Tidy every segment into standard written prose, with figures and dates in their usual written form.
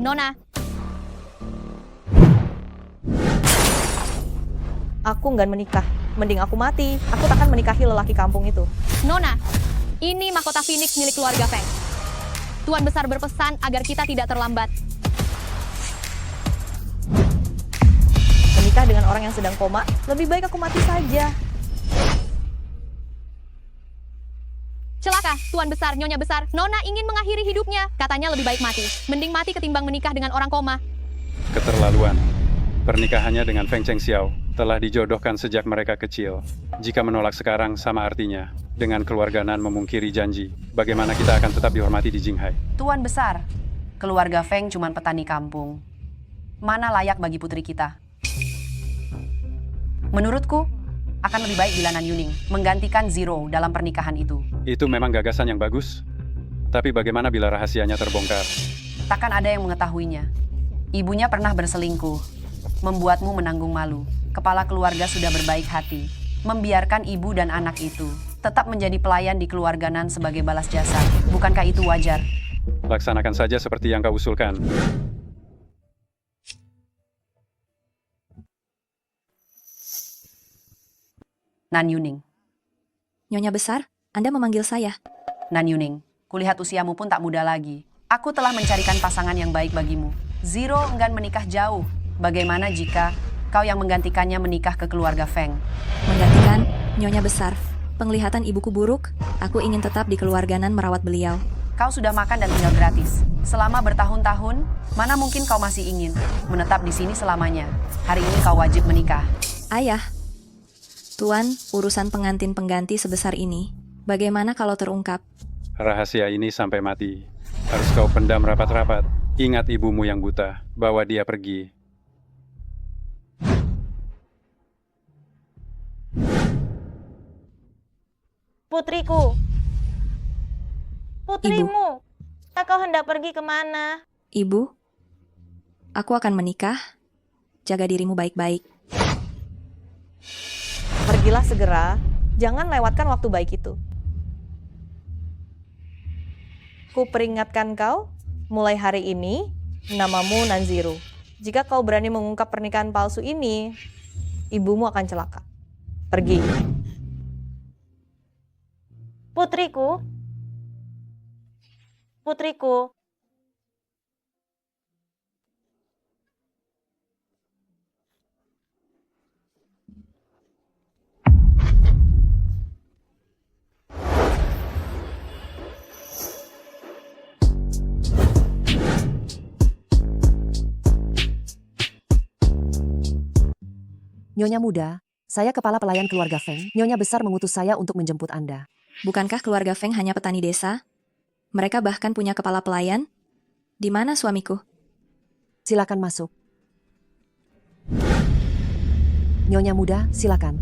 Nona, Aku enggan menikah. Mending aku mati. Aku takkan menikahi lelaki kampung itu. Nona, ini mahkota Phoenix milik keluarga Feng. Tuan Besar berpesan agar kita tidak terlambat. Menikah dengan orang yang sedang koma, lebih baik aku mati saja. Celaka, Tuan Besar, Nyonya Besar. Nona ingin mengakhiri hidupnya. Katanya lebih baik mati. Mending mati ketimbang menikah dengan orang koma. Keterlaluan. Pernikahannya dengan Feng Chengxiao telah dijodohkan sejak mereka kecil. Jika menolak sekarang sama artinya dengan keluarga Nan memungkiri janji. Bagaimana kita akan tetap dihormati di Jinghai? Tuan Besar, keluarga Feng cuman petani kampung. Mana layak bagi putri kita? Menurutku, akan lebih baik bila Nan Yuning menggantikan Zero dalam pernikahan itu. Itu memang gagasan yang bagus. Tapi bagaimana bila rahasianya terbongkar? Takkan ada yang mengetahuinya. Ibunya pernah berselingkuh, membuatmu menanggung malu. Kepala keluarga sudah berbaik hati, membiarkan ibu dan anak itu tetap menjadi pelayan di keluarga Nan sebagai balas jasa. Bukankah itu wajar? Laksanakan saja seperti yang kau usulkan. Nan Yuning. Nyonya Besar, Anda memanggil saya. Nan Yuning, kulihat usiamu pun tak muda lagi. Aku telah mencarikan pasangan yang baik bagimu. Zero enggan menikah jauh. Bagaimana jika kau yang menggantikannya menikah ke keluarga Feng? Menggantikan Nyonya Besar. Penglihatan ibuku buruk, aku ingin tetap di keluarga Nan merawat beliau. Kau sudah makan dan tinggal gratis. Selama bertahun-tahun, mana mungkin kau masih ingin menetap di sini selamanya? Hari ini kau wajib menikah. Ayah, Tuan, urusan pengantin pengganti sebesar ini, bagaimana kalau terungkap? Rahasia ini sampai mati. Harus kau pendam rapat-rapat. Ingat ibumu yang buta. Bawa dia pergi. Putriku. Putrimu. Kau hendak pergi kemana? Ibu, aku akan menikah. Jaga dirimu baik-baik. Pergilah segera. Jangan lewatkan waktu baik itu. Ku peringatkan kau, mulai hari ini, namamu Nanziro. Jika kau berani mengungkap pernikahan palsu ini, ibumu akan celaka. Pergi. Putriku. Putriku. Nyonya muda, saya kepala pelayan keluarga Feng. Nyonya besar mengutus saya untuk menjemput Anda. Bukankah keluarga Feng hanya petani desa? Mereka bahkan punya kepala pelayan? Di mana suamiku? Silakan masuk. Nyonya muda, silakan.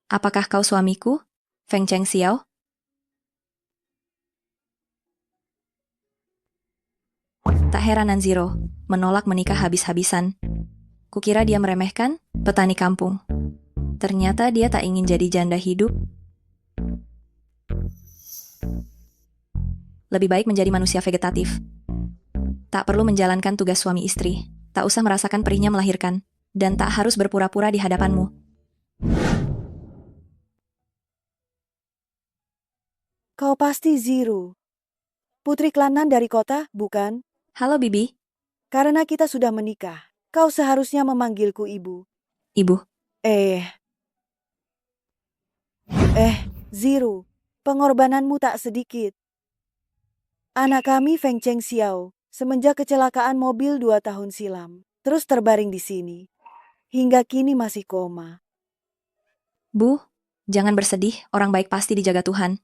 Apakah kau suamiku, Feng Chengxiao? Tak heran Nanziro menolak menikah habis-habisan. Kukira dia meremehkan petani kampung. Ternyata dia tak ingin jadi janda hidup. Lebih baik menjadi manusia vegetatif. Tak perlu menjalankan tugas suami istri. Tak usah merasakan perihnya melahirkan. Dan tak harus berpura-pura di hadapanmu. Kau pasti Zero. Putri Klanan dari kota, bukan? Halo Bibi. Karena kita sudah menikah, kau seharusnya memanggilku ibu. Ibu. Zero, pengorbananmu tak sedikit. Anak kami Feng Chengxiao, semenjak kecelakaan mobil 2 tahun silam, terus terbaring di sini. Hingga kini masih koma. Bu, jangan bersedih, orang baik pasti dijaga Tuhan.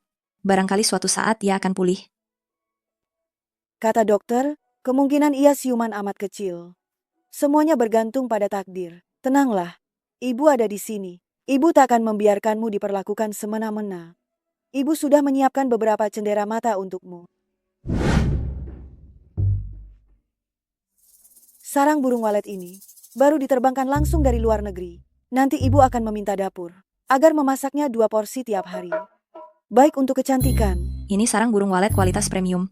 Barangkali suatu saat ia akan pulih. Kata dokter, kemungkinan ia siuman amat kecil. Semuanya bergantung pada takdir. Tenanglah, ibu ada di sini. Ibu tak akan membiarkanmu diperlakukan semena-mena. Ibu sudah menyiapkan beberapa cendera mata untukmu. Sarang burung walet ini baru diterbangkan langsung dari luar negeri. Nanti ibu akan meminta dapur agar memasaknya 2 porsi tiap hari. Baik untuk kecantikan. Ini sarang burung walet kualitas premium.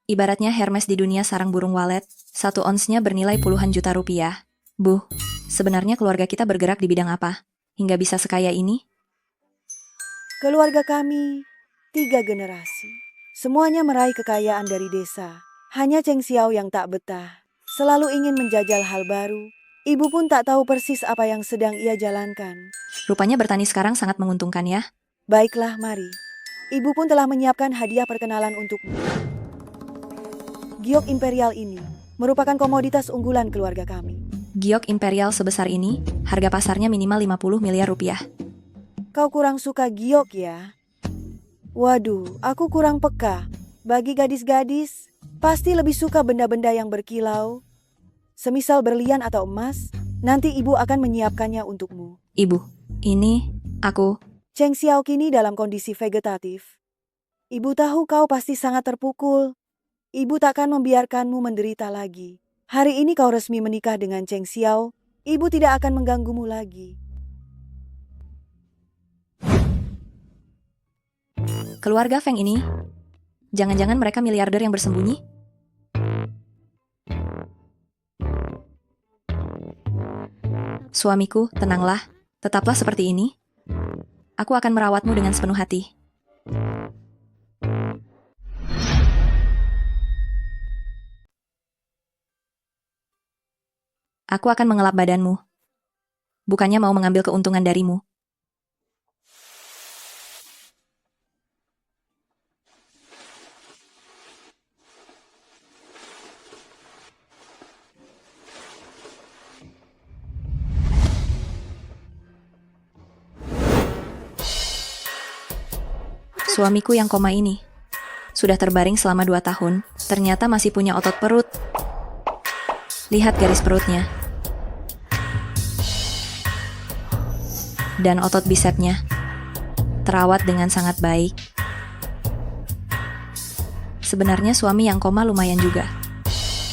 Ibaratnya Hermes di dunia sarang burung walet, 1 onsnya bernilai puluhan juta rupiah. Bu, sebenarnya keluarga kita bergerak di bidang apa? Hingga bisa sekaya ini? Keluarga kami 3 generasi. Semuanya meraih kekayaan dari desa. Hanya Cheng Xiao yang tak betah. Selalu ingin menjajal hal baru. Ibu pun tak tahu persis apa yang sedang ia jalankan. Rupanya bertani sekarang sangat menguntungkan ya. Baiklah, mari. Ibu pun telah menyiapkan hadiah perkenalan untukmu. Giok imperial ini merupakan komoditas unggulan keluarga kami. Giok imperial sebesar ini, harga pasarnya minimal 50 miliar rupiah. Kau kurang suka giok ya? Waduh, aku kurang peka. Bagi gadis-gadis, pasti lebih suka benda-benda yang berkilau. Semisal berlian atau emas, nanti ibu akan menyiapkannya untukmu. Ibu, ini, aku, Cheng Xiao kini dalam kondisi vegetatif. Ibu tahu kau pasti sangat terpukul. Ibu takkan membiarkanmu menderita lagi. Hari ini kau resmi menikah dengan Cheng Xiao, ibu tidak akan mengganggumu lagi. keluarga Feng ini. Jangan-jangan mereka miliarder yang bersembunyi? Suamiku, tenanglah. Tetaplah seperti ini. Aku akan merawatmu dengan sepenuh hati. Aku akan mengelap badanmu. Bukannya mau mengambil keuntungan darimu. Suamiku yang koma ini sudah terbaring selama 2 tahun, ternyata masih punya otot perut. Lihat garis perutnya. Dan otot bisepnya. Terawat dengan sangat baik. Sebenarnya suami yang koma lumayan juga.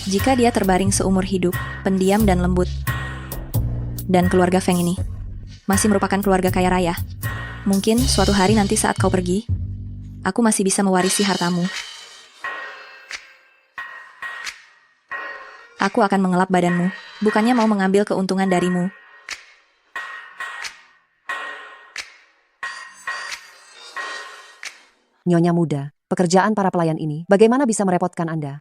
Jika dia terbaring seumur hidup, pendiam dan lembut. Dan keluarga Feng ini masih merupakan keluarga kaya raya. Mungkin suatu hari nanti saat kau pergi, aku masih bisa mewarisi hartamu. Aku akan mengelap badanmu, bukannya mau mengambil keuntungan darimu. Nyonya muda, pekerjaan para pelayan ini bagaimana bisa merepotkan Anda?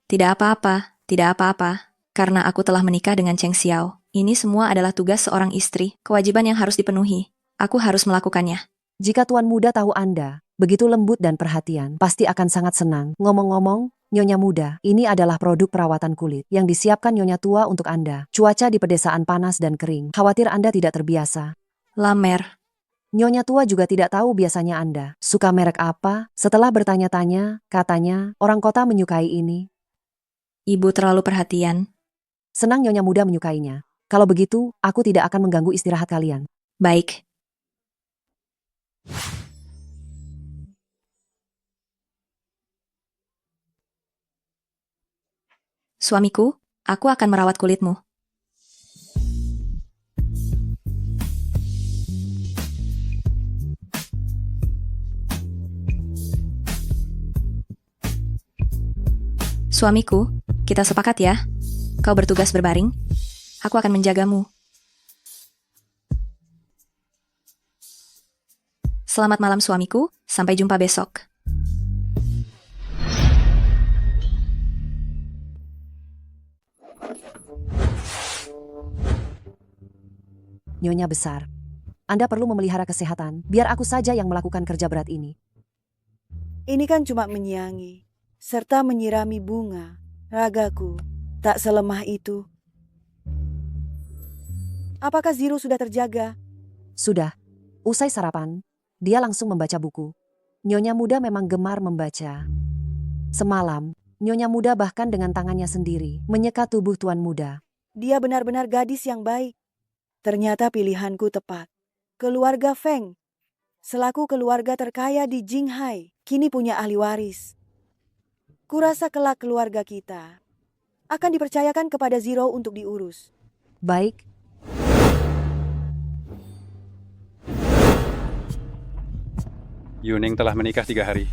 Tidak apa-apa, tidak apa-apa. Karena aku telah menikah dengan Cheng Xiao. Ini semua adalah tugas seorang istri, kewajiban yang harus dipenuhi. Aku harus melakukannya. Jika tuan muda tahu Anda begitu lembut dan perhatian, pasti akan sangat senang. Ngomong-ngomong, Nyonya muda, ini adalah produk perawatan kulit yang disiapkan Nyonya tua untuk Anda. Cuaca di pedesaan panas dan kering. Khawatir Anda tidak terbiasa. Lamer. Nyonya tua juga tidak tahu biasanya Anda suka merek apa. Setelah bertanya-tanya, katanya orang kota menyukai ini. Ibu terlalu perhatian. Senang Nyonya muda menyukainya. Kalau begitu, aku tidak akan mengganggu istirahat kalian. Baik. Suamiku, aku akan merawat kulitmu. Suamiku, kita sepakat ya. Kau bertugas berbaring. Aku akan menjagamu. Selamat malam suamiku, sampai jumpa besok. Nyonya besar, Anda perlu memelihara kesehatan, biar aku saja yang melakukan kerja berat ini. Ini kan cuma menyiangi, serta menyirami bunga. Ragaku, tak selemah itu. Apakah Ziro sudah terjaga? Sudah, usai sarapan, dia langsung membaca buku. Nyonya muda memang gemar membaca. Semalam, Nyonya muda bahkan dengan tangannya sendiri menyeka tubuh tuan muda. Dia benar-benar gadis yang baik. Ternyata pilihanku tepat. Keluarga Feng, selaku keluarga terkaya di Jinghai, kini punya ahli waris. Kurasa kelak keluarga kita akan dipercayakan kepada Zero untuk diurus. Baik, Yuning telah menikah 3 hari.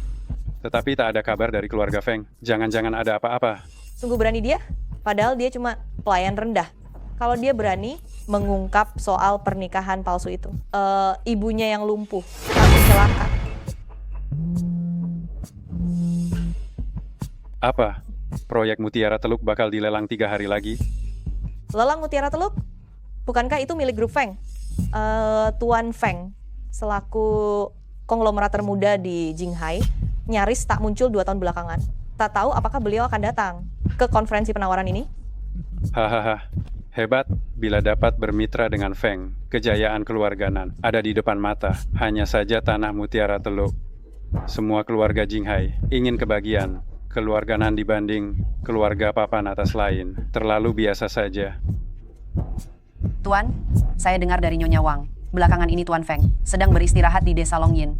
Tetapi tak ada kabar dari keluarga Feng. Jangan-jangan ada apa-apa. Sungguh berani dia, padahal dia cuma pelayan rendah. Kalau dia berani mengungkap soal pernikahan palsu itu. Ibunya yang lumpuh, tapi celaka. Apa? Proyek Mutiara Teluk bakal dilelang 3 hari lagi? Lelang Mutiara Teluk? Bukankah itu milik grup Feng? Tuan Feng, selaku konglomerat termuda di Jinghai, nyaris tak muncul 2 tahun belakangan. Tak tahu apakah beliau akan datang ke konferensi penawaran ini? Hahaha. Hebat bila dapat bermitra dengan Feng. Kejayaan keluarga Nan ada di depan mata. Hanya saja tanah Mutiara Teluk. Semua keluarga Jinghai ingin kebagian. Keluarga Nan dibanding keluarga papan atas lain. Terlalu biasa saja. Tuan, saya dengar dari Nyonya Wang. Belakangan ini Tuan Feng sedang beristirahat di desa Longyin.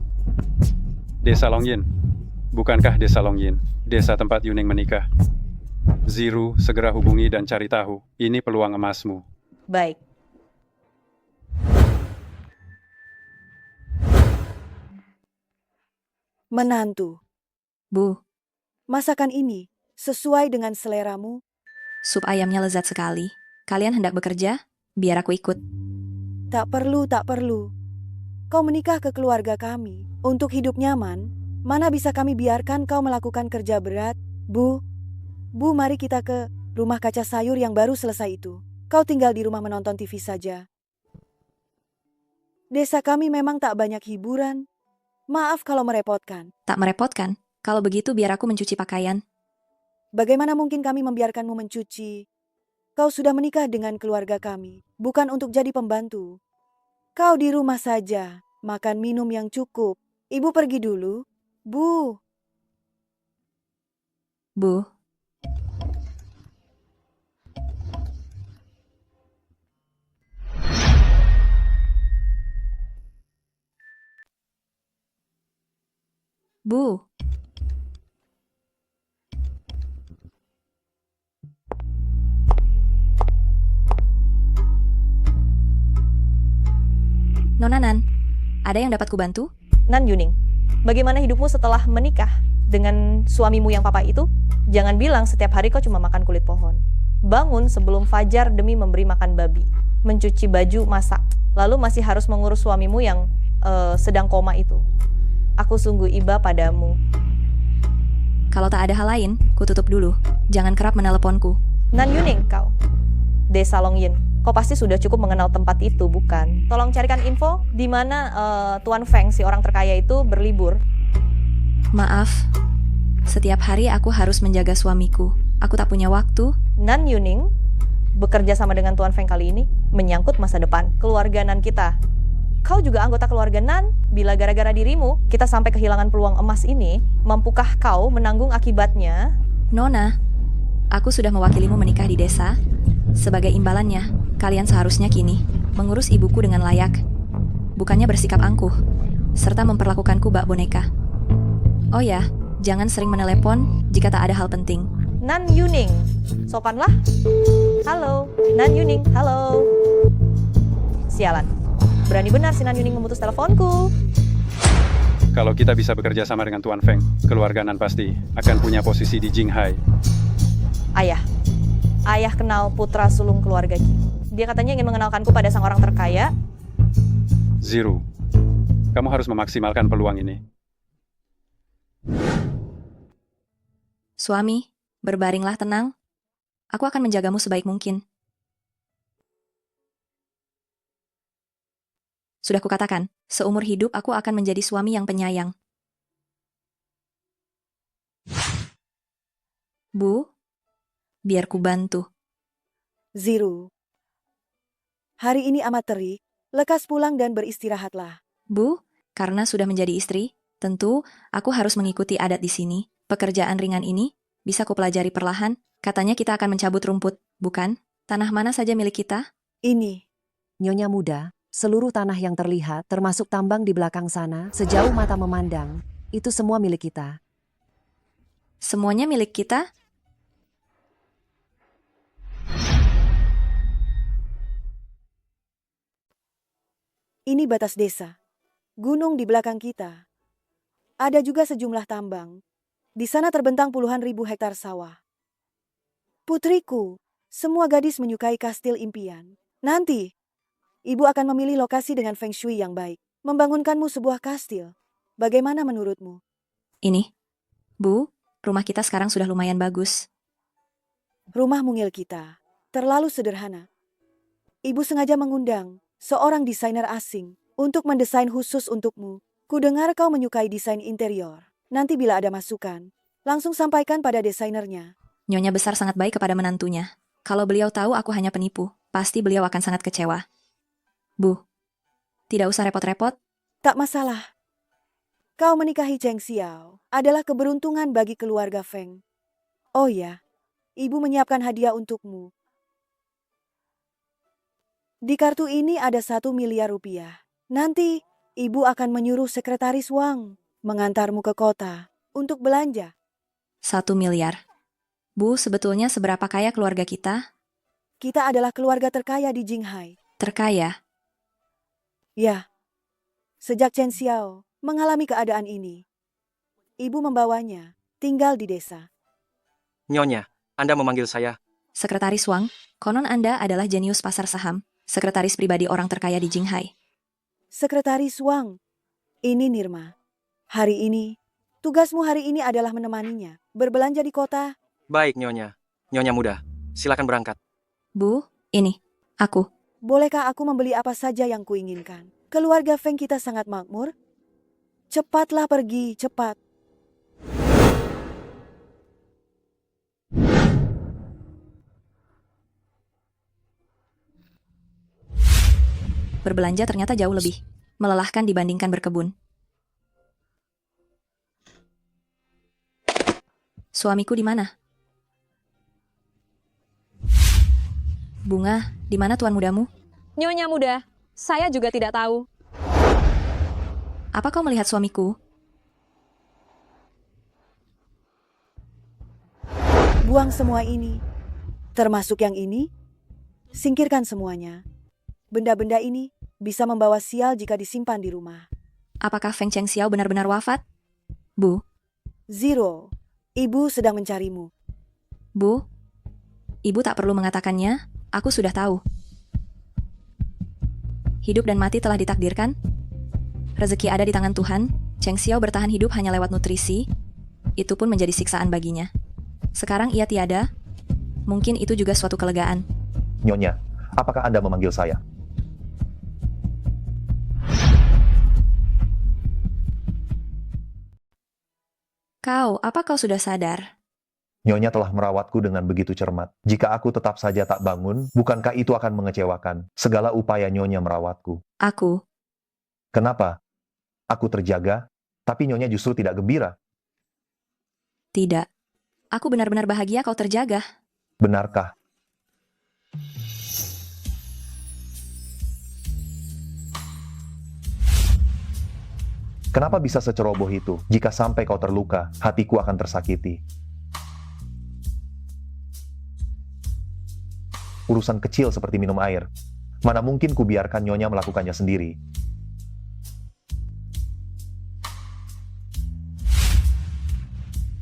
Desa Longyin. Bukankah desa Longyin? Desa tempat Yuning menikah. Ziru, segera hubungi dan cari tahu. Ini peluang emasmu. Baik. Menantu, Bu, masakan ini sesuai dengan seleramu? sup ayamnya lezat sekali. Kalian hendak bekerja? Biar aku ikut. Tak perlu, tak perlu. Kau menikah ke keluarga kami. Untuk hidup nyaman, mana bisa kami biarkan kau melakukan kerja berat? Bu, mari kita ke rumah kaca sayur yang baru selesai itu. Kau tinggal di rumah menonton TV saja. Desa kami memang tak banyak hiburan. Maaf kalau merepotkan. Tak merepotkan. Kalau begitu biar aku mencuci pakaian. Bagaimana mungkin kami membiarkanmu mencuci? Kau sudah menikah dengan keluarga kami, bukan untuk jadi pembantu. Kau di rumah saja, makan minum yang cukup. Ibu pergi dulu. Bu, Bu, Bu. Nona Nan, ada yang dapat kubantu? Nan Yuning, bagaimana hidupmu setelah menikah dengan suamimu yang papa itu? Jangan bilang setiap hari kau cuma makan kulit pohon. Bangun sebelum fajar demi memberi makan babi, mencuci baju, masak, lalu masih harus mengurus suamimu yang sedang koma itu. Aku sungguh iba padamu. Kalau tak ada hal lain, ku tutup dulu. Jangan kerap meneleponku. Nan Yuning kau, Desa Longyin. Kau pasti sudah cukup mengenal tempat itu, bukan? Tolong carikan info di mana Tuan Feng, si orang terkaya itu, berlibur. Maaf, setiap hari aku harus menjaga suamiku. Aku tak punya waktu. Nan Yuning bekerja sama dengan Tuan Feng kali ini menyangkut masa depan keluarga Nan kita. Kau juga anggota keluarga Nan. Bila gara-gara dirimu kita sampai kehilangan peluang emas ini, mampukah kau menanggung akibatnya? Nona, aku sudah mewakilimu menikah di desa. Sebagai imbalannya, kalian seharusnya kini mengurus ibuku dengan layak. Bukannya bersikap angkuh, serta memperlakukanku bak boneka. Oh ya, jangan sering menelepon jika tak ada hal penting. Nan Yuning, sopanlah. Halo, Nan Yuning, halo. Sialan, berani benar si Nan Yuning memutus teleponku. Kalau kita bisa bekerja sama dengan Tuan Feng, keluarga Nan pasti akan punya posisi di Jinghai. Ayah kenal putra sulung keluarga Qi. Dia katanya ingin mengenalkanku pada sang orang terkaya. Ziru, kamu harus memaksimalkan peluang ini. Suami, berbaringlah tenang. Aku akan menjagamu sebaik mungkin. Sudah kukatakan, seumur hidup aku akan menjadi suami yang penyayang. Bu, biar ku bantu. Ziru, hari ini amat terik, lekas pulang dan beristirahatlah. Bu, karena sudah menjadi istri, tentu aku harus mengikuti adat di sini. Pekerjaan ringan ini bisa kupelajari perlahan. Katanya kita akan mencabut rumput, bukan? Tanah mana saja milik kita? Ini, Nyonya muda, seluruh tanah yang terlihat, termasuk tambang di belakang sana, sejauh mata memandang, itu semua milik kita. Semuanya milik kita? Ini batas desa. Gunung di belakang kita. Ada juga sejumlah tambang. Di sana terbentang puluhan ribu hektar sawah. Putriku, semua gadis menyukai kastil impian. Nanti, ibu akan memilih lokasi dengan feng shui yang baik. Membangunkanmu sebuah kastil. Bagaimana menurutmu? Ini. Bu, rumah kita sekarang sudah lumayan bagus. Rumah mungil kita terlalu sederhana. Ibu sengaja mengundang seorang desainer asing untuk mendesain khusus untukmu. Kudengar kau menyukai desain interior. Nanti bila ada masukan, langsung sampaikan pada desainernya. Nyonya besar sangat baik kepada menantunya. Kalau beliau tahu aku hanya penipu, pasti beliau akan sangat kecewa. Bu, tidak usah repot-repot. Tak masalah. Kau menikahi Cheng Xiao adalah keberuntungan bagi keluarga Feng. Oh ya, ibu menyiapkan hadiah untukmu. Di kartu ini ada 1 miliar rupiah. Nanti, ibu akan menyuruh sekretaris Wang mengantarmu ke kota untuk belanja. 1 miliar. Bu, sebetulnya seberapa kaya keluarga kita? Kita adalah keluarga terkaya di Jinghai. Terkaya. Ya, sejak Chen Xiao mengalami keadaan ini, ibu membawanya tinggal di desa. Nyonya, Anda memanggil saya. Sekretaris Wang, konon Anda adalah jenius pasar saham, sekretaris pribadi orang terkaya di Jinghai. Sekretaris Wang, ini Nirma. Hari ini, tugasmu hari ini adalah menemaninya berbelanja di kota. Baik, Nyonya. Nyonya muda, silakan berangkat. Bu, ini, aku. Bolehkah aku membeli apa saja yang kuinginkan? Keluarga Feng kita sangat makmur. Cepatlah pergi, cepat. Berbelanja ternyata jauh lebih melelahkan dibandingkan berkebun. Suamiku di mana? Bunga, di mana tuan mudamu? Nyonya muda, saya juga tidak tahu. Apa kau melihat suamiku? Buang semua ini, termasuk yang ini. Singkirkan semuanya. Benda-benda ini bisa membawa sial jika disimpan di rumah. Apakah Feng Cheng Xiao benar-benar wafat? Bu, Zero, ibu sedang mencarimu. Bu, ibu tak perlu mengatakannya, aku sudah tahu. Hidup dan mati telah ditakdirkan. Rezeki ada di tangan Tuhan. Cheng Xiao bertahan hidup hanya lewat nutrisi. Itu pun menjadi siksaan baginya. Sekarang ia tiada. Mungkin itu juga suatu kelegaan. Nyonya, apakah Anda memanggil saya? Kau, apa kau sudah sadar? Nyonya telah merawatku dengan begitu cermat. Jika aku tetap saja tak bangun, bukankah itu akan mengecewakan segala upaya Nyonya merawatku? Aku, Kenapa? Aku terjaga, tapi Nyonya justru tidak gembira. tidak. Aku benar-benar bahagia kau terjaga. Benarkah? Kenapa bisa seceroboh itu? Jika sampai kau terluka, hatiku akan tersakiti. Urusan kecil seperti minum air. Mana mungkin kubiarkan Nyonya melakukannya sendiri.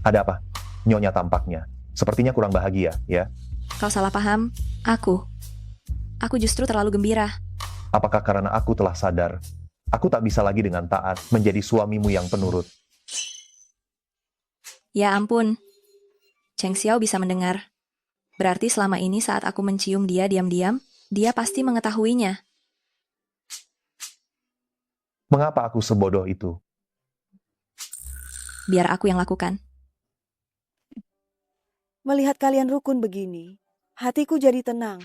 Ada apa? Nyonya tampaknya sepertinya kurang bahagia, ya? Kau salah paham. Aku justru terlalu gembira. Apakah karena aku telah sadar, aku tak bisa lagi dengan taat menjadi suamimu yang penurut? Ya ampun. Cheng Xiao bisa mendengar. Berarti selama ini saat aku mencium dia diam-diam, dia pasti mengetahuinya. Mengapa aku sebodoh itu? Biar aku yang lakukan. Melihat kalian rukun begini, hatiku jadi tenang.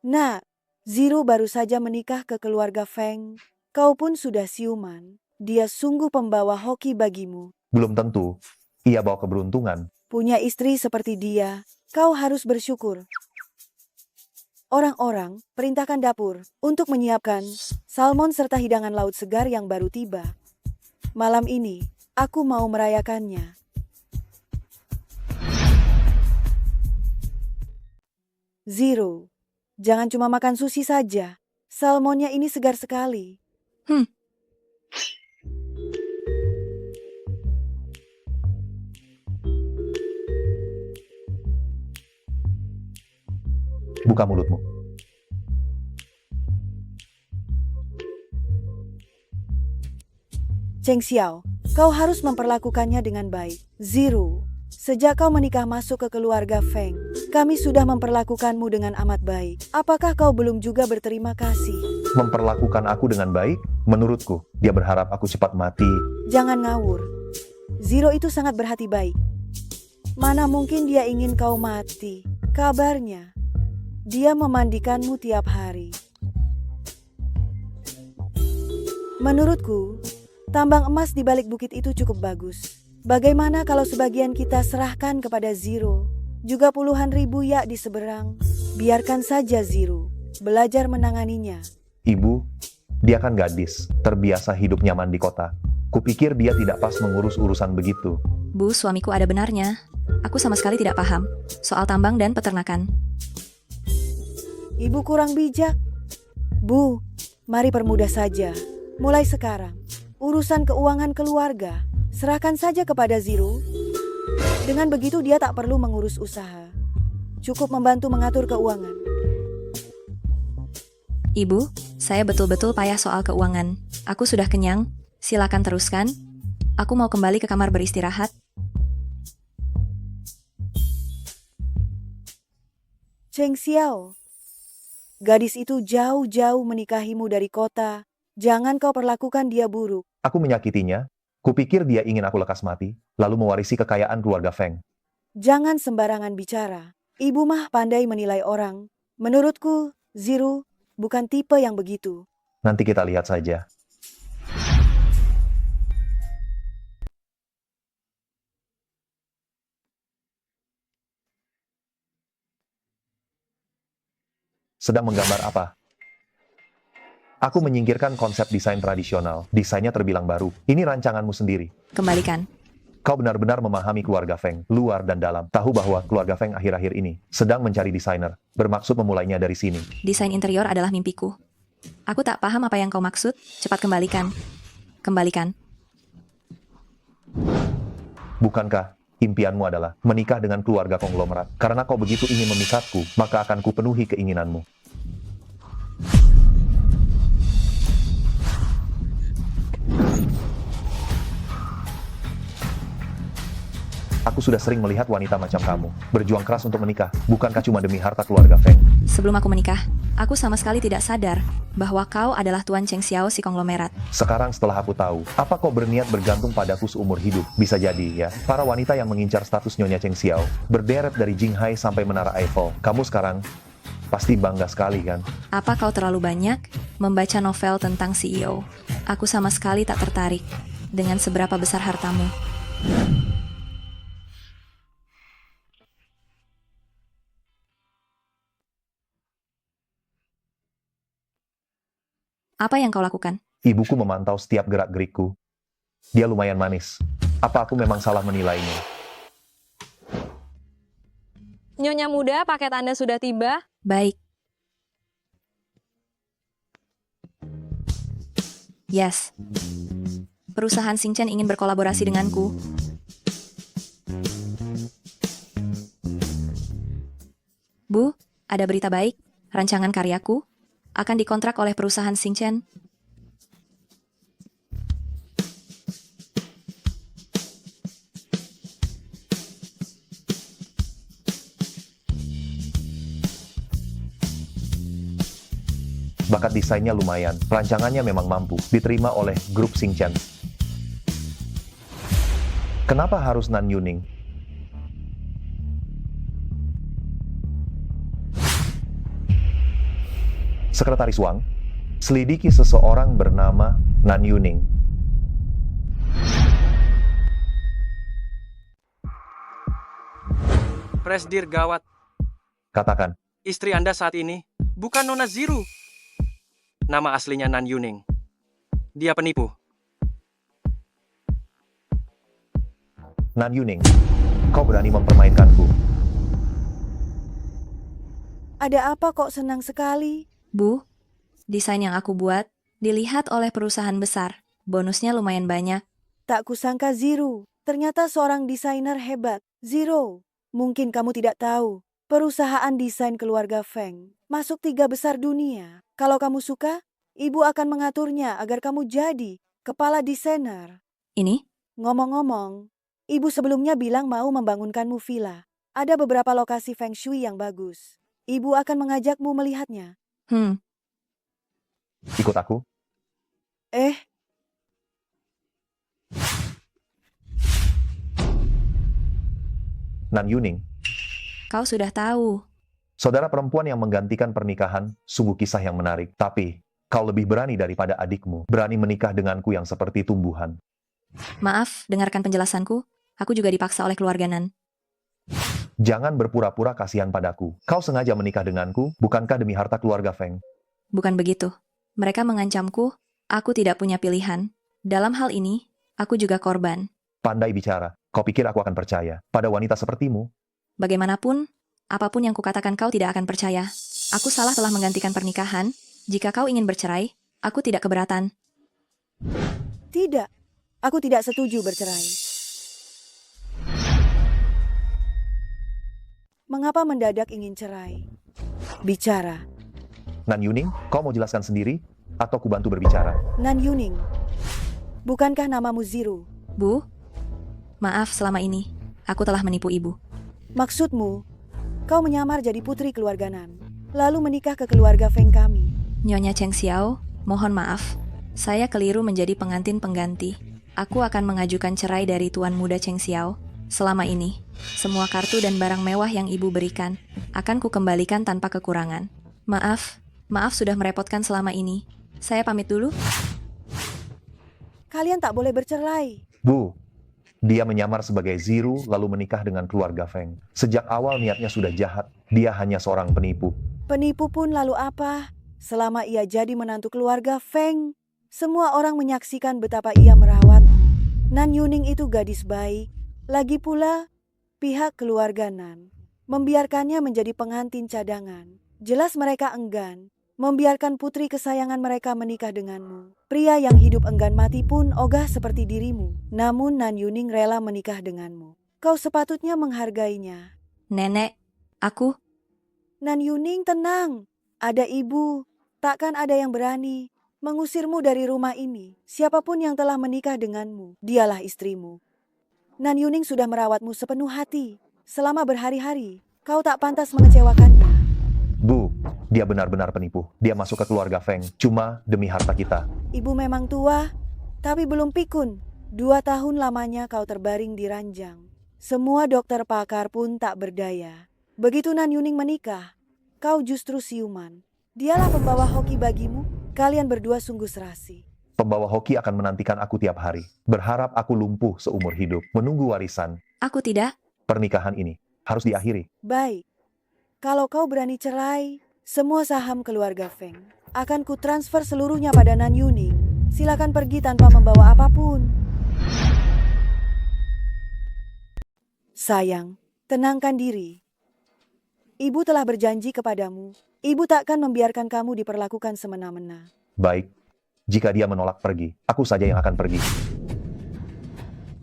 Nah, Zero baru saja menikah ke keluarga Feng. Kau pun sudah siuman. Dia sungguh pembawa hoki bagimu. Belum tentu. Ia bawa keberuntungan. Punya istri seperti dia, kau harus bersyukur. Orang-orang, perintahkan dapur untuk menyiapkan salmon serta hidangan laut segar yang baru tiba. Malam ini, aku mau merayakannya. Zero, jangan cuma makan sushi saja. Salmonnya ini segar sekali. Buka mulutmu. Cheng Xiao, kau harus memperlakukannya dengan baik. Zero, sejak kau menikah masuk ke keluarga Feng, kami sudah memperlakukanmu dengan amat baik. Apakah kau belum juga berterima kasih? Memperlakukan aku dengan baik? Menurutku, dia berharap aku cepat mati. Jangan ngawur. Zero itu sangat berhati baik. Mana mungkin dia ingin kau mati? Kabarnya, dia memandikanmu tiap hari. Menurutku, tambang emas di balik bukit itu cukup bagus. Bagaimana kalau sebagian kita serahkan kepada Zero? Juga puluhan ribu yak di seberang. Biarkan saja Zero belajar menanganinya. Ibu, dia kan gadis, terbiasa hidup nyaman di kota. Kupikir dia tidak pas mengurus urusan begitu. Bu, suamiku ada benarnya. Aku sama sekali tidak paham soal tambang dan peternakan. Ibu kurang bijak. Bu, mari permudah saja. Mulai sekarang, urusan keuangan keluarga, serahkan saja kepada Zero. Dengan begitu dia tak perlu mengurus usaha. Cukup membantu mengatur keuangan. Ibu, saya betul-betul payah soal keuangan. Aku sudah kenyang. Silakan teruskan. Aku mau kembali ke kamar beristirahat. Cheng Xiao, gadis itu jauh-jauh menikahimu dari kota. Jangan kau perlakukan dia buruk. Aku menyakitinya. Kupikir dia ingin aku lekas mati, lalu mewarisi kekayaan keluarga Feng. Jangan sembarangan bicara. Ibu mah pandai menilai orang. Menurutku, Zero bukan tipe yang begitu. Nanti kita lihat saja. Sedang menggambar apa? Aku menyingkirkan konsep desain tradisional. Desainnya terbilang baru. Ini rancanganmu sendiri. Kembalikan. Kau benar-benar memahami keluarga Feng, luar dan dalam. Tahu bahwa keluarga Feng akhir-akhir ini sedang mencari desainer. Bermaksud memulainya dari sini. Desain interior adalah mimpiku. Aku tak paham apa yang kau maksud. Cepat kembalikan. Kembalikan. Bukankah impianmu adalah menikah dengan keluarga konglomerat? Karena kau begitu ingin memikatku, maka akan kupenuhi keinginanmu. Aku sudah sering melihat wanita macam kamu berjuang keras untuk menikah, bukankah cuma demi harta keluarga Feng? Sebelum aku menikah, aku sama sekali tidak sadar bahwa kau adalah Tuan Cheng Xiao si konglomerat. Sekarang setelah aku tahu, apa kau berniat bergantung padaku seumur hidup? Bisa jadi, ya. Para wanita yang mengincar status Nyonya Cheng Xiao, berderet dari Jinghai sampai Menara Eiffel. Kamu sekarang pasti bangga sekali, kan? Apa kau terlalu banyak membaca novel tentang CEO? Aku sama sekali tak tertarik dengan seberapa besar hartamu. Apa yang kau lakukan? Ibuku memantau setiap gerak-gerikku. Dia lumayan manis. Apa aku memang salah menilainya? Nyonya muda, paket Anda sudah tiba. Baik. Yes. Perusahaan Xingchen ingin berkolaborasi denganku. Bu, ada berita baik. Rancangan karyaku akan dikontrak oleh perusahaan Xingchen. Bakat desainnya lumayan, rancangannya memang mampu, diterima oleh grup Xingchen. Kenapa harus Nan Yuning? Sekretaris Wang, selidiki seseorang bernama Nan Yuning. Presdir gawat. Katakan, Istri Anda saat ini bukan Nona Zero. Nama aslinya Nan Yuning. Dia penipu. Nan Yuning, kau berani mempermainkanku. Ada apa kok senang sekali? Bu, desain yang aku buat Dilihat oleh perusahaan besar, bonusnya lumayan banyak. Tak kusangka Zero, ternyata seorang desainer hebat. Zero, mungkin kamu tidak tahu, perusahaan desain keluarga Feng masuk 3 besar dunia. Kalau kamu suka, ibu akan mengaturnya agar kamu jadi kepala desainer. Ini? Ngomong-ngomong, ibu sebelumnya bilang mau membangunkanmu villa. Ada beberapa lokasi Feng Shui yang bagus. Ibu akan mengajakmu melihatnya. Ikut aku. Nan Yuning, Kau sudah tahu. saudara perempuan yang menggantikan pernikahan, sungguh kisah yang menarik. Tapi, kau lebih berani daripada adikmu, berani menikah denganku yang seperti tumbuhan. Maaf, dengarkan penjelasanku. Aku juga dipaksa oleh keluarga Nan. Jangan berpura-pura kasihan padaku. Kau sengaja menikah denganku, bukankah demi harta keluarga Feng? Bukan begitu. Mereka mengancamku, aku tidak punya pilihan. Dalam hal ini, aku juga korban. Pandai bicara. Kau pikir aku akan percaya pada wanita sepertimu? Bagaimanapun, apapun yang kukatakan kau tidak akan percaya. Aku salah telah menggantikan pernikahan. Jika kau ingin bercerai, aku tidak keberatan. Tidak, aku tidak setuju bercerai. Mengapa mendadak ingin cerai? Bicara. Nan Yuning, kau mau jelaskan sendiri? Atau ku bantu berbicara? Nan Yuning, bukankah namamu Zero? Bu, maaf selama ini. Aku telah menipu ibu. Maksudmu, kau menyamar jadi putri keluarga Nan, lalu menikah ke keluarga Feng kami. Nyonya Cheng Xiao, mohon maaf. Saya keliru menjadi pengantin pengganti. Aku akan mengajukan cerai dari Tuan Muda Cheng Xiao. Selama ini, semua kartu dan barang mewah yang ibu berikan akan kukembalikan tanpa kekurangan. Maaf sudah merepotkan selama ini. Saya pamit dulu. Kalian tak boleh bercerai. Bu, dia menyamar sebagai Zero lalu menikah dengan keluarga Feng. Sejak awal niatnya sudah jahat. Dia hanya seorang penipu. Penipu pun lalu apa? Selama ia jadi menantu keluarga Feng, semua orang menyaksikan betapa ia merawat. Nan Yuning itu gadis baik. Lagi pula, pihak keluarga Nan membiarkannya menjadi pengantin cadangan. Jelas mereka enggan membiarkan putri kesayangan mereka menikah denganmu. Pria yang hidup enggan mati pun ogah seperti dirimu. Namun Nan Yuning rela menikah denganmu. Kau sepatutnya menghargainya. Nenek, aku... Nan Yuning, tenang. Ada ibu. Takkan ada yang berani mengusirmu dari rumah ini. Siapapun yang telah menikah denganmu, dialah istrimu. Nan Yuning sudah merawatmu sepenuh hati. Selama berhari-hari, kau tak pantas mengecewakannya. Bu, dia benar-benar penipu. Dia masuk ke keluarga Feng cuma demi harta kita. Ibu memang tua, tapi belum pikun. 2 tahun lamanya kau terbaring di ranjang. Semua dokter pakar pun tak berdaya. Begitu Nan Yuning menikah, kau justru siuman. Dialah pembawa hoki bagimu. Kalian berdua sungguh serasi. Pembawa hoki akan menantikan aku tiap hari. Berharap aku lumpuh seumur hidup. Menunggu warisan. Aku tidak. Pernikahan ini harus diakhiri. Baik, kalau kau berani cerai, semua saham keluarga Feng akan kutransfer seluruhnya pada Nan Yuning. Silakan pergi tanpa membawa apapun. Sayang, tenangkan diri. Ibu telah berjanji kepadamu. Ibu takkan membiarkan kamu diperlakukan semena-mena. Baik. Jika dia menolak pergi, aku saja yang akan pergi.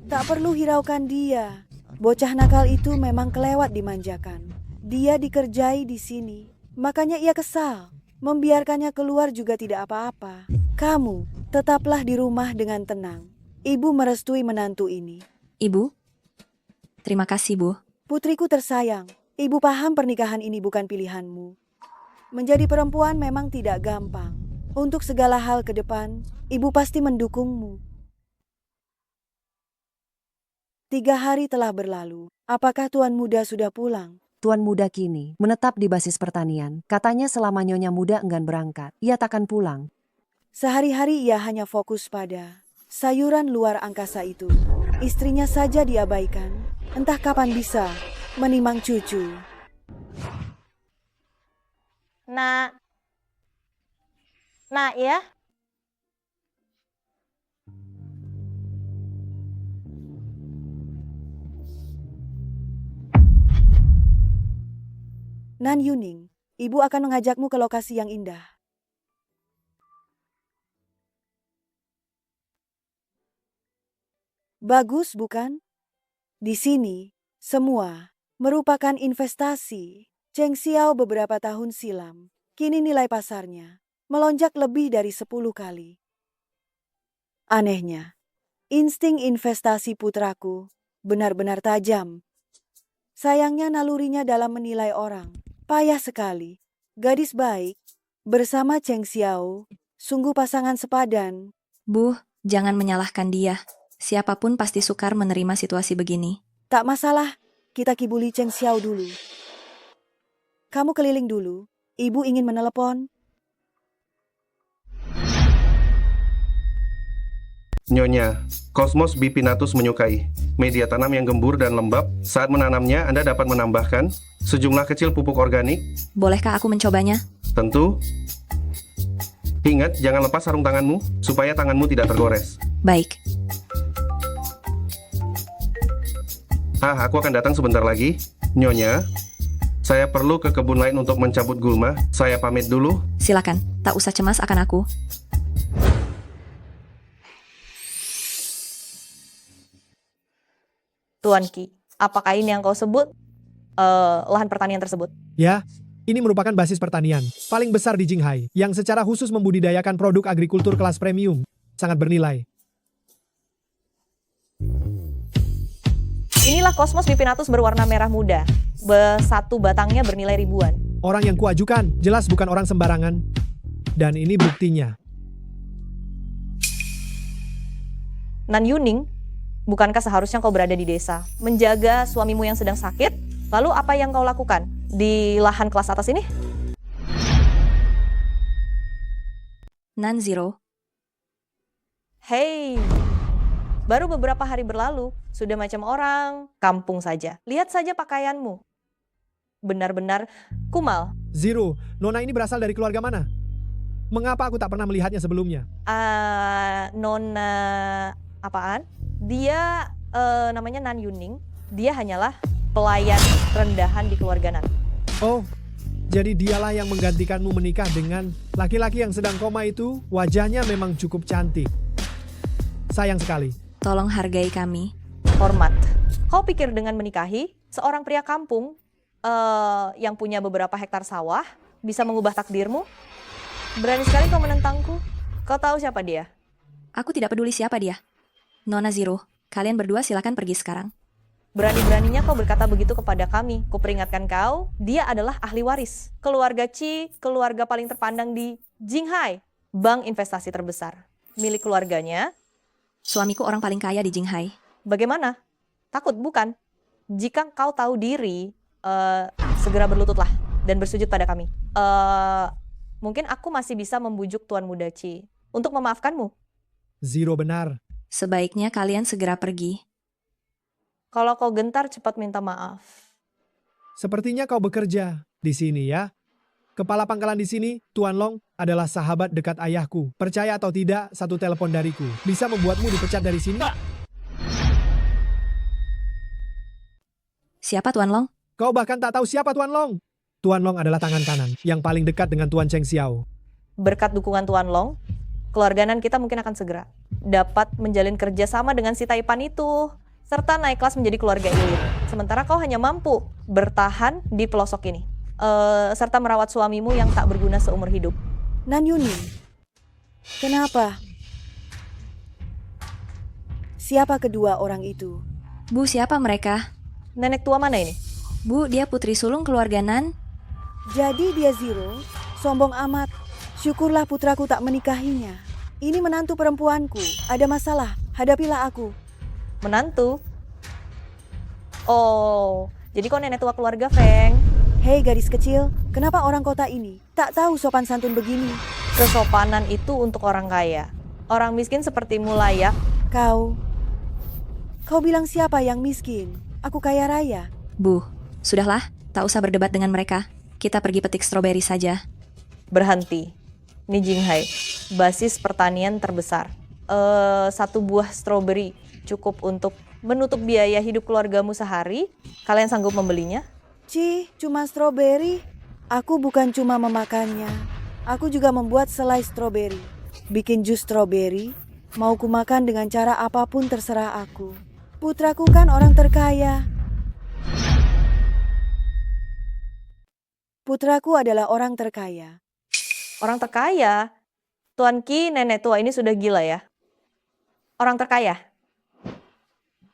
Tak perlu hiraukan dia. Bocah nakal itu memang kelewat dimanjakan. Dia dikerjai di sini, makanya ia kesal. Membiarkannya keluar juga tidak apa-apa. Kamu tetaplah di rumah dengan tenang. Ibu merestui menantu ini. Ibu? Terima kasih, Bu. Putriku tersayang, ibu paham pernikahan ini bukan pilihanmu. Menjadi perempuan memang tidak gampang. Untuk segala hal ke depan, ibu pasti mendukungmu. 3 hari telah berlalu. Apakah Tuan Muda sudah pulang? Tuan Muda kini menetap di basis pertanian. Katanya selama Nyonya Muda enggan berangkat, ia takkan pulang. Sehari-hari ia hanya fokus pada sayuran luar angkasa itu. Istrinya saja diabaikan. Entah kapan bisa menimang cucu. Nah ya. Nan Yuning, ibu akan mengajakmu ke lokasi yang indah. Bagus bukan? Di sini, semua merupakan investasi. Cheng Xiao beberapa tahun silam, kini nilai pasarnya melonjak lebih dari 10 kali. Anehnya, insting investasi putraku benar-benar tajam. Sayangnya nalurinya dalam menilai orang payah sekali. Gadis baik bersama Cheng Xiao sungguh pasangan sepadan. Bu, jangan menyalahkan dia. Siapapun pasti sukar menerima situasi begini. Tak masalah, kita kibuli Cheng Xiao dulu. Kamu keliling dulu, ibu ingin menelepon. Nyonya, Cosmos bipinatus menyukai media tanam yang gembur dan lembab. Saat menanamnya, Anda dapat menambahkan sejumlah kecil pupuk organik. Bolehkah aku mencobanya? Tentu. Ingat, jangan lepas sarung tanganmu, supaya tanganmu tidak tergores. Baik. Aku akan datang sebentar lagi. Nyonya, saya perlu ke kebun lain untuk mencabut gulma. Saya pamit dulu. Silakan, tak usah cemas akan aku. Tuan Qi, apakah ini yang kau sebut lahan pertanian tersebut? Ya, ini merupakan basis pertanian paling besar di Jinghai yang secara khusus membudidayakan produk agrikultur kelas premium. Sangat bernilai. Inilah Cosmos bipinatus berwarna merah muda. Satu batangnya bernilai ribuan. Orang yang kuajukan jelas bukan orang sembarangan. Dan ini buktinya. Nan Yuning, bukankah seharusnya kau berada di desa, menjaga suamimu yang sedang sakit? Lalu apa yang kau lakukan di lahan kelas atas ini? Nan Zero. Hei, baru beberapa hari berlalu, sudah macam orang kampung saja. Lihat saja pakaianmu. Benar-benar kumal. Zero, Nona ini berasal dari keluarga mana? Mengapa aku tak pernah melihatnya sebelumnya? Nona apaan? Dia namanya Nan Yuning. Dia hanyalah pelayan rendahan di keluarga Nan. Oh, jadi dialah yang menggantikanmu menikah dengan laki-laki yang sedang koma itu. Wajahnya memang cukup cantik. Sayang sekali. Tolong hargai kami. Hormat. Kau pikir dengan menikahi seorang pria kampung yang punya beberapa hektar sawah bisa mengubah takdirmu? Berani sekali kau menentangku. Kau tahu siapa dia? Aku tidak peduli siapa dia. Nona Zero, kalian berdua silakan pergi sekarang. Berani-beraninya kau berkata begitu kepada kami. Kuperingatkan kau, dia adalah ahli waris. Keluarga Qi, keluarga paling terpandang di Jinghai. Bank investasi terbesar. Milik keluarganya. Suamiku orang paling kaya di Jinghai. Bagaimana? Takut bukan? Jika kau tahu diri, segera berlututlah dan bersujud pada kami. Mungkin aku masih bisa membujuk Tuan Muda Qi untuk memaafkanmu. Zero benar. Sebaiknya kalian segera pergi. Kalau kau gentar, cepat minta maaf. Sepertinya kau bekerja di sini ya. Kepala pangkalan di sini, Tuan Long, adalah sahabat dekat ayahku. Percaya atau tidak, satu telepon dariku bisa membuatmu dipecat dari sini. Siapa Tuan Long? Kau bahkan tak tahu siapa Tuan Long. Tuan Long adalah tangan kanan yang paling dekat dengan Tuan Cheng Xiao. Berkat dukungan Tuan Long, keluarga Nan kita mungkin akan segera dapat menjalin kerjasama dengan si Taipan itu, serta naik kelas menjadi keluarga elit. Sementara kau hanya mampu bertahan di pelosok ini, serta merawat suamimu yang tak berguna seumur hidup. Nan Yuning, kenapa? Siapa kedua orang itu? Bu, siapa mereka? Nenek tua mana ini? Bu, dia putri sulung keluarga Nan. Jadi dia Zero, sombong amat. Syukurlah putraku tak menikahinya. Ini menantu perempuanku. Ada masalah, hadapilah aku. Menantu? Oh, jadi kau nenek tua keluarga Feng. Hei gadis kecil, kenapa orang kota ini tak tahu sopan santun begini? Kesopanan itu untuk orang kaya. Orang miskin sepertimu layak. Kau bilang siapa yang miskin? Aku kaya raya. Bu, sudahlah, tak usah berdebat dengan mereka. Kita pergi petik stroberi saja. Berhenti. Ini Jinghai, basis pertanian terbesar. Satu buah stroberi cukup untuk menutup biaya hidup keluargamu sehari. Kalian sanggup membelinya? Cuma stroberi? Aku bukan cuma memakannya. Aku juga membuat selai stroberi. Bikin jus stroberi, Mau ku makan dengan cara apapun terserah aku. Putraku kan orang terkaya. Putraku adalah orang terkaya. Orang terkaya? Tuan Ki, nenek tua ini sudah gila ya. Orang terkaya.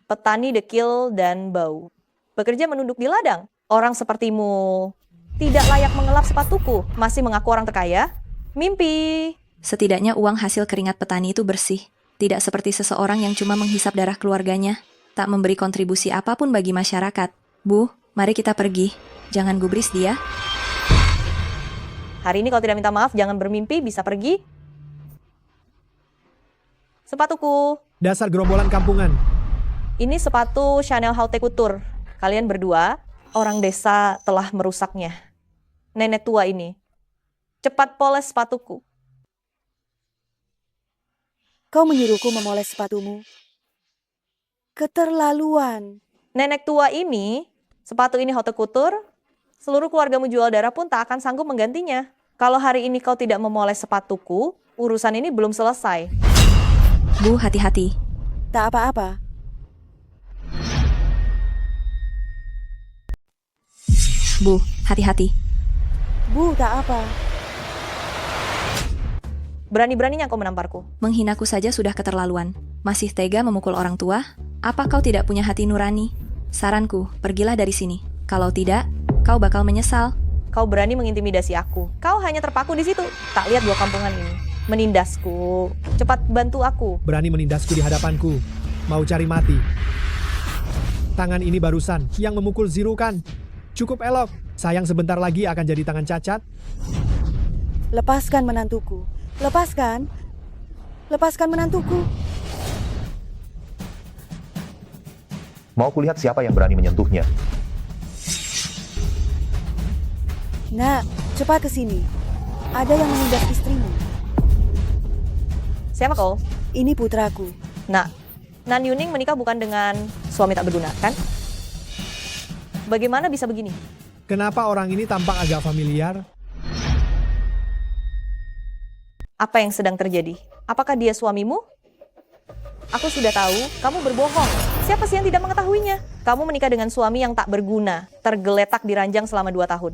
Petani dekil dan bau. Bekerja menunduk di ladang. Orang sepertimu tidak layak mengelap sepatuku. Masih mengaku orang terkaya? Mimpi. Setidaknya uang hasil keringat petani itu bersih. Tidak seperti seseorang yang cuma menghisap darah keluarganya. Tak memberi kontribusi apapun bagi masyarakat. Bu, mari kita pergi. Jangan gubris dia. Hari ini kalau tidak minta maaf, jangan bermimpi, bisa pergi. Sepatuku. Dasar gerombolan kampungan. Ini sepatu Chanel Haute Couture. Kalian berdua, orang desa telah merusaknya. Nenek tua ini. Cepat poles sepatuku. Kau menyuruhku memoles sepatumu. Keterlaluan. Nenek tua ini, sepatu ini Haute Couture, seluruh keluargamu jual darah pun tak akan sanggup menggantinya. Kalau hari ini kau tidak memoles sepatuku, urusan ini belum selesai. Bu, hati-hati. Tak apa-apa. Bu, hati-hati. Bu, tak apa. Berani-beraninya kau menamparku. Menghinaku saja sudah keterlaluan. Masih tega memukul orang tua? Apa kau tidak punya hati nurani? Saranku, pergilah dari sini. Kalau tidak, kau bakal menyesal. Kau berani mengintimidasi aku. Kau hanya terpaku di situ. Tak lihat dua kampungan ini. Menindasku. Cepat bantu aku. Berani menindasku di hadapanku. Mau cari mati. Tangan ini barusan yang memukul Ziru kan? Cukup elok. Sayang sebentar lagi akan jadi tangan cacat. Lepaskan menantuku. Lepaskan. Lepaskan menantuku. Mau kulihat siapa yang berani menyentuhnya. Nak, cepat ke sini. Ada yang menindas istrimu. Siapa kau? Ini putraku. Nah, Nan Yuning menikah bukan dengan suami tak berguna, kan? Bagaimana bisa begini? Kenapa orang ini tampak agak familiar? Apa yang sedang terjadi? Apakah dia suamimu? Aku sudah tahu, kamu berbohong. Siapa sih yang tidak mengetahuinya? Kamu menikah dengan suami yang tak berguna, tergeletak di ranjang selama 2 tahun.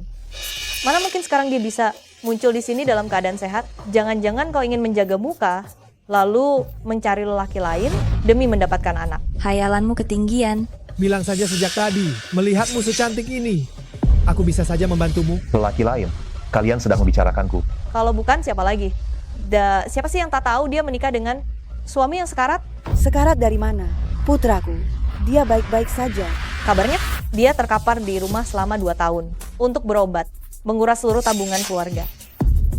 Mana mungkin sekarang dia bisa muncul di sini dalam keadaan sehat? Jangan-jangan kau ingin menjaga muka, lalu mencari lelaki lain demi mendapatkan anak. Hayalanmu ketinggian. Bilang saja sejak tadi, melihatmu secantik ini. Aku bisa saja membantumu. Lelaki lain, kalian sedang membicarakanku. Kalau bukan, siapa lagi? Siapa sih yang tak tahu dia menikah dengan suami yang sekarat? Sekarat dari mana? Putraku, dia baik-baik saja. Kabarnya, dia terkapar di rumah selama 2 tahun untuk berobat, menguras seluruh tabungan keluarga.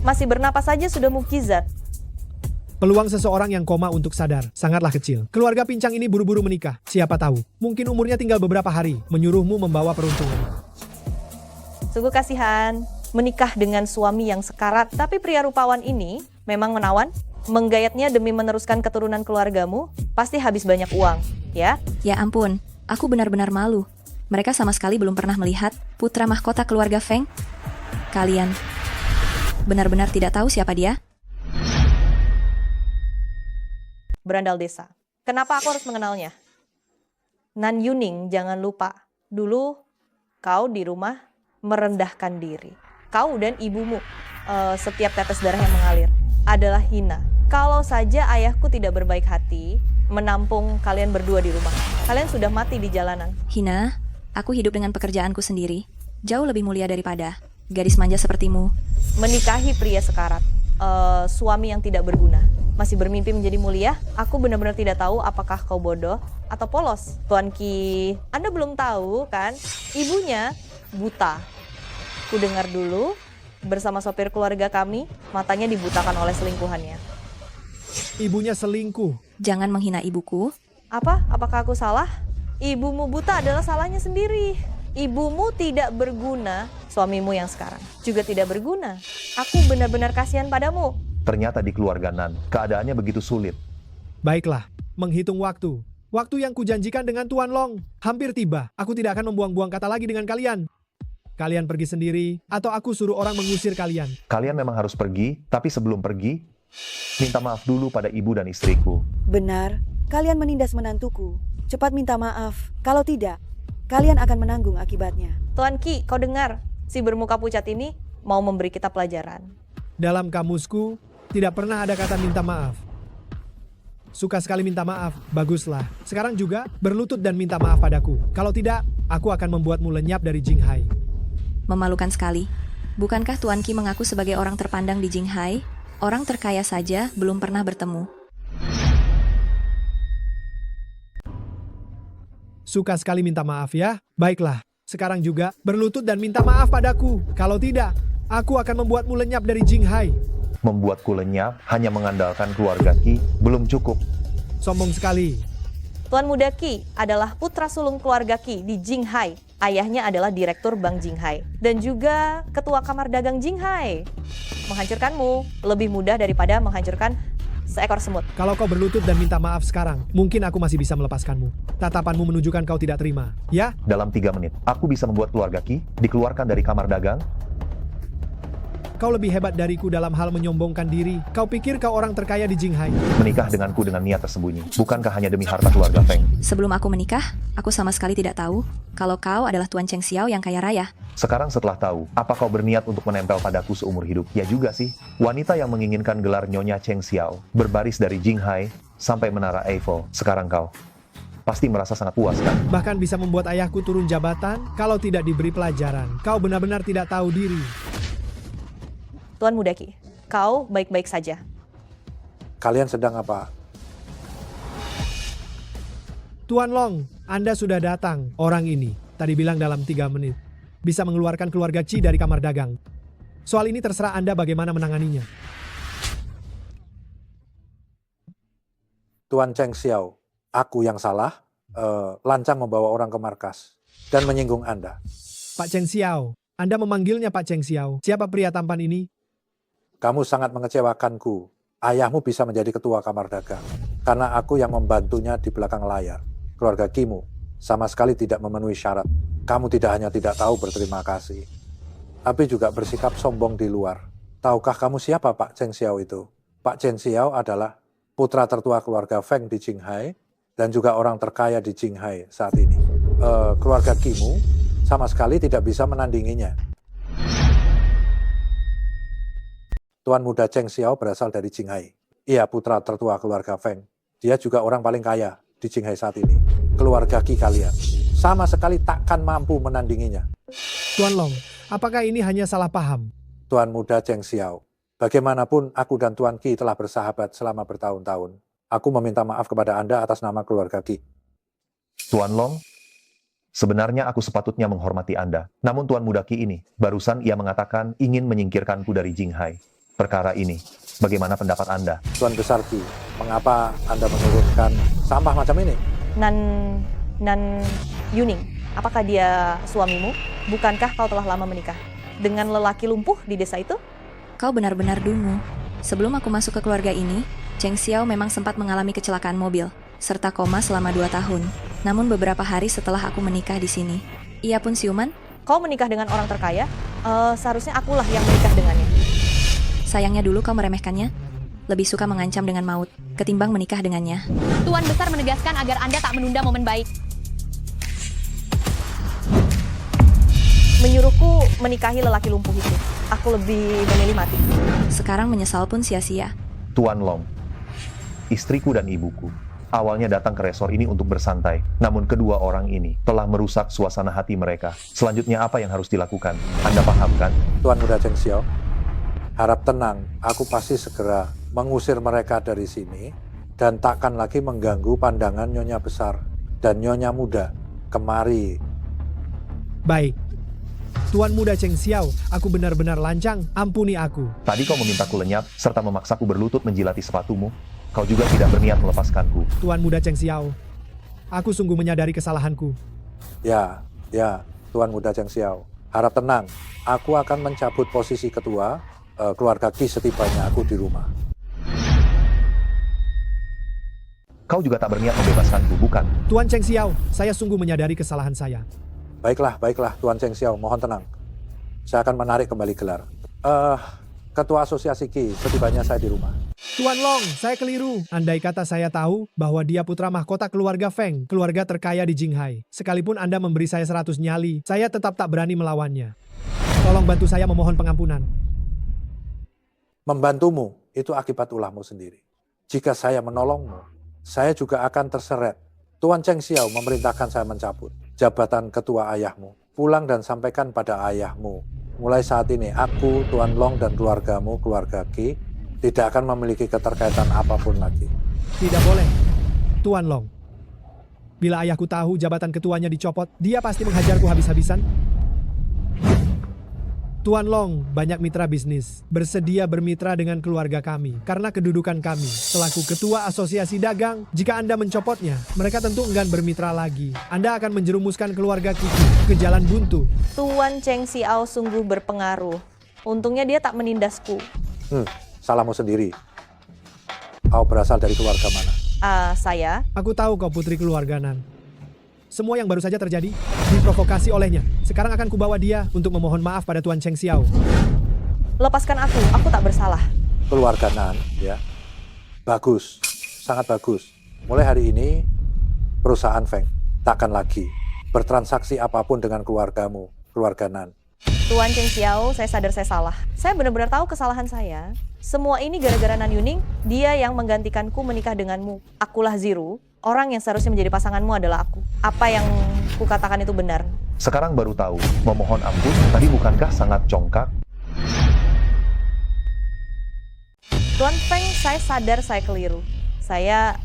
Masih bernapas saja sudah mukjizat. Peluang seseorang yang koma untuk sadar sangatlah kecil. Keluarga pincang ini buru-buru menikah. Siapa tahu, mungkin umurnya tinggal beberapa hari. Menyuruhmu membawa peruntungan. Sungguh kasihan, menikah dengan suami yang sekarat. Tapi pria rupawan ini memang menawan. Menggayatnya demi meneruskan keturunan keluargamu, pasti habis banyak uang, ya? Ya ampun, aku benar-benar malu. Mereka sama sekali belum pernah melihat putra mahkota keluarga Feng. Kalian benar-benar tidak tahu siapa dia? Berandal desa. Kenapa aku harus mengenalnya? Nan Yuning, jangan lupa. Dulu kau di rumah merendahkan diri. Kau dan ibumu, setiap tetes darah yang mengalir adalah hina. Kalau saja ayahku tidak berbaik hati, menampung kalian berdua di rumah. Kalian sudah mati di jalanan. Hina, aku hidup dengan pekerjaanku sendiri. Jauh lebih mulia daripada gadis manja sepertimu. Menikahi pria sekarat, suami yang tidak berguna. Masih bermimpi menjadi mulia? Aku benar-benar tidak tahu apakah kau bodoh atau polos. Tuan Ki, Anda belum tahu kan? Ibunya buta. Ku dengar dulu, bersama sopir keluarga kami, matanya dibutakan oleh selingkuhannya. Ibunya selingkuh. Jangan menghina ibuku. Apa? Apakah aku salah? Ibumu buta adalah salahnya sendiri. Ibumu tidak berguna, suamimu yang sekarang juga tidak berguna. Aku benar-benar kasihan padamu. Ternyata di keluarga Nan, keadaannya begitu sulit. Baiklah, menghitung waktu. Waktu yang kujanjikan dengan Tuan Long hampir tiba. Aku tidak akan membuang-buang kata lagi dengan kalian. Kalian pergi sendiri, atau aku suruh orang mengusir kalian. Kalian memang harus pergi, tapi sebelum pergi, Minta maaf dulu pada ibu dan istriku. Benar, kalian menindas menantuku. Cepat minta maaf. Kalau tidak, kalian akan menanggung akibatnya. Tuan Ki, kau dengar? Si bermuka pucat ini mau memberi kita pelajaran. Dalam kamusku, tidak pernah ada kata minta maaf. Suka sekali minta maaf, baguslah. Sekarang juga berlutut dan minta maaf padaku. Kalau tidak, aku akan membuatmu lenyap dari Jinghai. Memalukan sekali. Bukankah Tuan Ki mengaku sebagai orang terpandang di Jinghai? Orang terkaya saja belum pernah bertemu. Suka sekali minta maaf ya. Baiklah, sekarang juga berlutut dan minta maaf padaku. Kalau tidak, aku akan membuatmu lenyap dari Jinghai. Membuatku lenyap hanya mengandalkan keluarga Ki belum cukup. Sombong sekali. Tuan Muda Ki adalah putra sulung keluarga Ki di Jinghai. Ayahnya adalah direktur Bank Jinghai dan juga ketua kamar dagang Jinghai. Menghancurkanmu lebih mudah daripada menghancurkan seekor semut. Kalau kau berlutut dan minta maaf sekarang, mungkin aku masih bisa melepaskanmu. Tatapanmu menunjukkan kau tidak terima, ya? Dalam 3 menit, aku bisa membuat keluarga Ki dikeluarkan dari kamar dagang. Kau lebih hebat dariku dalam hal menyombongkan diri. Kau pikir kau orang terkaya di Jinghai. Menikah denganku dengan niat tersembunyi. Bukankah hanya demi harta keluarga Feng? Sebelum aku menikah, aku sama sekali tidak tahu kalau kau adalah Tuan Cheng Xiao yang kaya raya. Sekarang setelah tahu, apa kau berniat untuk menempel padaku seumur hidup? Ya juga sih. Wanita yang menginginkan gelar Nyonya Cheng Xiao berbaris dari Jinghai sampai menara Eiffel. Sekarang kau pasti merasa sangat puas kan? Bahkan bisa membuat ayahku turun jabatan kalau tidak diberi pelajaran. Kau benar-benar tidak tahu diri. Tuan Muda Ki, kau baik-baik saja. Kalian sedang apa? Tuan Long, Anda sudah datang. Orang ini, tadi bilang dalam 3 menit, bisa mengeluarkan keluarga Qi dari kamar dagang. Soal ini terserah Anda bagaimana menanganinya. Tuan Cheng Xiao, aku yang salah, lancang membawa orang ke markas dan menyinggung Anda. Pak Cheng Xiao, Anda memanggilnya Pak Cheng Xiao. Siapa pria tampan ini? Kamu sangat mengecewakanku. Ayahmu bisa menjadi ketua kamar dagang karena aku yang membantunya di belakang layar. Keluarga Kimu sama sekali tidak memenuhi syarat. Kamu tidak hanya tidak tahu berterima kasih, tapi juga bersikap sombong di luar. Tahukah kamu siapa Pak Cheng Xiao itu? Pak Cheng Xiao adalah putra tertua keluarga Feng di Jinghai dan juga orang terkaya di Jinghai saat ini. Keluarga Kimu sama sekali tidak bisa menandinginya. Tuan Muda Cheng Xiao berasal dari Jinghai. Ia putra tertua keluarga Feng. Dia juga orang paling kaya di Jinghai saat ini. Keluarga Qi kalian sama sekali takkan mampu menandinginya. Tuan Long, apakah ini hanya salah paham? Tuan Muda Cheng Xiao, bagaimanapun aku dan Tuan Qi telah bersahabat selama bertahun-tahun. Aku meminta maaf kepada Anda atas nama keluarga Qi. Tuan Long, sebenarnya aku sepatutnya menghormati Anda. Namun Tuan Muda Qi ini, barusan ia mengatakan ingin menyingkirkanku dari Jinghai. Perkara ini, bagaimana pendapat Anda? Tuan Besar Qi, mengapa Anda menurunkan sampah macam ini? Nan Yuning, apakah dia suamimu? Bukankah kau telah lama menikah dengan lelaki lumpuh di desa itu? Kau benar-benar dungu. Sebelum aku masuk ke keluarga ini, Cheng Xiao memang sempat mengalami kecelakaan mobil, serta koma selama 2 tahun. Namun beberapa hari setelah aku menikah di sini, ia pun siuman. Kau menikah dengan orang terkaya? Seharusnya akulah yang menikah dengannya. Sayangnya dulu kau meremehkannya. Lebih suka mengancam dengan maut, ketimbang menikah dengannya. Tuan Besar menegaskan agar Anda tak menunda momen baik. Menyuruhku menikahi lelaki lumpuh itu. Aku lebih memilih mati. Sekarang menyesal pun sia-sia. Tuan Long, istriku dan ibuku awalnya datang ke resor ini untuk bersantai. Namun kedua orang ini telah merusak suasana hati mereka. Selanjutnya apa yang harus dilakukan? Anda paham kan? Tuan Muda Cheng Xiao, harap tenang, aku pasti segera mengusir mereka dari sini dan takkan lagi mengganggu pandangan Nyonya Besar dan Nyonya Muda. Kemari. Baik. Tuan Muda Cheng Xiao, aku benar-benar lancang, ampuni aku. Tadi kau memintaku lenyap serta memaksaku berlutut menjilati sepatumu. Kau juga tidak berniat melepaskanku. Tuan Muda Cheng Xiao, aku sungguh menyadari kesalahanku. Ya, Tuan Muda Cheng Xiao, harap tenang, aku akan mencabut posisi ketua keluarga Qi setibanya aku di rumah. Kau juga tak berniat membebaskanku, bukan? Tuan Cheng Xiao, saya sungguh menyadari kesalahan saya. Baiklah, Tuan Cheng Xiao, mohon tenang. Saya akan menarik kembali gelar. Ketua Asosiasi Qi setibanya saya di rumah. Tuan Long, saya keliru. Andai kata saya tahu bahwa dia putra mahkota keluarga Feng, keluarga terkaya di Jinghai. Sekalipun Anda memberi saya 100 nyali, saya tetap tak berani melawannya. Tolong bantu saya memohon pengampunan. Membantumu itu akibat ulahmu sendiri. Jika saya menolongmu, saya juga akan terseret. Tuan Cheng Xiao memerintahkan saya mencabut jabatan ketua ayahmu. Pulang dan sampaikan pada ayahmu. Mulai saat ini, aku, Tuan Long, dan keluargamu, keluarga Qi, tidak akan memiliki keterkaitan apapun lagi. Tidak boleh. Tuan Long. Bila ayahku tahu jabatan ketuanya dicopot, dia pasti menghajarku habis-habisan. Tuan Long, banyak mitra bisnis, bersedia bermitra dengan keluarga kami karena kedudukan kami selaku ketua asosiasi dagang. Jika Anda mencopotnya, mereka tentu enggan bermitra lagi. Anda akan menjerumuskan keluarga Kiki ke jalan buntu. Tuan Cheng Xiao sungguh berpengaruh. Untungnya dia tak menindasku. Salahmu sendiri. Kau berasal dari keluarga mana? Saya. Aku tahu kau putri keluarga Nan. Semua yang baru saja terjadi diprovokasi olehnya. Sekarang akan kubawa dia untuk memohon maaf pada Tuan Cheng Xiao. Lepaskan aku tak bersalah. Keluarga Nan, ya. Bagus, sangat bagus. Mulai hari ini, perusahaan Feng takkan lagi bertransaksi apapun dengan keluargamu, keluarga Nan. Tuan Cheng Xiao, saya sadar saya salah. Saya benar-benar tahu kesalahan saya. Semua ini gara-gara Nan Yuning, dia yang menggantikanku menikah denganmu. Akulah Ziru, orang yang seharusnya menjadi pasanganmu adalah aku. Apa yang kukatakan itu benar. Sekarang baru tahu, memohon ampun, tadi bukankah sangat congkak? Tuan Feng, saya sadar saya keliru. Saya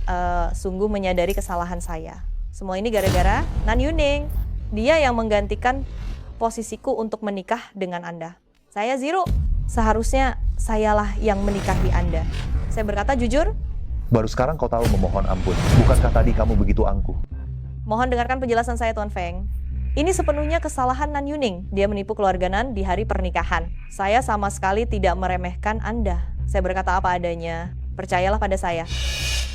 sungguh menyadari kesalahan saya. Semua ini gara-gara Nan Yuning. Dia yang menggantikan posisiku untuk menikah dengan Anda. Saya Ziru, seharusnya sayalah yang menikahi Anda. Saya berkata jujur. Baru sekarang kau tahu memohon ampun. Bukankah tadi kamu begitu angkuh? Mohon dengarkan penjelasan saya, Tuan Feng. Ini sepenuhnya kesalahan Nan Yuning. Dia menipu keluarga Nan di hari pernikahan. Saya sama sekali tidak meremehkan Anda. Saya berkata apa adanya. Percayalah pada saya.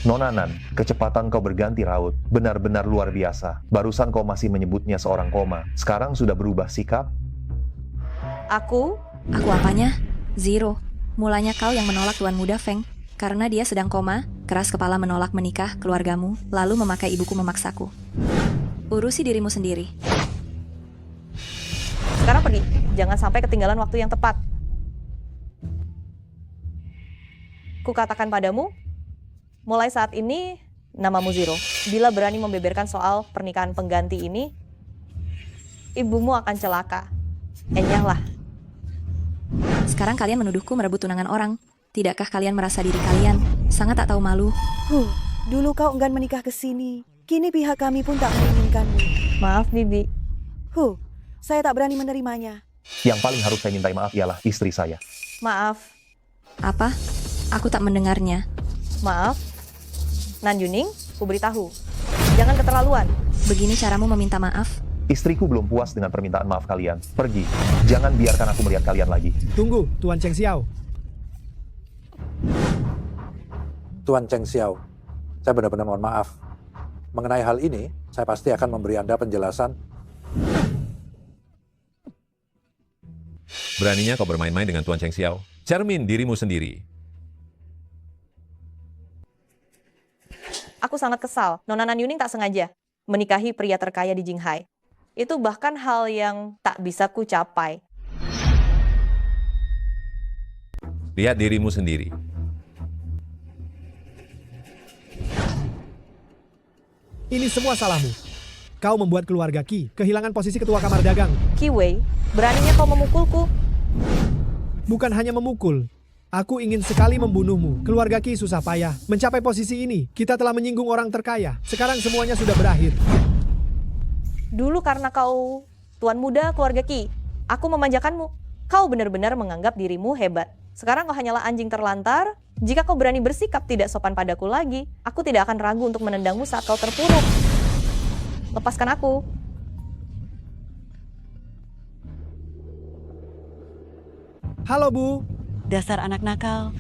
Nona Nan, kecepatan kau berganti raut. Benar-benar luar biasa. Barusan kau masih menyebutnya seorang koma. Sekarang sudah berubah sikap? Aku apanya? Zero. Mulanya kau yang menolak Tuan Muda Feng. Karena dia sedang koma, keras kepala menolak menikah keluargamu, lalu memakai ibuku memaksaku. Urusi dirimu sendiri. sekarang pergi. Jangan sampai ketinggalan waktu yang tepat. Kukatakan padamu, mulai saat ini namamu Zero. Bila berani membeberkan soal pernikahan pengganti ini, ibumu akan celaka. Enyahlah. Sekarang kalian menuduhku merebut tunangan orang. Tidakkah kalian merasa diri kalian sangat tak tahu malu? Dulu kau enggan menikah ke sini. Kini pihak kami pun tak menginginkanmu. Maaf, Bibi. Saya tak berani menerimanya. Yang paling harus saya mintai maaf ialah istri saya. Maaf. Apa? Aku tak mendengarnya. Maaf. Nan Yuning, ku beritahu. Jangan keterlaluan. Begini caramu meminta maaf? Istriku belum puas dengan permintaan maaf kalian. Pergi. Jangan biarkan aku melihat kalian lagi. Tunggu, Tuan Cheng Xiao. Tuan Cheng Xiao, saya benar-benar mohon maaf. Mengenai hal ini, saya pasti akan memberi Anda penjelasan. Beraninya kau bermain-main dengan Tuan Cheng Xiao. Cermin dirimu sendiri. Aku sangat kesal. Nona Nan Yuning tak sengaja menikahi pria terkaya di Jinghai. Itu bahkan hal yang tak bisa ku capai. Lihat dirimu sendiri. Ini semua salahmu. Kau membuat keluarga Qi kehilangan posisi ketua kamar dagang. Qi Wei, beraninya kau memukulku. Bukan hanya memukul. Aku ingin sekali membunuhmu. Keluarga Qi susah payah mencapai posisi ini. Kita telah menyinggung orang terkaya. Sekarang semuanya sudah berakhir. Dulu karena kau tuan muda keluarga Qi, aku memanjakanmu. Kau benar-benar menganggap dirimu hebat. Sekarang kau hanyalah anjing terlantar. Jika kau berani bersikap tidak sopan padaku lagi, aku tidak akan ragu untuk menendangmu saat kau terpuruk. Lepaskan aku. Halo, Bu. Dasar anak nakal.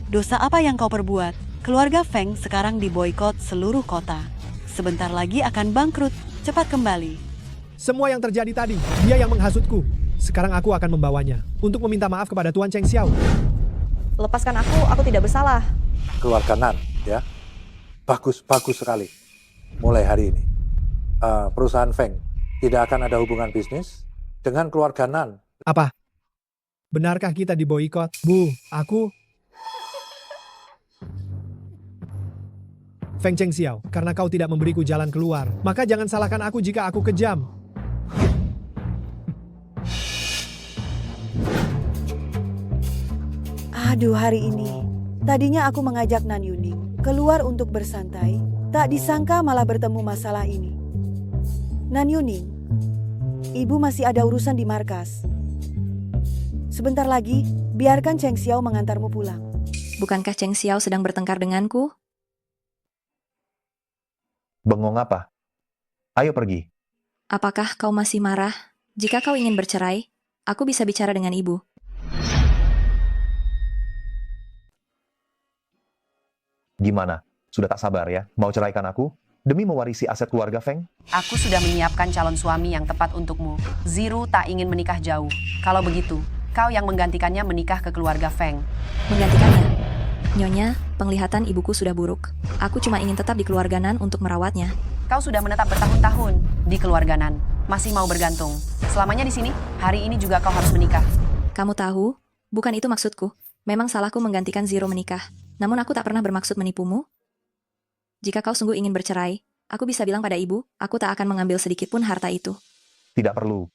Dosa apa yang kau perbuat? Keluarga Feng sekarang diboikot seluruh kota. Sebentar lagi akan bangkrut. Cepat kembali. Semua yang terjadi tadi, dia yang menghasutku. Sekarang aku akan membawanya untuk meminta maaf kepada Tuan Cheng Xiao. lepaskan aku tidak bersalah. Keluarga Nan, ya. Bagus sekali. Mulai hari ini, perusahaan Feng tidak akan ada hubungan bisnis dengan keluarga Nan. Apa? Benarkah kita diboikot? Bu, aku... Feng Chengxiao, karena kau tidak memberiku jalan keluar, maka jangan salahkan aku jika aku kejam. Aduh, hari ini. Tadinya aku mengajak Nan Yuning keluar untuk bersantai, tak disangka malah bertemu masalah ini. Nan Yuning, ibu masih ada urusan di markas. Sebentar lagi, biarkan Cheng Xiao mengantarmu pulang. Bukankah Cheng Xiao sedang bertengkar denganku? Bengong apa? Ayo pergi. Apakah kau masih marah? Jika kau ingin bercerai, aku bisa bicara dengan ibu. Gimana? Sudah tak sabar ya? Mau ceraikan aku? Demi mewarisi aset keluarga Feng? Aku sudah menyiapkan calon suami yang tepat untukmu. Ziru tak ingin menikah jauh. Kalau begitu, kau yang menggantikannya menikah ke keluarga Feng. Menggantikannya? Nyonya, penglihatan ibuku sudah buruk. Aku cuma ingin tetap di keluarga Nan untuk merawatnya. Kau sudah menetap bertahun-tahun di keluarga Nan. Masih mau bergantung. Selamanya di sini, hari ini juga kau harus menikah. Kamu tahu? Bukan itu maksudku. Memang salahku menggantikan Zero menikah. Namun aku tak pernah bermaksud menipumu. Jika kau sungguh ingin bercerai, aku bisa bilang pada ibu, aku tak akan mengambil sedikit pun harta itu. Tidak perlu.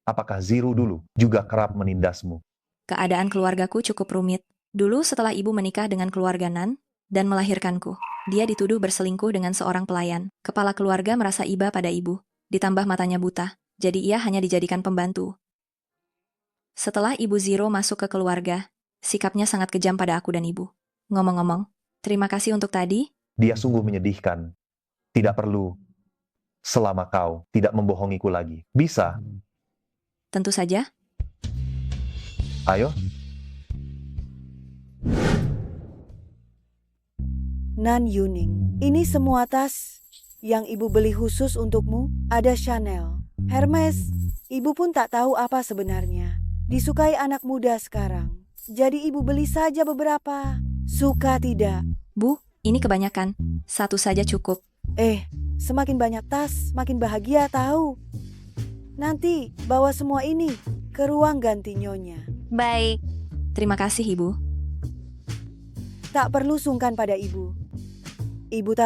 Apakah Ziru dulu juga kerap menindasmu? Keadaan keluargaku cukup rumit. Dulu setelah ibu menikah dengan keluarga Nan dan melahirkanku, dia dituduh berselingkuh dengan seorang pelayan. Kepala keluarga merasa iba pada ibu, ditambah matanya buta, jadi ia hanya dijadikan pembantu. Setelah ibu Zero masuk ke keluarga, sikapnya sangat kejam pada aku dan ibu. Ngomong-ngomong, terima kasih untuk tadi. Dia sungguh menyedihkan. Tidak perlu. Selama kau tidak membohongiku lagi. Bisa. Tentu saja. Ayo. Nan Yuning, ini semua tas yang ibu beli khusus untukmu. Ada Chanel, Hermes. Ibu pun tak tahu apa sebenarnya disukai anak muda sekarang. Jadi ibu beli saja beberapa. Suka tidak? Bu, ini kebanyakan. Satu saja cukup. Semakin banyak tas, makin bahagia tahu. Nanti bawa semua ini ke ruang ganti nyonya. Baik. Terima kasih, Ibu. Tak perlu sungkan pada ibu. Ibu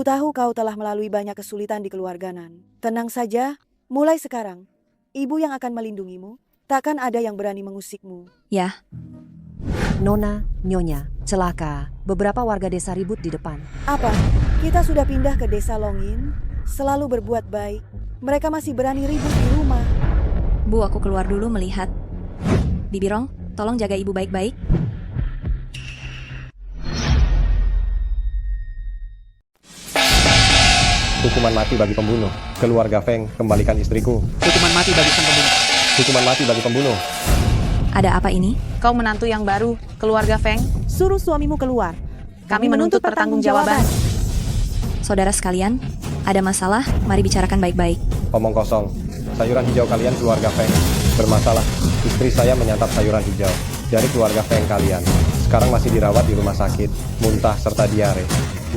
tahu kau telah melalui banyak kesulitan di keluarga Nan. Tenang saja, mulai sekarang, ibu yang akan melindungimu. Takkan ada yang berani mengusikmu. Ya. Nona, Nyonya, celaka. Beberapa warga desa ribut di depan. Apa? Kita sudah pindah ke desa Longin, selalu berbuat baik. Mereka masih berani ribut di rumah. Bu, aku keluar dulu melihat. Bibirong, tolong jaga ibu baik-baik. Hukuman mati bagi pembunuh. Keluarga Feng, kembalikan istriku. Hukuman mati bagi sang pembunuh. Hukuman mati bagi pembunuh. Ada apa ini? Kau menantu yang baru, keluarga Feng. Suruh suamimu keluar. Kami menuntut pertanggungjawaban. Saudara sekalian, ada masalah, mari bicarakan baik-baik. Omong kosong. Sayuran hijau kalian keluarga Feng bermasalah. Istri saya menyantap sayuran hijau dari keluarga Feng kalian. Sekarang masih dirawat di rumah sakit, muntah serta diare,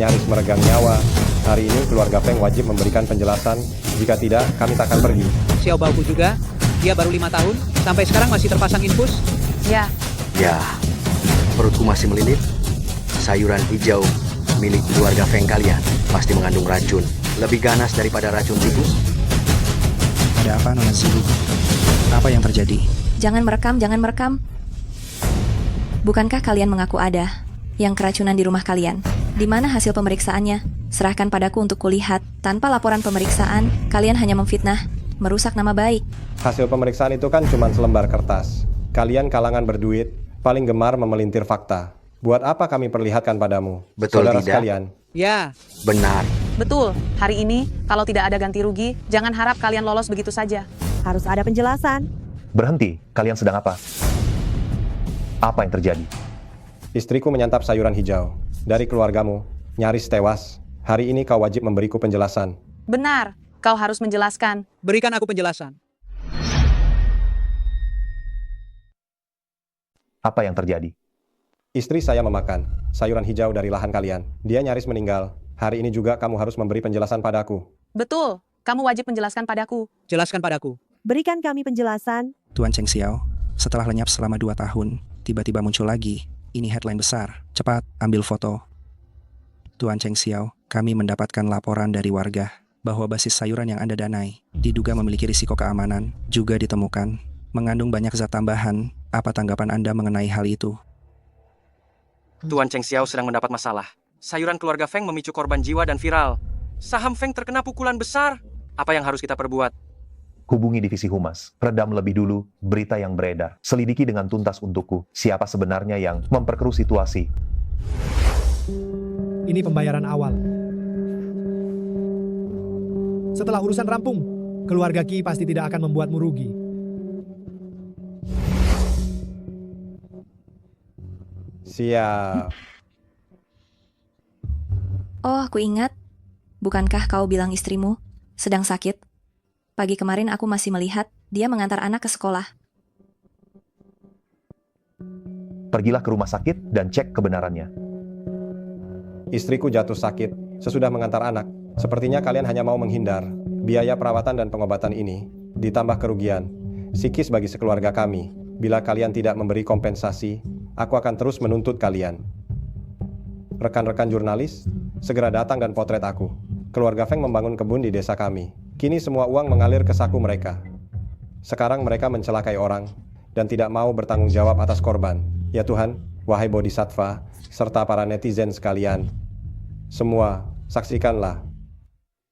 nyaris meregang nyawa. Hari ini keluarga Feng wajib memberikan penjelasan. Jika tidak, kami tak akan pergi. Xiao Baoku juga. Dia baru 5 tahun, sampai sekarang masih terpasang infus. Ya. Ya, perutku masih melilit. Sayuran hijau milik keluarga Feng kalian pasti mengandung racun. Lebih ganas daripada racun tikus. Ada apa, Nona Ziru? Apa yang terjadi? Jangan merekam. Bukankah kalian mengaku ada yang keracunan di rumah kalian? Di mana hasil pemeriksaannya? Serahkan padaku untuk kulihat. Tanpa laporan pemeriksaan, kalian hanya memfitnah, merusak nama baik. Hasil pemeriksaan itu kan cuma selembar kertas. Kalian kalangan berduit, paling gemar memelintir fakta. Buat apa kami perlihatkan padamu? Betul saudara tidak? Sekalian? Ya. Benar. Betul. Hari ini, kalau tidak ada ganti rugi, jangan harap kalian lolos begitu saja. Harus ada penjelasan. Berhenti, kalian sedang apa? Apa yang terjadi? Istriku menyantap sayuran hijau dari keluargamu, nyaris tewas. Hari ini kau wajib memberiku penjelasan. Benar. Kau harus menjelaskan. Berikan aku penjelasan. Apa yang terjadi? Istri saya memakan sayuran hijau dari lahan kalian. Dia nyaris meninggal. Hari ini juga kamu harus memberi penjelasan padaku. Betul, kamu wajib menjelaskan padaku. Jelaskan padaku. Berikan kami penjelasan. Tuan Cheng Xiao, setelah lenyap selama 2 tahun, tiba-tiba muncul lagi. Ini headline besar. Cepat, ambil foto. Tuan Cheng Xiao, kami mendapatkan laporan dari warga bahwa basis sayuran yang Anda danai diduga memiliki risiko keamanan, juga ditemukan mengandung banyak zat tambahan. Apa tanggapan Anda mengenai hal itu? Tuan Cheng Xiao sedang mendapat masalah. Sayuran keluarga Feng memicu korban jiwa dan viral. Saham Feng terkena pukulan besar. Apa yang harus kita perbuat? Hubungi divisi humas. Redam lebih dulu berita yang beredar. Selidiki dengan tuntas untukku siapa sebenarnya yang memperkeruh situasi. Ini pembayaran awal. Setelah urusan rampung, keluarga Qi pasti tidak akan membuatmu rugi. Siap. Oh, aku ingat. Bukankah kau bilang istrimu sedang sakit? Pagi kemarin aku masih melihat dia mengantar anak ke sekolah. Pergilah ke rumah sakit dan cek kebenarannya. Istriku jatuh sakit sesudah mengantar anak. Sepertinya kalian hanya mau menghindar. Biaya perawatan dan pengobatan ini ditambah kerugian psikis bagi sekeluarga kami. Bila kalian tidak memberi kompensasi, aku akan terus menuntut kalian. Rekan-rekan jurnalis, segera datang dan potret aku. Keluarga Feng membangun kebun di desa kami. Kini semua uang mengalir ke saku mereka. Sekarang mereka mencelakai orang dan tidak mau bertanggung jawab atas korban. Ya Tuhan, wahai bodhisattva, serta para netizen sekalian. Semua, saksikanlah.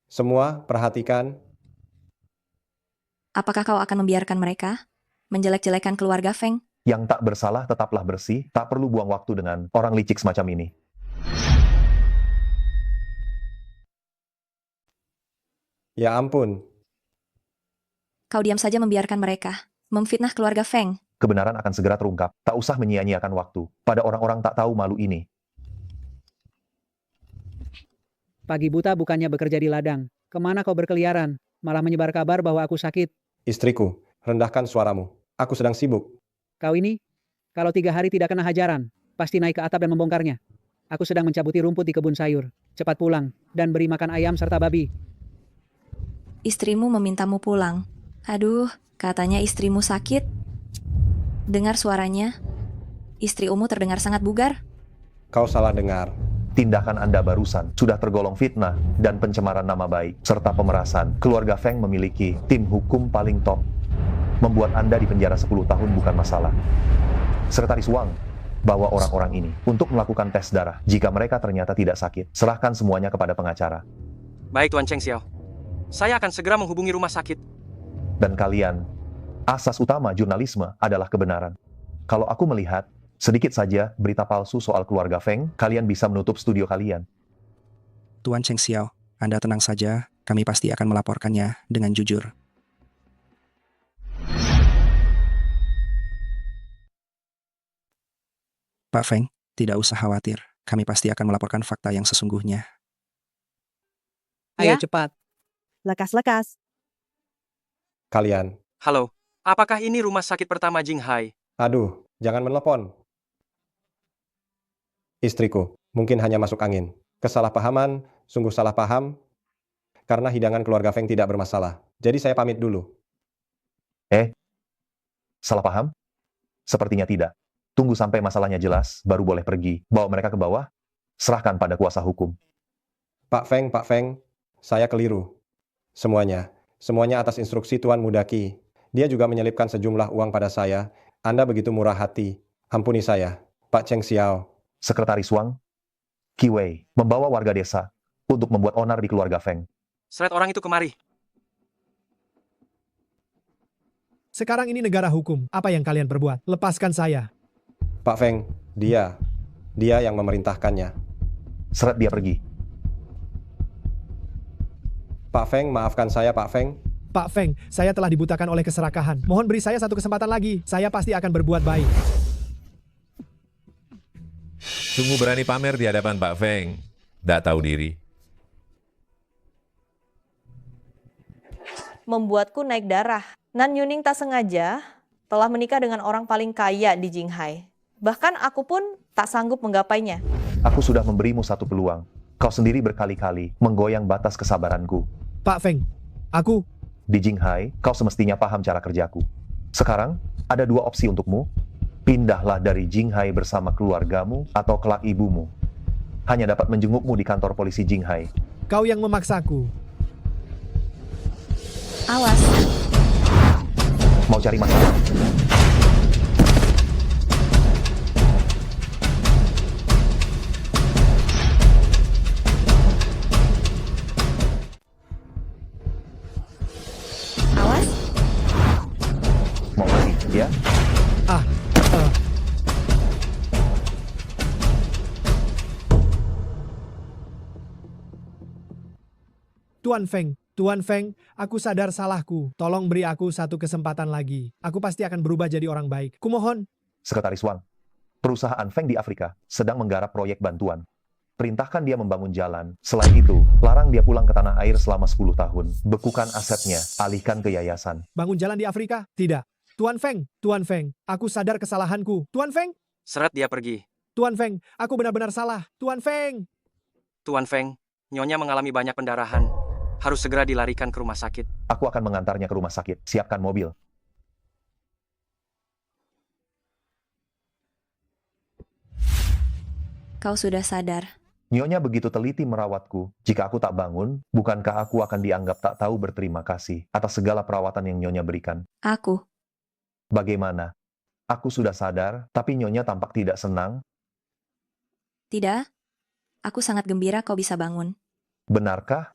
Semua, perhatikan. Apakah kau akan membiarkan mereka menjelek-jelekan keluarga Feng? Yang tak bersalah tetaplah bersih, tak perlu buang waktu dengan orang licik semacam ini. Ya ampun. Kau diam saja membiarkan mereka memfitnah keluarga Feng. Kebenaran akan segera terungkap, tak usah menyia-nyiakan waktu pada orang-orang tak tahu malu ini. Pagi buta bukannya bekerja di ladang. Kemana kau berkeliaran? Malah menyebar kabar bahwa aku sakit. Istriku, rendahkan suaramu. Aku sedang sibuk. Kau ini, kalau 3 hari tidak kena hajaran, pasti naik ke atap dan membongkarnya. Aku sedang mencabuti rumput di kebun sayur. Cepat pulang dan beri makan ayam serta babi. Istrimu memintamu pulang. Aduh, katanya istrimu sakit. Dengar suaranya. Istri Umu terdengar sangat bugar. Kau salah dengar. Tindakan Anda barusan sudah tergolong fitnah dan pencemaran nama baik, serta pemerasan. Keluarga Feng memiliki tim hukum paling top. Membuat Anda dipenjara 10 tahun bukan masalah. Sekretaris Wang, bawa orang-orang ini untuk melakukan tes darah. Jika mereka ternyata tidak sakit, serahkan semuanya kepada pengacara. Baik Tuan Cheng Xiao. Saya akan segera menghubungi rumah sakit. Dan kalian, asas utama jurnalisme adalah kebenaran. Kalau aku melihat sedikit saja berita palsu soal keluarga Feng, kalian bisa menutup studio kalian. Tuan Cheng Xiao, Anda tenang saja, kami pasti akan melaporkannya dengan jujur. Pak Feng, tidak usah khawatir, kami pasti akan melaporkan fakta yang sesungguhnya. Ayo Ya. cepat. Lekas-lekas. Kalian. Halo, apakah ini rumah sakit pertama Jinghai? Aduh, jangan menelepon. Istriku, mungkin hanya masuk angin. Kesalahpahaman, sungguh salah paham. Karena hidangan keluarga Feng tidak bermasalah. Jadi saya pamit dulu. Salah paham? Sepertinya tidak. Tunggu sampai masalahnya jelas, baru boleh pergi. Bawa mereka ke bawah, serahkan pada kuasa hukum. Pak Feng, saya keliru. Semuanya atas instruksi Tuan Mudaki. Dia juga menyelipkan sejumlah uang pada saya. Anda begitu murah hati. Ampuni saya, Pak Cheng Xiao. Sekretaris Wang, Qi Wei, membawa warga desa untuk membuat onar di keluarga Feng. Seret orang itu kemari. Sekarang ini negara hukum. Apa yang kalian perbuat? Lepaskan saya. Pak Feng, dia yang memerintahkannya. Seret dia pergi. Pak Feng, maafkan saya Pak Feng. Pak Feng, saya telah dibutakan oleh keserakahan. Mohon beri saya satu kesempatan lagi. Saya pasti akan berbuat baik. Sungguh berani pamer di hadapan Pak Feng. Tidak tahu diri. Membuatku naik darah. Nan Yuning tak sengaja telah menikah dengan orang paling kaya di Jinghai. Bahkan aku pun tak sanggup menggapainya. Aku sudah memberimu satu peluang. Kau sendiri berkali-kali menggoyang batas kesabaranku. Pak Feng, aku... Di Jinghai, kau semestinya paham cara kerjaku. Sekarang, ada dua opsi untukmu. Pindahlah dari Jinghai bersama keluargamu atau kelak ibumu hanya dapat menjengukmu di kantor polisi Jinghai. Kau yang memaksaku. Awas. Mau cari masalah? Awas. Mau lagi, ya? Tuan Feng, aku sadar salahku. Tolong beri aku satu kesempatan lagi. Aku pasti akan berubah jadi orang baik. Kumohon. Sekretaris Wang, perusahaan Feng di Afrika sedang menggarap proyek bantuan. Perintahkan dia membangun jalan. Selain itu, larang dia pulang ke tanah air selama 10 tahun. Bekukan asetnya, alihkan ke yayasan. Bangun jalan di Afrika? Tidak. Tuan Feng, aku sadar kesalahanku. Tuan Feng? Seret dia pergi. Tuan Feng, aku benar-benar salah. Tuan Feng! Tuan Feng, Nyonya mengalami banyak pendarahan. Harus segera dilarikan ke rumah sakit. Aku akan mengantarnya ke rumah sakit. Siapkan mobil. Kau sudah sadar. Nyonya begitu teliti merawatku. Jika aku tak bangun, bukankah aku akan dianggap tak tahu berterima kasih atas segala perawatan yang Nyonya berikan? Aku. Bagaimana? Aku sudah sadar, tapi Nyonya tampak tidak senang. Tidak. Aku sangat gembira kau bisa bangun. Benarkah?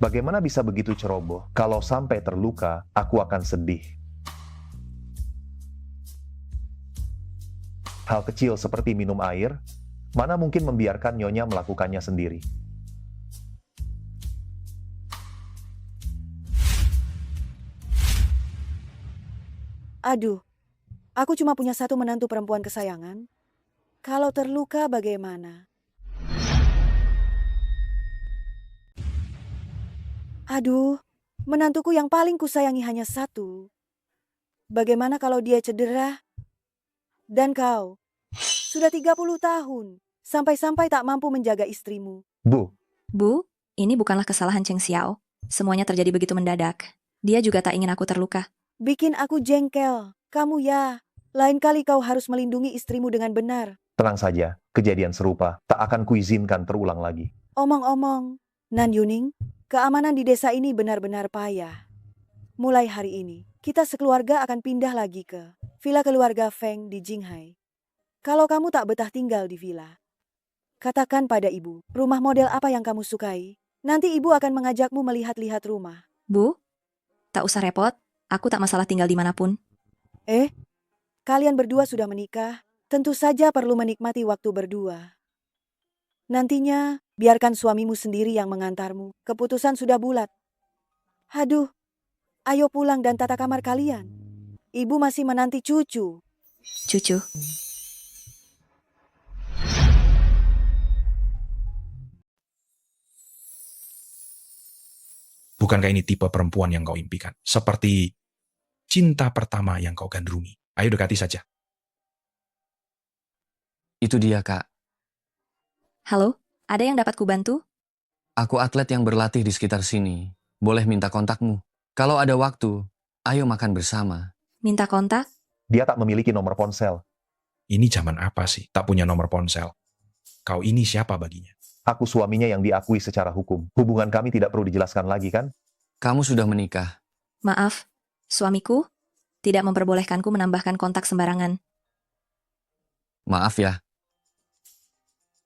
Bagaimana bisa begitu ceroboh? Kalau sampai terluka, aku akan sedih. Hal kecil seperti minum air, mana mungkin membiarkan Nyonya melakukannya sendiri? Aduh, aku cuma punya satu menantu perempuan kesayangan. Kalau terluka bagaimana? Aduh, menantuku yang paling kusayangi hanya satu. Bagaimana kalau dia cedera? Dan kau, sudah 30 tahun, sampai-sampai tak mampu menjaga istrimu. Bu, ini bukanlah kesalahan Cheng Xiao. Semuanya terjadi begitu mendadak. Dia juga tak ingin aku terluka. Bikin aku jengkel. Kamu ya, lain kali kau harus melindungi istrimu dengan benar. Tenang saja, kejadian serupa tak akan kuizinkan terulang lagi. Omong-omong, Nan Yuning, keamanan di desa ini benar-benar payah. Mulai hari ini, kita sekeluarga akan pindah lagi ke villa keluarga Feng di Jinghai. Kalau kamu tak betah tinggal di villa, katakan pada ibu, rumah model apa yang kamu sukai. Nanti ibu akan mengajakmu melihat-lihat rumah. Bu, tak usah repot. Aku tak masalah tinggal dimanapun. Kalian berdua sudah menikah. Tentu saja perlu menikmati waktu berdua. Nantinya, biarkan suamimu sendiri yang mengantarmu. Keputusan sudah bulat. Aduh, ayo pulang dan tata kamar kalian. Ibu masih menanti cucu. Cucu. Bukankah ini tipe perempuan yang kau impikan? Seperti cinta pertama yang kau gandrungi. Ayo dekati saja. Itu dia, Kak. Halo, ada yang dapat kubantu? Aku atlet yang berlatih di sekitar sini. Boleh minta kontakmu? Kalau ada waktu, ayo makan bersama. Minta kontak? Dia tak memiliki nomor ponsel. Ini zaman apa sih? Tak punya nomor ponsel. Kau ini siapa baginya? Aku suaminya yang diakui secara hukum. Hubungan kami tidak perlu dijelaskan lagi, kan? Kamu sudah menikah. Maaf, suamiku tidak memperbolehkanku menambahkan kontak sembarangan. Maaf ya.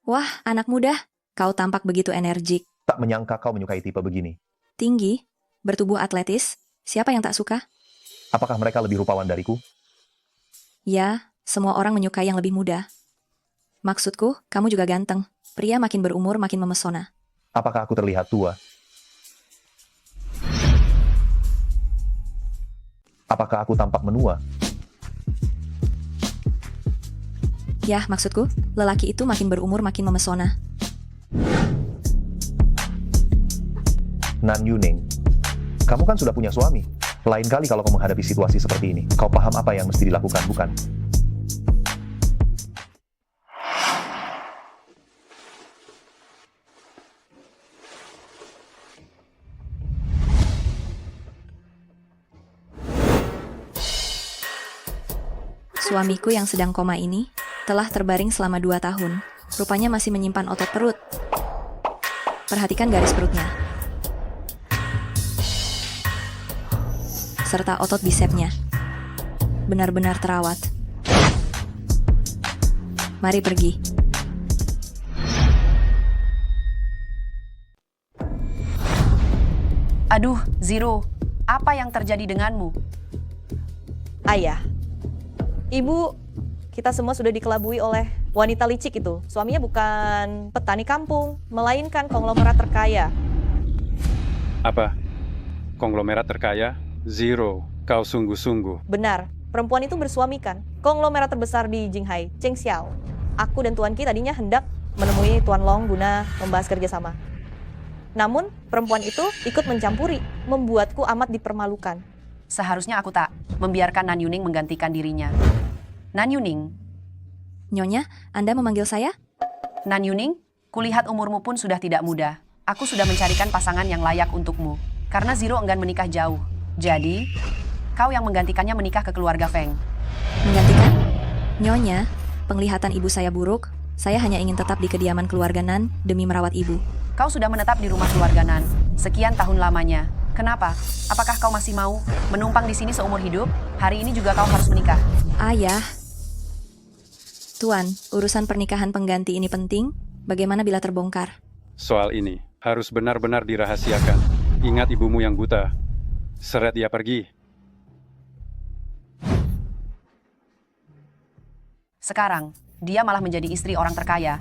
Wah, anak muda, kau tampak begitu energik. Tak menyangka kau menyukai tipe begini. Tinggi, bertubuh atletis, siapa yang tak suka? Apakah mereka lebih rupawan dariku? Ya, semua orang menyukai yang lebih muda. Maksudku, kamu juga ganteng. Pria makin berumur makin memesona. Apakah aku terlihat tua? Apakah aku tampak menua? Ya, maksudku, lelaki itu makin berumur makin memesona. Nan Yuning, Kamu kan sudah punya suami. Lain kali kalau kau menghadapi situasi seperti ini, kau paham apa yang mesti dilakukan, bukan? Suamiku yang sedang koma ini telah terbaring selama 2 tahun. Rupanya masih menyimpan otot perut. Perhatikan garis perutnya. Serta otot bisepnya. Benar-benar terawat. Mari pergi. Aduh, Zero, apa yang terjadi denganmu? Ayah, Ibu, kita semua sudah dikelabui oleh wanita licik itu. Suaminya bukan petani kampung, melainkan konglomerat terkaya. Apa? Konglomerat terkaya? Zero, kau sungguh-sungguh. Benar, perempuan itu bersuami kan. Konglomerat terbesar di Jinghai, Cheng Xiao. Aku dan Tuan Ki tadinya hendak menemui Tuan Long guna membahas kerjasama. Namun, perempuan itu ikut mencampuri, membuatku amat dipermalukan. Seharusnya aku tak membiarkan Nan Yuning menggantikan dirinya. Nan Yuning. Nyonya, Anda memanggil saya? Nan Yuning, kulihat umurmu pun sudah tidak muda. Aku sudah mencarikan pasangan yang layak untukmu. Karena Zero enggan menikah jauh. Jadi, kau yang menggantikannya menikah ke keluarga Feng. Menggantikan? Nyonya, penglihatan ibu saya buruk. Saya hanya ingin tetap di kediaman keluarga Nan demi merawat ibu. Kau sudah menetap di rumah keluarga Nan sekian tahun lamanya. Kenapa? Apakah kau masih mau menumpang di sini seumur hidup? Hari ini juga kau harus menikah. Ayah. Tuan, urusan pernikahan pengganti ini penting. Bagaimana bila terbongkar? Soal ini harus benar-benar dirahasiakan. Ingat ibumu yang buta. Seret dia pergi. Sekarang, dia malah menjadi istri orang terkaya.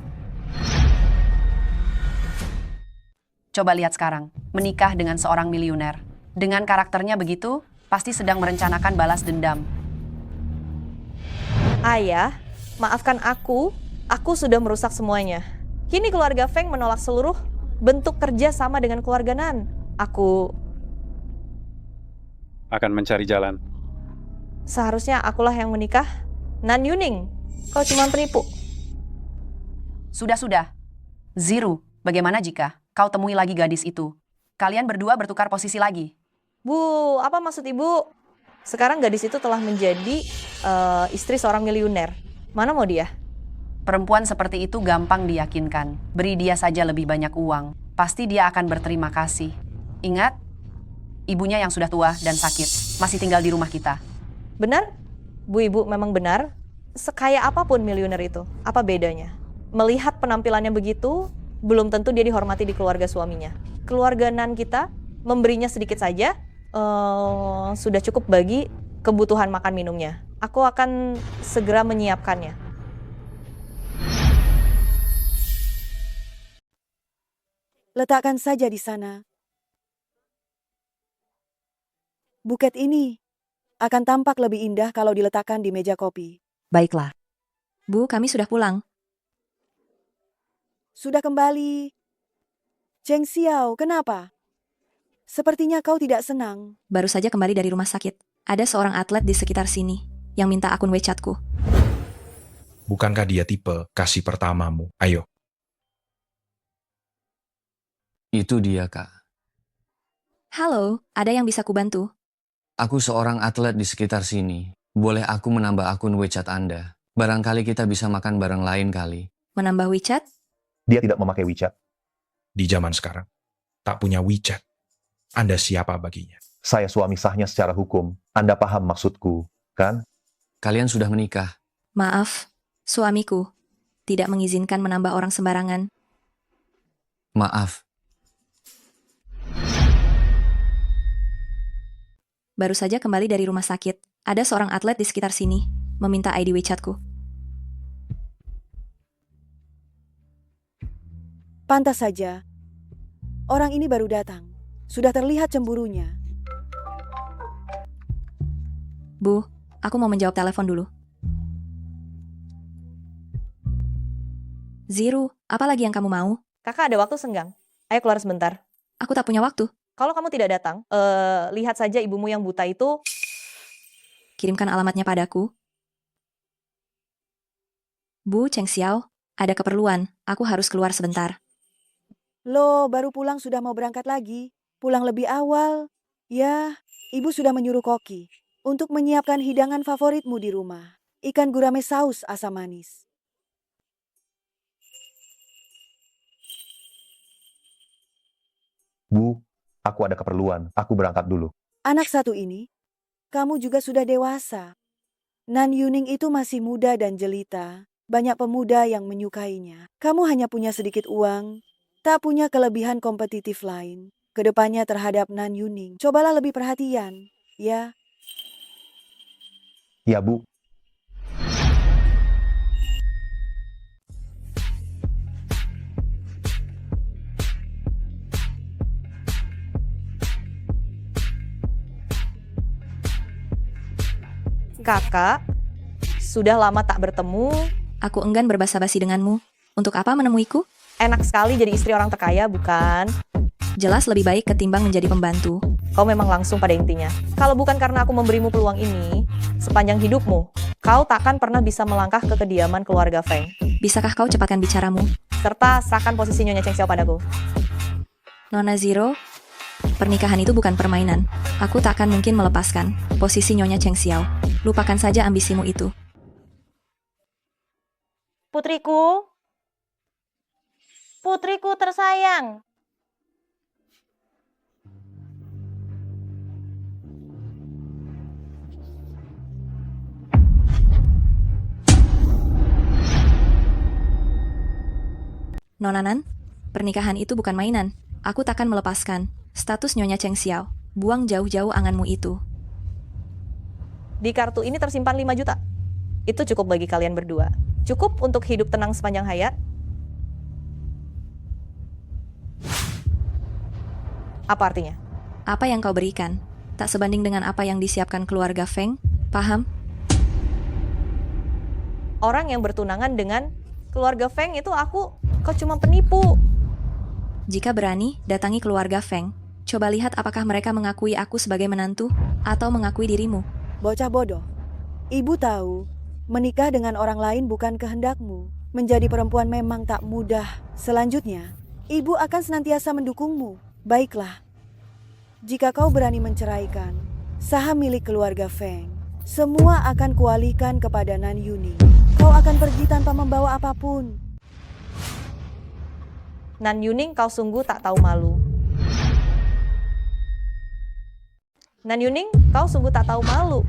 Coba lihat sekarang, menikah dengan seorang miliuner. Dengan karakternya begitu, pasti sedang merencanakan balas dendam. Ayah, maafkan aku sudah merusak semuanya. Kini keluarga Feng menolak seluruh bentuk kerja sama dengan keluarga Nan. Aku akan mencari jalan. Seharusnya akulah yang menikah. Nan Yuning, kau cuma penipu. Sudah. Zero, bagaimana jika kau temui lagi gadis itu? Kalian berdua bertukar posisi lagi. Bu, apa maksud ibu? Sekarang gadis itu telah menjadi istri seorang miliuner. Mana mau dia? Perempuan seperti itu gampang diyakinkan. Beri dia saja lebih banyak uang. Pasti dia akan berterima kasih. Ingat, ibunya yang sudah tua dan sakit masih tinggal di rumah kita. Benar? Bu ibu memang benar. Sekaya apapun miliuner itu, apa bedanya? Melihat penampilannya begitu, belum tentu dia dihormati di keluarga suaminya. Keluarga Nan kita memberinya sedikit saja, sudah cukup bagi kebutuhan makan minumnya. Aku akan segera menyiapkannya. Letakkan saja di sana. Buket ini akan tampak lebih indah kalau diletakkan di meja kopi. Baiklah. Bu, kami sudah pulang. Sudah kembali. Cheng Xiao, kenapa? Sepertinya kau tidak senang. Baru saja kembali dari rumah sakit. Ada seorang atlet di sekitar sini yang minta akun WeChat-ku. Bukankah dia tipe kasih pertamamu? Ayo. Itu dia, Kak. Halo, ada yang bisa kubantu? Aku seorang atlet di sekitar sini. Boleh aku menambah akun WeChat Anda? Barangkali kita bisa makan bareng lain kali. Menambah WeChat? Dia tidak memakai WeChat. Di zaman sekarang, tak punya WeChat. Anda siapa baginya? Saya suami sahnya secara hukum. Anda paham maksudku, kan? Kalian sudah menikah. Maaf, suamiku tidak mengizinkan menambah orang sembarangan. Maaf. Baru saja kembali dari rumah sakit. Ada seorang atlet di sekitar sini meminta ID WeChat-ku. Pantas saja. Orang ini baru datang. Sudah terlihat cemburunya. Bu, aku mau menjawab telepon dulu. Zero, apa lagi yang kamu mau? Kakak ada waktu senggang? Ayo keluar sebentar. Aku tak punya waktu. Kalau kamu tidak datang, lihat saja ibumu yang buta itu. Kirimkan alamatnya padaku. Bu Cheng Xiao, ada keperluan. Aku harus keluar sebentar. Loh, baru pulang sudah mau berangkat lagi. Pulang lebih awal. Ya, ibu sudah menyuruh koki untuk menyiapkan hidangan favoritmu di rumah. Ikan gurame saus asam manis. Bu, aku ada keperluan. Aku berangkat dulu. Anak satu ini, kamu juga sudah dewasa. Nan Yuning itu masih muda dan jelita. Banyak pemuda yang menyukainya. Kamu hanya punya sedikit uang, tak punya kelebihan kompetitif lain. Kedepannya terhadap Nan Yuning, cobalah lebih perhatian, ya. Ya, Bu. Kakak, sudah lama tak bertemu. Aku enggan berbasa-basi denganmu. Untuk apa menemuiku? Enak sekali jadi istri orang terkaya, bukan? Jelas lebih baik ketimbang menjadi pembantu. Kau memang langsung pada intinya. Kalau bukan karena aku memberimu peluang ini, sepanjang hidupmu, kau takkan pernah bisa melangkah ke kediaman keluarga Feng. Bisakah kau cepatkan bicaramu? Serta sahkan posisi Nyonya Cheng Xiao padaku. Nona Zero, pernikahan itu bukan permainan. Aku takkan mungkin melepaskan posisi Nyonya Cheng Xiao. Lupakan saja ambisimu itu. Putriku. Putriku tersayang. Nonanan, pernikahan itu bukan mainan. Aku takkan melepaskan status Nyonya Cheng Xiao. Buang jauh-jauh anganmu itu. Di kartu ini tersimpan 5 juta. Itu cukup bagi kalian berdua. Cukup untuk hidup tenang sepanjang hayat. Apa artinya? Apa yang kau berikan tak sebanding dengan apa yang disiapkan keluarga Feng. Paham? Orang yang bertunangan dengan keluarga Feng itu kau cuma penipu. Jika berani, datangi keluarga Feng. Coba lihat apakah mereka mengakui aku sebagai menantu atau mengakui dirimu. Bocah bodoh. Ibu tahu, menikah dengan orang lain bukan kehendakmu. Menjadi perempuan memang tak mudah. Selanjutnya, ibu akan senantiasa mendukungmu. Baiklah. Jika kau berani menceraikan saham milik keluarga Feng, semua akan kualihkan kepada Nan Yuning. Kau akan pergi tanpa membawa apapun. Nan Yuning, kau sungguh tak tahu malu. Nan Yuning, kau sungguh tak tahu malu.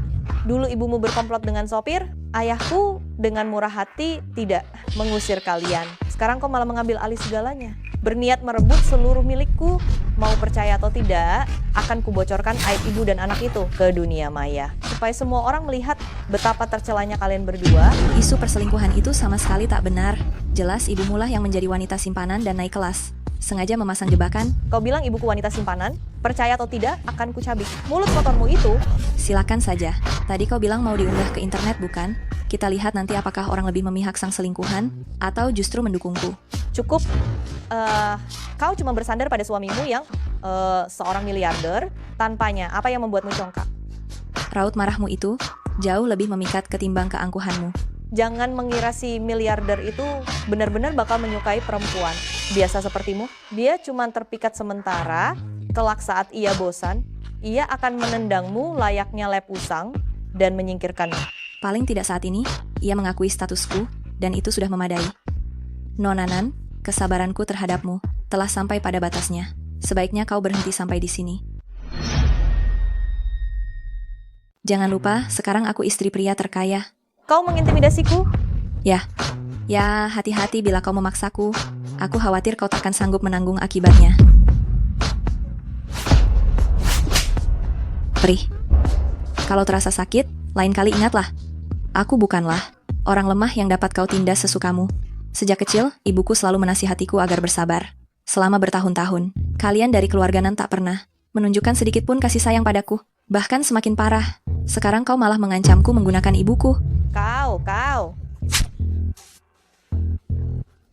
Dulu ibumu berkomplot dengan sopir, ayahku dengan murah hati tidak mengusir kalian. Sekarang kau malah mengambil alih segalanya. Berniat merebut seluruh milikku. Mau percaya atau tidak, akan kubocorkan aib ibu dan anak itu ke dunia maya. Supaya semua orang melihat betapa tercelanya kalian berdua. Isu perselingkuhan itu sama sekali tak benar. Jelas ibumu lah yang menjadi wanita simpanan dan naik kelas. Sengaja memasang jebakan. Kau bilang ibuku wanita simpanan? Percaya atau tidak, akan kucabik. Mulut kotormu itu. Silakan saja. Tadi kau bilang mau diunggah ke internet, bukan? Kita lihat nanti apakah orang lebih memihak sang selingkuhan atau justru mendukungku. Cukup. Kau cuma bersandar pada suamimu yang seorang miliarder. Tanpanya, apa yang membuatmu congkak? Raut marahmu itu jauh lebih memikat ketimbang keangkuhanmu. Jangan mengira si miliarder itu benar-benar bakal menyukai perempuan biasa sepertimu. Dia cuma terpikat sementara, kelak saat ia bosan, ia akan menendangmu layaknya lep usang dan menyingkirkanmu. Paling tidak saat ini, ia mengakui statusku dan itu sudah memadai. Nonanan, kesabaranku terhadapmu telah sampai pada batasnya. Sebaiknya kau berhenti sampai di sini. Jangan lupa, sekarang aku istri pria terkaya. Kau mengintimidasiku? Ya, hati-hati bila kau memaksaku. Aku khawatir kau takkan sanggup menanggung akibatnya. Perih. Kalau terasa sakit, lain kali ingatlah. Aku bukanlah orang lemah yang dapat kau tindas sesukamu. Sejak kecil, ibuku selalu menasihatiku agar bersabar. Selama bertahun-tahun, kalian dari keluarga Nan tak pernah menunjukkan sedikit pun kasih sayang padaku. Bahkan semakin parah. Sekarang kau malah mengancamku menggunakan ibuku.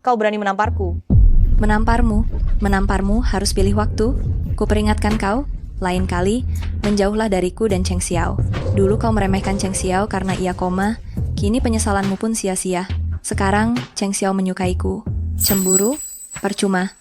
Kau berani menamparku? Menamparmu harus pilih waktu Kuperingatkan kau, lain kali, menjauhlah dariku dan Cheng Xiao. Dulu kau meremehkan Cheng Xiao karena ia koma, kini penyesalanmu pun sia-sia. Sekarang, Cheng Xiao menyukaiku. Cemburu? Percuma.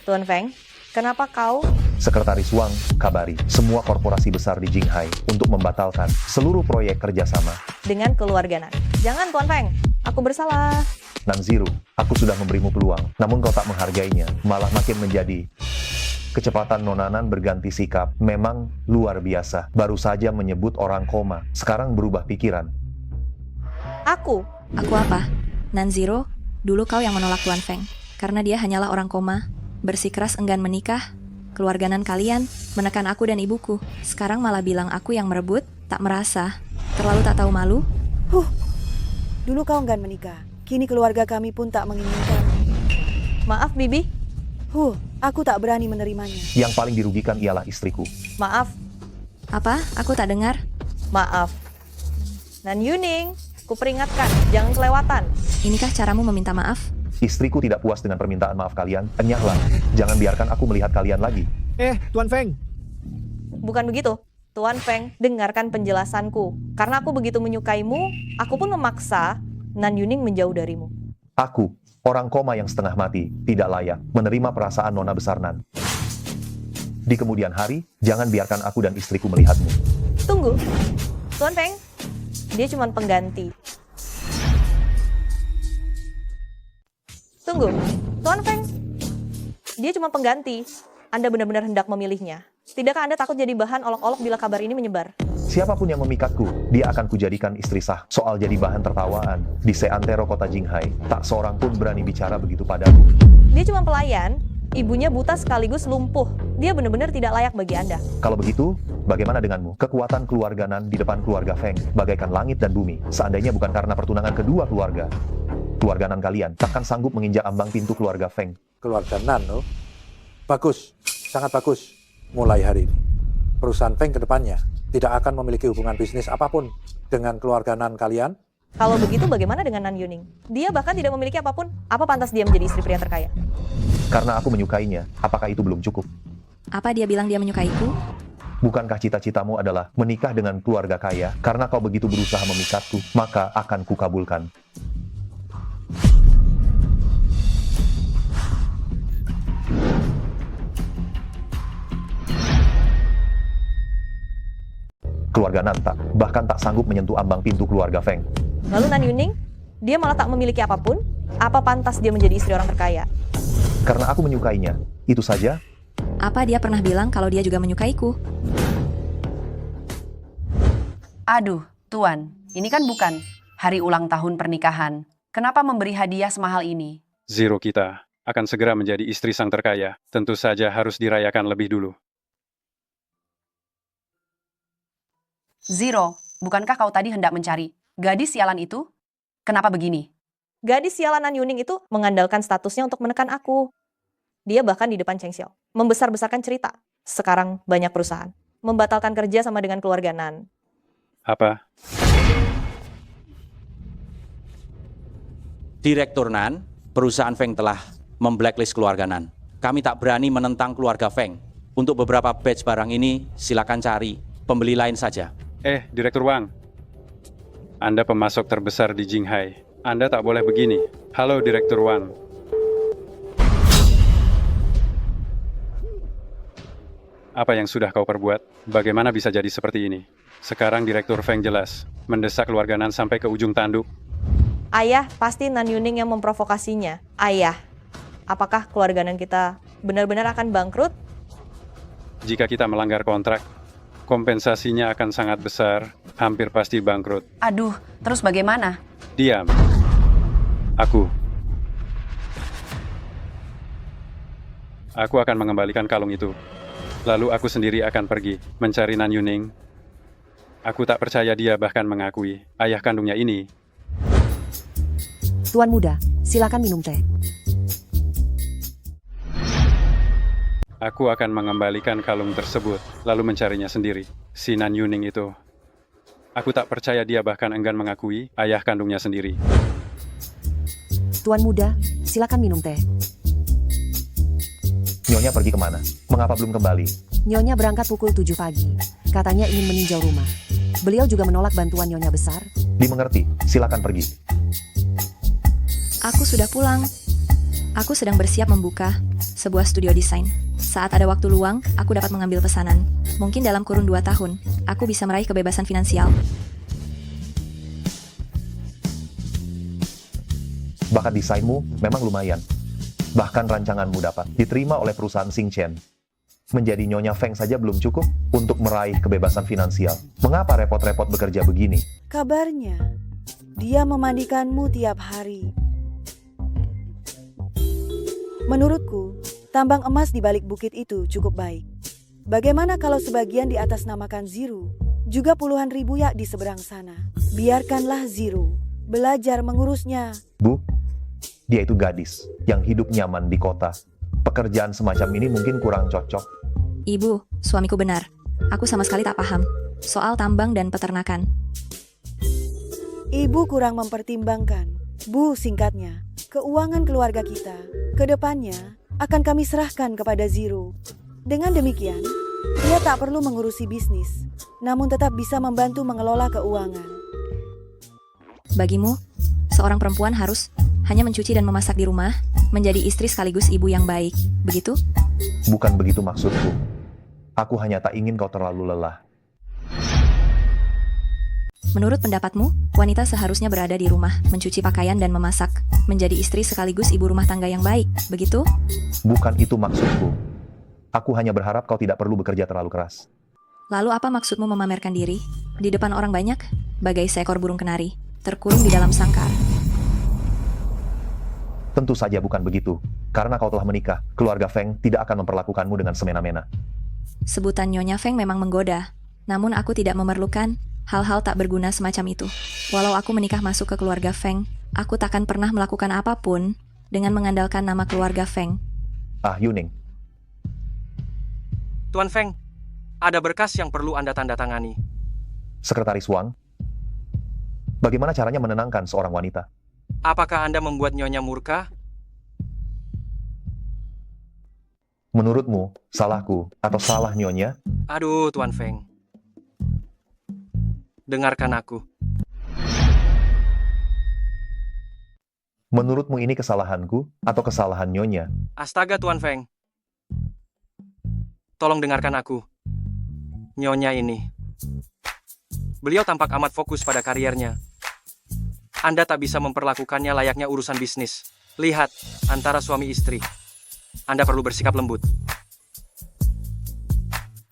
Tuan Feng, kenapa kau? Sekretaris Wang kabari semua korporasi besar di Jinghai untuk membatalkan seluruh proyek kerjasama. Dengan keluarga Nan. Jangan Tuan Feng, aku bersalah. Nanziru, aku sudah memberimu peluang, namun kau tak menghargainya, malah makin menjadi. Kecepatan Nonanan berganti sikap, memang luar biasa. Baru saja menyebut orang koma, sekarang berubah pikiran. Aku? Aku apa? Nanziro, dulu kau yang menolak Tuan Feng, karena dia hanyalah orang koma. Bersikeras enggan menikah, keluarga Nan kalian menekan aku dan ibuku. Sekarang malah bilang aku yang merebut, tak merasa. Terlalu tak tahu malu? Dulu kau enggan menikah, kini keluarga kami pun tak menginginkan. Maaf, Bibi. Aku tak berani menerimanya. Yang paling dirugikan ialah istriku. Maaf. Apa? Aku tak dengar. Maaf. Nan Yuning, kuperingatkan, jangan kelewatan. Inikah caramu meminta maaf? Istriku tidak puas dengan permintaan maaf kalian, enyahlah. Jangan biarkan aku melihat kalian lagi. Tuan Feng. Bukan begitu. Tuan Feng, dengarkan penjelasanku. Karena aku begitu menyukaimu, aku pun memaksa Nan Yuning menjauh darimu. Aku, orang koma yang setengah mati, tidak layak menerima perasaan nona besar Nan. Di kemudian hari, jangan biarkan aku dan istriku melihatmu. Tunggu. Tuan Feng, dia cuma pengganti. Tunggu, Tuan Feng, dia cuma pengganti. Anda benar-benar hendak memilihnya. Tidakkah Anda takut jadi bahan olok-olok bila kabar ini menyebar? Siapapun yang memikatku, dia akan kujadikan istri sah. Soal jadi bahan tertawaan, di seantero kota Jinghai, tak seorang pun berani bicara begitu padaku. Dia cuma pelayan, ibunya buta sekaligus lumpuh. Dia benar-benar tidak layak bagi Anda. Kalau begitu, bagaimana denganmu? Kekuatan keluarga Nan di depan keluarga Feng, bagaikan langit dan bumi. Seandainya bukan karena pertunangan kedua keluarga Nan kalian takkan sanggup menginjak ambang pintu keluarga Feng. Keluarga Nan, oh? Bagus, sangat bagus. Mulai hari ini, perusahaan Feng ke depannya tidak akan memiliki hubungan bisnis apapun dengan keluarga Nan kalian. Kalau begitu bagaimana dengan Nan Yuning? Dia bahkan tidak memiliki apapun. Apa pantas dia menjadi istri pria terkaya? Karena aku menyukainya, apakah itu belum cukup? Apa dia bilang dia menyukaiku? Bukankah cita-citamu adalah menikah dengan keluarga kaya? Karena kau begitu berusaha memikatku, maka akan kukabulkan. Keluarga Nan bahkan tak sanggup menyentuh ambang pintu keluarga Feng. Lalu Nan Yuning, dia malah tak memiliki apapun? Apa pantas dia menjadi istri orang terkaya? Karena aku menyukainya, itu saja. Apa dia pernah bilang kalau dia juga menyukaiku? Aduh, Tuan, ini kan bukan hari ulang tahun pernikahan. Kenapa memberi hadiah semahal ini? Zero kita akan segera menjadi istri sang terkaya. Tentu saja harus dirayakan lebih dulu. Zero, bukankah kau tadi hendak mencari gadis sialan itu? Kenapa begini? Gadis sialan Nan Yuning itu mengandalkan statusnya untuk menekan aku. Dia bahkan di depan Cheng Xiao membesar-besarkan cerita. Sekarang banyak perusahaan membatalkan kerja sama dengan keluarga Nan. Apa? Direktur Nan, perusahaan Feng telah memblacklist keluarga Nan. Kami tak berani menentang keluarga Feng. Untuk beberapa batch barang ini, silakan cari pembeli lain saja. Direktur Wang. Anda pemasok terbesar di Jinghai. Anda tak boleh begini. Halo, Direktur Wang. Apa yang sudah kau perbuat? Bagaimana bisa jadi seperti ini? Sekarang Direktur Feng jelas mendesak keluarga Nan sampai ke ujung tanduk. Ayah, pasti Nan Yuning yang memprovokasinya. Ayah, apakah keluarga Nan kita benar-benar akan bangkrut? Jika kita melanggar kontrak, kompensasinya akan sangat besar, hampir pasti bangkrut. Aduh, terus bagaimana? Diam. Aku akan mengembalikan kalung itu. Lalu aku sendiri akan pergi mencari Nan Yuning. Aku tak percaya dia bahkan mengakui ayah kandungnya ini. Tuan muda, silakan minum teh. Aku akan mengembalikan kalung tersebut, lalu mencarinya sendiri. Si Nan Yuning itu. Aku tak percaya dia bahkan enggan mengakui ayah kandungnya sendiri. Tuan muda, silakan minum teh. Nyonya pergi kemana? Mengapa belum kembali? Nyonya berangkat pukul 7 pagi. Katanya ingin meninjau rumah. Beliau juga menolak bantuan Nyonya besar. Dimengerti, silakan pergi. Aku sudah pulang. Aku sedang bersiap membuka sebuah studio desain. Saat ada waktu luang, aku dapat mengambil pesanan. Mungkin dalam kurun 2 tahun, aku bisa meraih kebebasan finansial. Bakat desainmu memang lumayan. Bahkan rancanganmu dapat diterima oleh perusahaan Xingchen. Menjadi Nyonya Feng saja belum cukup untuk meraih kebebasan finansial. Mengapa repot-repot bekerja begini? Kabarnya, dia memandikanmu tiap hari. Menurutku, tambang emas di balik bukit itu cukup baik. Bagaimana kalau sebagian di atas namakan Ziru, juga puluhan ribu yak di seberang sana. Biarkanlah Ziru belajar mengurusnya. Bu, dia itu gadis yang hidup nyaman di kota. Pekerjaan semacam ini mungkin kurang cocok. Ibu, suamiku benar. Aku sama sekali tak paham soal tambang dan peternakan. Ibu kurang mempertimbangkan. Bu, singkatnya, keuangan keluarga kita ke depannya akan kami serahkan kepada Ziru. Dengan demikian, dia tak perlu mengurusi bisnis, namun tetap bisa membantu mengelola keuangan. Bagimu, seorang perempuan harus hanya mencuci dan memasak di rumah, menjadi istri sekaligus ibu yang baik, begitu? Bukan begitu maksudku. Aku hanya tak ingin kau terlalu lelah. Menurut pendapatmu, wanita seharusnya berada di rumah, mencuci pakaian dan memasak, menjadi istri sekaligus ibu rumah tangga yang baik, begitu? Bukan itu maksudku. Aku hanya berharap kau tidak perlu bekerja terlalu keras. Lalu apa maksudmu memamerkan diri? Di depan orang banyak, bagai seekor burung kenari, terkurung di dalam sangkar. Tentu saja bukan begitu. Karena kau telah menikah, keluarga Feng tidak akan memperlakukanmu dengan semena-mena. Sebutan Nyonya Feng memang menggoda, namun aku tidak memerlukan hal-hal tak berguna semacam itu. Walau aku menikah masuk ke keluarga Feng, aku takkan pernah melakukan apapun dengan mengandalkan nama keluarga Feng. Ah, Yuning. Tuan Feng, ada berkas yang perlu Anda tanda tangani. Sekretaris Wang, bagaimana caranya menenangkan seorang wanita? Apakah Anda membuat Nyonya murka? Menurutmu, salahku atau salah Nyonya? Aduh, Tuan Feng. Dengarkan aku. Menurutmu ini kesalahanku atau kesalahan Nyonya? Astaga, Tuan Feng. Tolong dengarkan aku. Nyonya ini. Beliau tampak amat fokus pada kariernya. Anda tak bisa memperlakukannya layaknya urusan bisnis. Lihat, antara suami istri. Anda perlu bersikap lembut.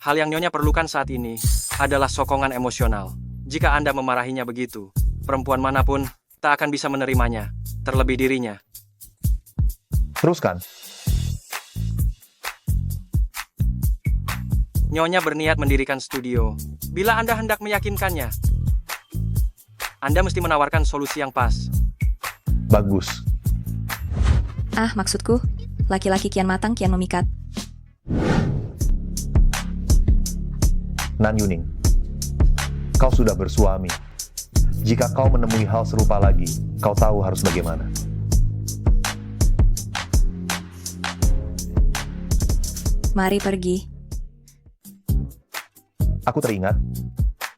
Hal yang Nyonya perlukan saat ini adalah sokongan emosional. Jika Anda memarahinya begitu, perempuan manapun tak akan bisa menerimanya, terlebih dirinya. Teruskan. Nyonya berniat mendirikan studio. Bila Anda hendak meyakinkannya, Anda mesti menawarkan solusi yang pas. Bagus. Ah, maksudku, laki-laki kian matang kian memikat. Nan Yuning, kau sudah bersuami. Jika kau menemui hal serupa lagi, kau tahu harus bagaimana. Mari pergi. Aku teringat,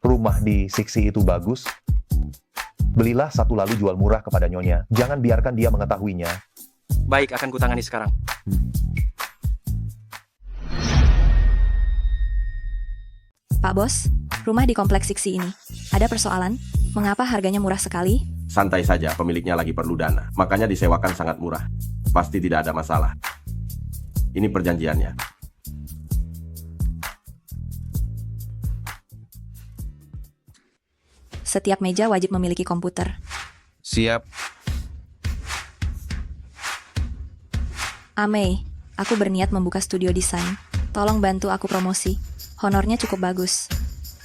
rumah di Siksi itu bagus. Belilah satu lalu jual murah kepada Nyonya. Jangan biarkan dia mengetahuinya. Baik, akan kutangani sekarang. Pak Bos, rumah di kompleks Siksi ini. Ada persoalan? Mengapa harganya murah sekali? Santai saja, pemiliknya lagi perlu dana. Makanya disewakan sangat murah. Pasti tidak ada masalah. Ini perjanjiannya. Setiap meja wajib memiliki komputer. Siap. Amei, aku berniat membuka studio desain. Tolong bantu aku promosi. Honornya cukup bagus.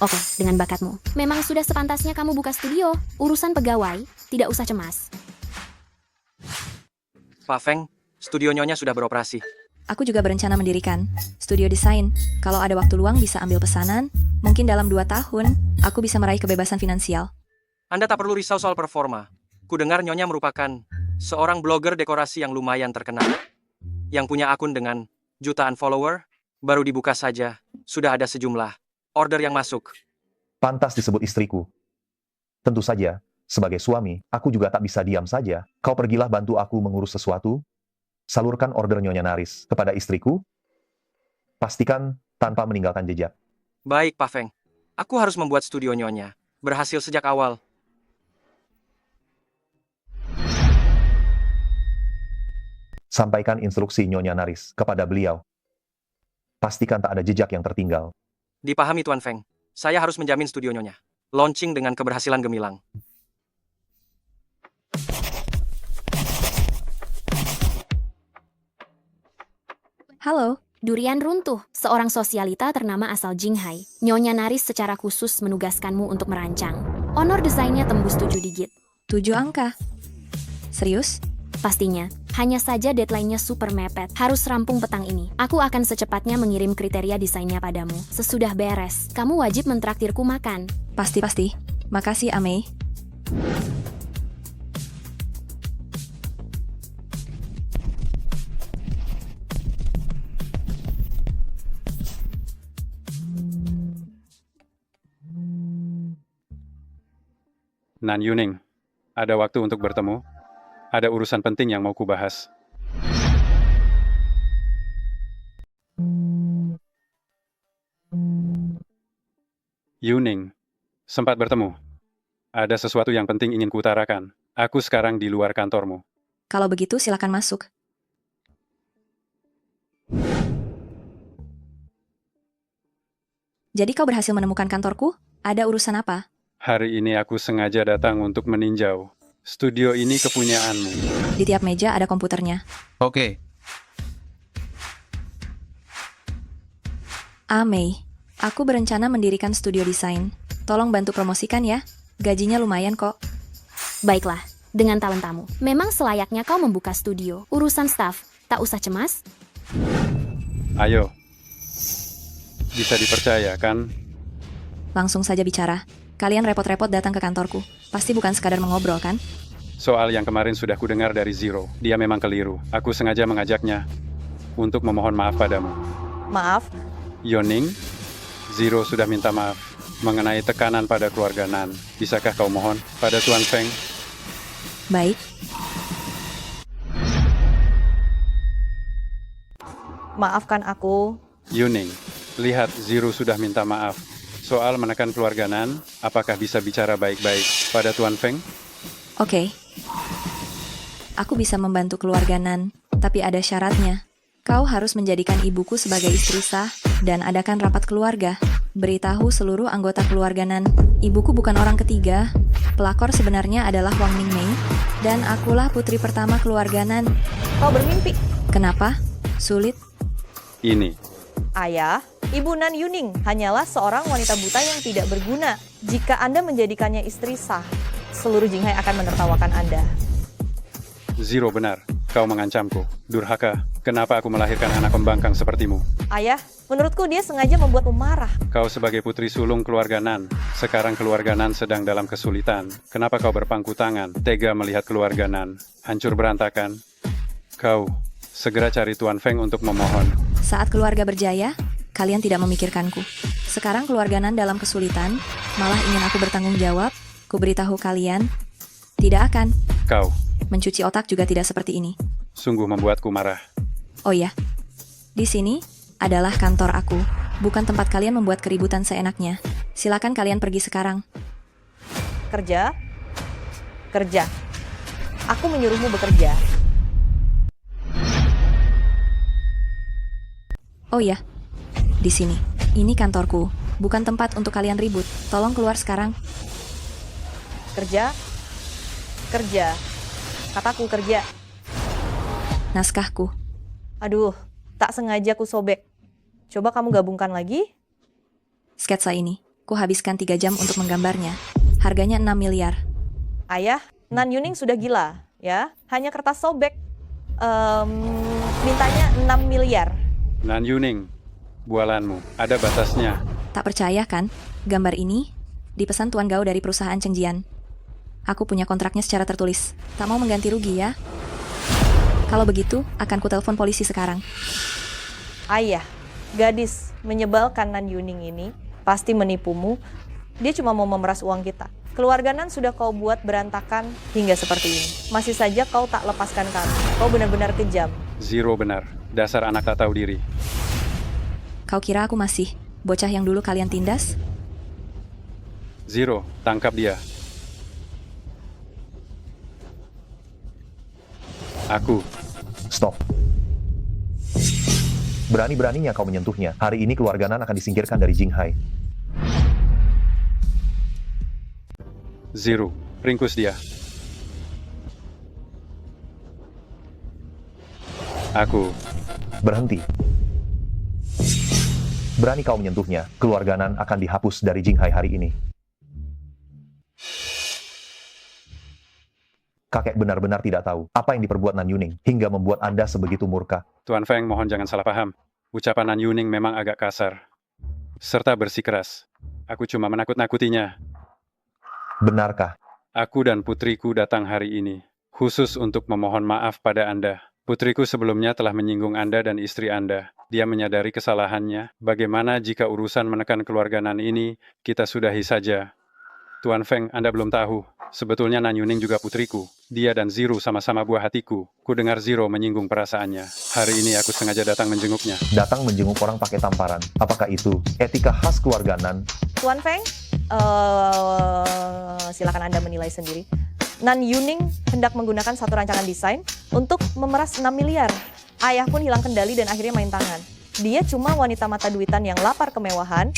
Oke, dengan bakatmu. Memang sudah sepantasnya kamu buka studio. Urusan pegawai, tidak usah cemas. Pak Feng, studio Nyonya sudah beroperasi. Aku juga berencana mendirikan studio desain. Kalau ada waktu luang bisa ambil pesanan, mungkin dalam 2 tahun, aku bisa meraih kebebasan finansial. Anda tak perlu risau soal performa. Kudengar Nyonya merupakan seorang blogger dekorasi yang lumayan terkenal. Yang punya akun dengan jutaan follower, baru dibuka saja, sudah ada sejumlah order yang masuk. Pantas disebut istriku. Tentu saja, sebagai suami, aku juga tak bisa diam saja. Kau pergilah bantu aku mengurus sesuatu. Salurkan order Nyonya Naris kepada istriku. Pastikan tanpa meninggalkan jejak. Baik, Pak Feng. Aku harus membuat studio Nyonya berhasil sejak awal. Sampaikan instruksi Nyonya Naris kepada beliau. Pastikan tak ada jejak yang tertinggal. Dipahami Tuan Feng. Saya harus menjamin studio Nyonya launching dengan keberhasilan gemilang. Halo, Durian runtuh, seorang sosialita ternama asal Jinghai. Nyonya Naris secara khusus menugaskanmu untuk merancang. Honor desainnya tembus 7 digit. 7 angka? Serius? Pastinya. Hanya saja deadline-nya super mepet. Harus rampung petang ini. Aku akan secepatnya mengirim kriteria desainnya padamu. Sesudah beres, kamu wajib mentraktirku makan. Pasti. Makasih, Amei. Nan Yuning, ada waktu untuk bertemu? Ada urusan penting yang mau kubahas. Yuning, sempat bertemu. Ada sesuatu yang penting ingin kuutarakan. Aku sekarang di luar kantormu. Kalau begitu silakan masuk. Jadi kau berhasil menemukan kantorku? Ada urusan apa? Hari ini aku sengaja datang untuk meninjau. Studio ini kepunyaanmu. Di tiap meja ada komputernya. Oke. Amei, aku berencana mendirikan studio desain. Tolong bantu promosikan ya. Gajinya lumayan kok. Baiklah, dengan talentamu. Memang selayaknya kau membuka studio. Urusan staff, tak usah cemas. Ayo. Bisa dipercaya, kan? Langsung saja bicara. Kalian repot-repot datang ke kantorku. Pasti bukan sekadar mengobrol, kan? Soal yang kemarin sudah kudengar dari Zero. Dia memang keliru. Aku sengaja mengajaknya untuk memohon maaf padamu. Maaf? Yuning, Zero sudah minta maaf mengenai tekanan pada keluarga Nan. Bisakah kau mohon pada Tuan Feng? Baik. Maafkan aku. Yuning, lihat Zero sudah minta maaf. Soal menekan keluarga Nan, apakah bisa bicara baik-baik pada Tuan Feng? Oke. Aku bisa membantu keluarga Nan, tapi ada syaratnya. Kau harus menjadikan ibuku sebagai istri sah, dan adakan rapat keluarga. Beritahu seluruh anggota keluarga Nan, ibuku bukan orang ketiga. Pelakor sebenarnya adalah Wang Ningmei, dan akulah putri pertama keluarga Nan. Kau bermimpi. Kenapa? Sulit? Ini. Ayah, Ibu Nan Yuning hanyalah seorang wanita buta yang tidak berguna. Jika Anda menjadikannya istri sah, seluruh Jinghai akan menertawakan Anda. Zero benar. Kau mengancamku. Durhaka, kenapa aku melahirkan anak pembangkang sepertimu? Ayah, menurutku dia sengaja membuatmu marah. Kau sebagai putri sulung keluarga Nan. Sekarang keluarga Nan sedang dalam kesulitan. Kenapa kau berpangku tangan, tega melihat keluarga Nan hancur berantakan? Kau segera cari Tuan Feng untuk memohon. Saat keluarga berjaya, kalian tidak memikirkanku. Sekarang keluarga Nan dalam kesulitan, malah ingin aku bertanggung jawab. Ku beritahu kalian, tidak akan. Kau. Mencuci otak juga tidak seperti ini. Sungguh membuatku marah. Oh ya, di sini adalah kantor aku, bukan tempat kalian membuat keributan seenaknya. Silakan kalian pergi sekarang. Kerja? Kerja. Aku menyuruhmu bekerja. Oh ya, di sini. Ini kantorku, bukan tempat untuk kalian ribut. Tolong keluar sekarang. Kerja? Kerja. Kataku kerja. Naskahku. Aduh, tak sengaja ku sobek. Coba kamu gabungkan lagi. Sketsa ini, ku habiskan 3 jam untuk menggambarnya. Harganya 6 miliar. Ayah, Nan Yuning sudah gila, ya. Hanya kertas sobek. Mintanya 6 miliar. Nan Yuning, bualanmu, ada batasnya. Tak percaya kan? Gambar ini dipesan Tuan Gao dari perusahaan Chengjian. Aku punya kontraknya secara tertulis. Tak mau mengganti rugi ya? Kalau begitu, akan kutelepon polisi sekarang. Ayah, gadis menyebalkan Nan Yuning ini pasti menipumu. Dia cuma mau memeras uang kita. Keluarga Nan sudah kau buat berantakan hingga seperti ini. Masih saja kau tak lepaskan kami. Kau benar-benar kejam. Zero benar, dasar anak tak tahu diri. Kau kira aku masih bocah yang dulu kalian tindas? Zero, tangkap dia. Aku. Stop. Berani-beraninya kau menyentuhnya. Hari ini keluarga Nan akan disingkirkan dari Jinghai. Zero, ringkus dia. Aku. Berhenti. Berani kau menyentuhnya, keluarga Nan akan dihapus dari Jinghai hari ini. Kakek benar-benar tidak tahu apa yang diperbuat Nan Yuning hingga membuat Anda sebegitu murka. Tuan Feng, mohon jangan salah paham. Ucapan Nan Yuning memang agak kasar, serta bersikeras. Aku cuma menakut-nakutinya. Benarkah? Aku dan putriku datang hari ini, khusus untuk memohon maaf pada Anda. Putriku sebelumnya telah menyinggung Anda dan istri Anda. Dia menyadari kesalahannya. Bagaimana jika urusan menekan keluarga Nan ini, kita sudahi saja. Tuan Feng, Anda belum tahu. Sebetulnya Nan Yuning juga putriku. Dia dan Zero sama-sama buah hatiku. Ku dengar Zero menyinggung perasaannya. Hari ini aku sengaja datang menjenguknya. Datang menjenguk orang pakai tamparan. Apakah itu etika khas keluarga Nan? Tuan Feng, silakan Anda menilai sendiri. Nan Yuning hendak menggunakan satu rancangan desain untuk memeras 6 miliar. Ayah pun hilang kendali dan akhirnya main tangan. Dia cuma wanita mata duitan yang lapar kemewahan.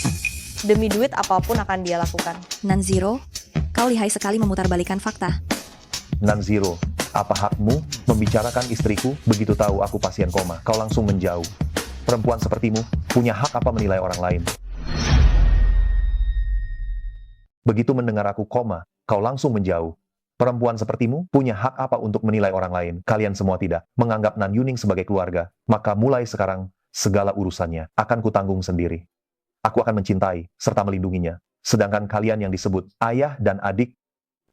Demi duit apapun akan dia lakukan. Nan Zero, kau lihai sekali memutarbalikkan fakta. Nan Zero, apa hakmu membicarakan istriku begitu tahu aku pasien koma? Kau langsung menjauh. Perempuan sepertimu punya hak apa menilai orang lain? Begitu mendengar aku koma, kau langsung menjauh. Perempuan sepertimu punya hak apa untuk menilai orang lain? Kalian semua tidak menganggap Nan Yuning sebagai keluarga. Maka mulai sekarang, segala urusannya akan kutanggung sendiri. Aku akan mencintai serta melindunginya. Sedangkan kalian yang disebut ayah dan adik,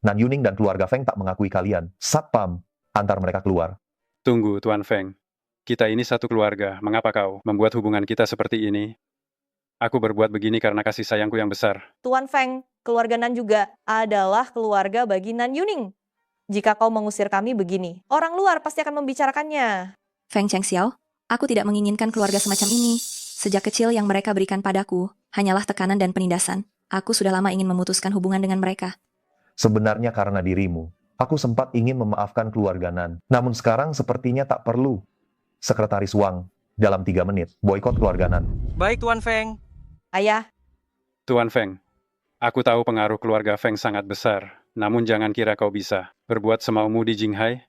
Nan Yuning dan keluarga Feng tak mengakui kalian. Satpam antar mereka keluar. Tunggu, Tuan Feng. Kita ini satu keluarga. Mengapa kau membuat hubungan kita seperti ini? Aku berbuat begini karena kasih sayangku yang besar. Tuan Feng, keluarga Nan juga adalah keluarga bagi Nan Yuning. Jika kau mengusir kami begini, orang luar pasti akan membicarakannya. Feng Chengxiao, aku tidak menginginkan keluarga semacam ini. Sejak kecil yang mereka berikan padaku hanyalah tekanan dan penindasan. Aku sudah lama ingin memutuskan hubungan dengan mereka. Sebenarnya karena dirimu, aku sempat ingin memaafkan keluarga Nan. Namun sekarang sepertinya tak perlu. Sekretaris Wang, dalam 3 menit, boikot keluarga Nan. Baik Tuan Feng. Ayah. Tuan Feng, aku tahu pengaruh keluarga Feng sangat besar. Namun jangan kira kau bisa berbuat semaumu di Jinghai.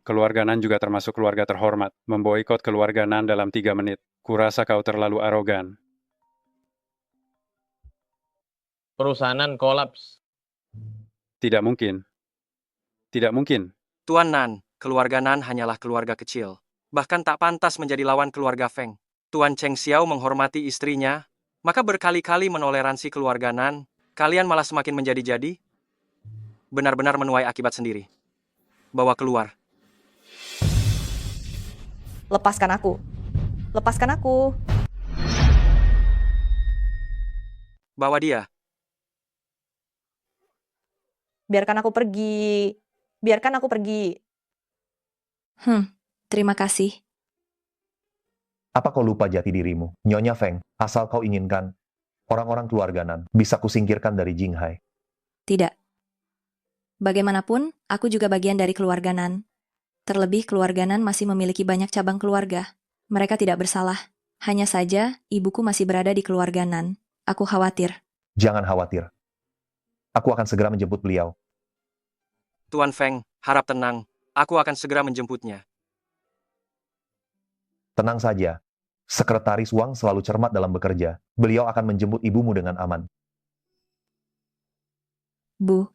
Keluarga Nan juga termasuk keluarga terhormat. Memboikot keluarga Nan dalam 3 menit. Kurasa kau terlalu arogan. Perusahaan kolaps. Tidak mungkin. Tidak mungkin. Tuan Nan, keluarga Nan hanyalah keluarga kecil. Bahkan tak pantas menjadi lawan keluarga Feng. Tuan Cheng Xiao menghormati istrinya, maka berkali-kali menoleransi keluarga Nan. Kalian malah semakin menjadi-jadi. Benar-benar menuai akibat sendiri. Bawa keluar. Lepaskan aku. Lepaskan aku. Bawa dia. Biarkan aku pergi. Biarkan aku pergi. Terima kasih. Apa kau lupa jati dirimu? Nyonya Feng, asal kau inginkan, orang-orang keluarga Nan bisa kusingkirkan dari Jinghai. Tidak. Bagaimanapun, aku juga bagian dari keluarga Nan. Terlebih keluarga Nan masih memiliki banyak cabang keluarga. Mereka tidak bersalah. Hanya saja, ibuku masih berada di keluarga Nan. Aku khawatir. Jangan khawatir. Aku akan segera menjemput beliau. Tuan Feng, harap tenang. Aku akan segera menjemputnya. Tenang saja. Sekretaris Wang selalu cermat dalam bekerja. Beliau akan menjemput ibumu dengan aman. Bu.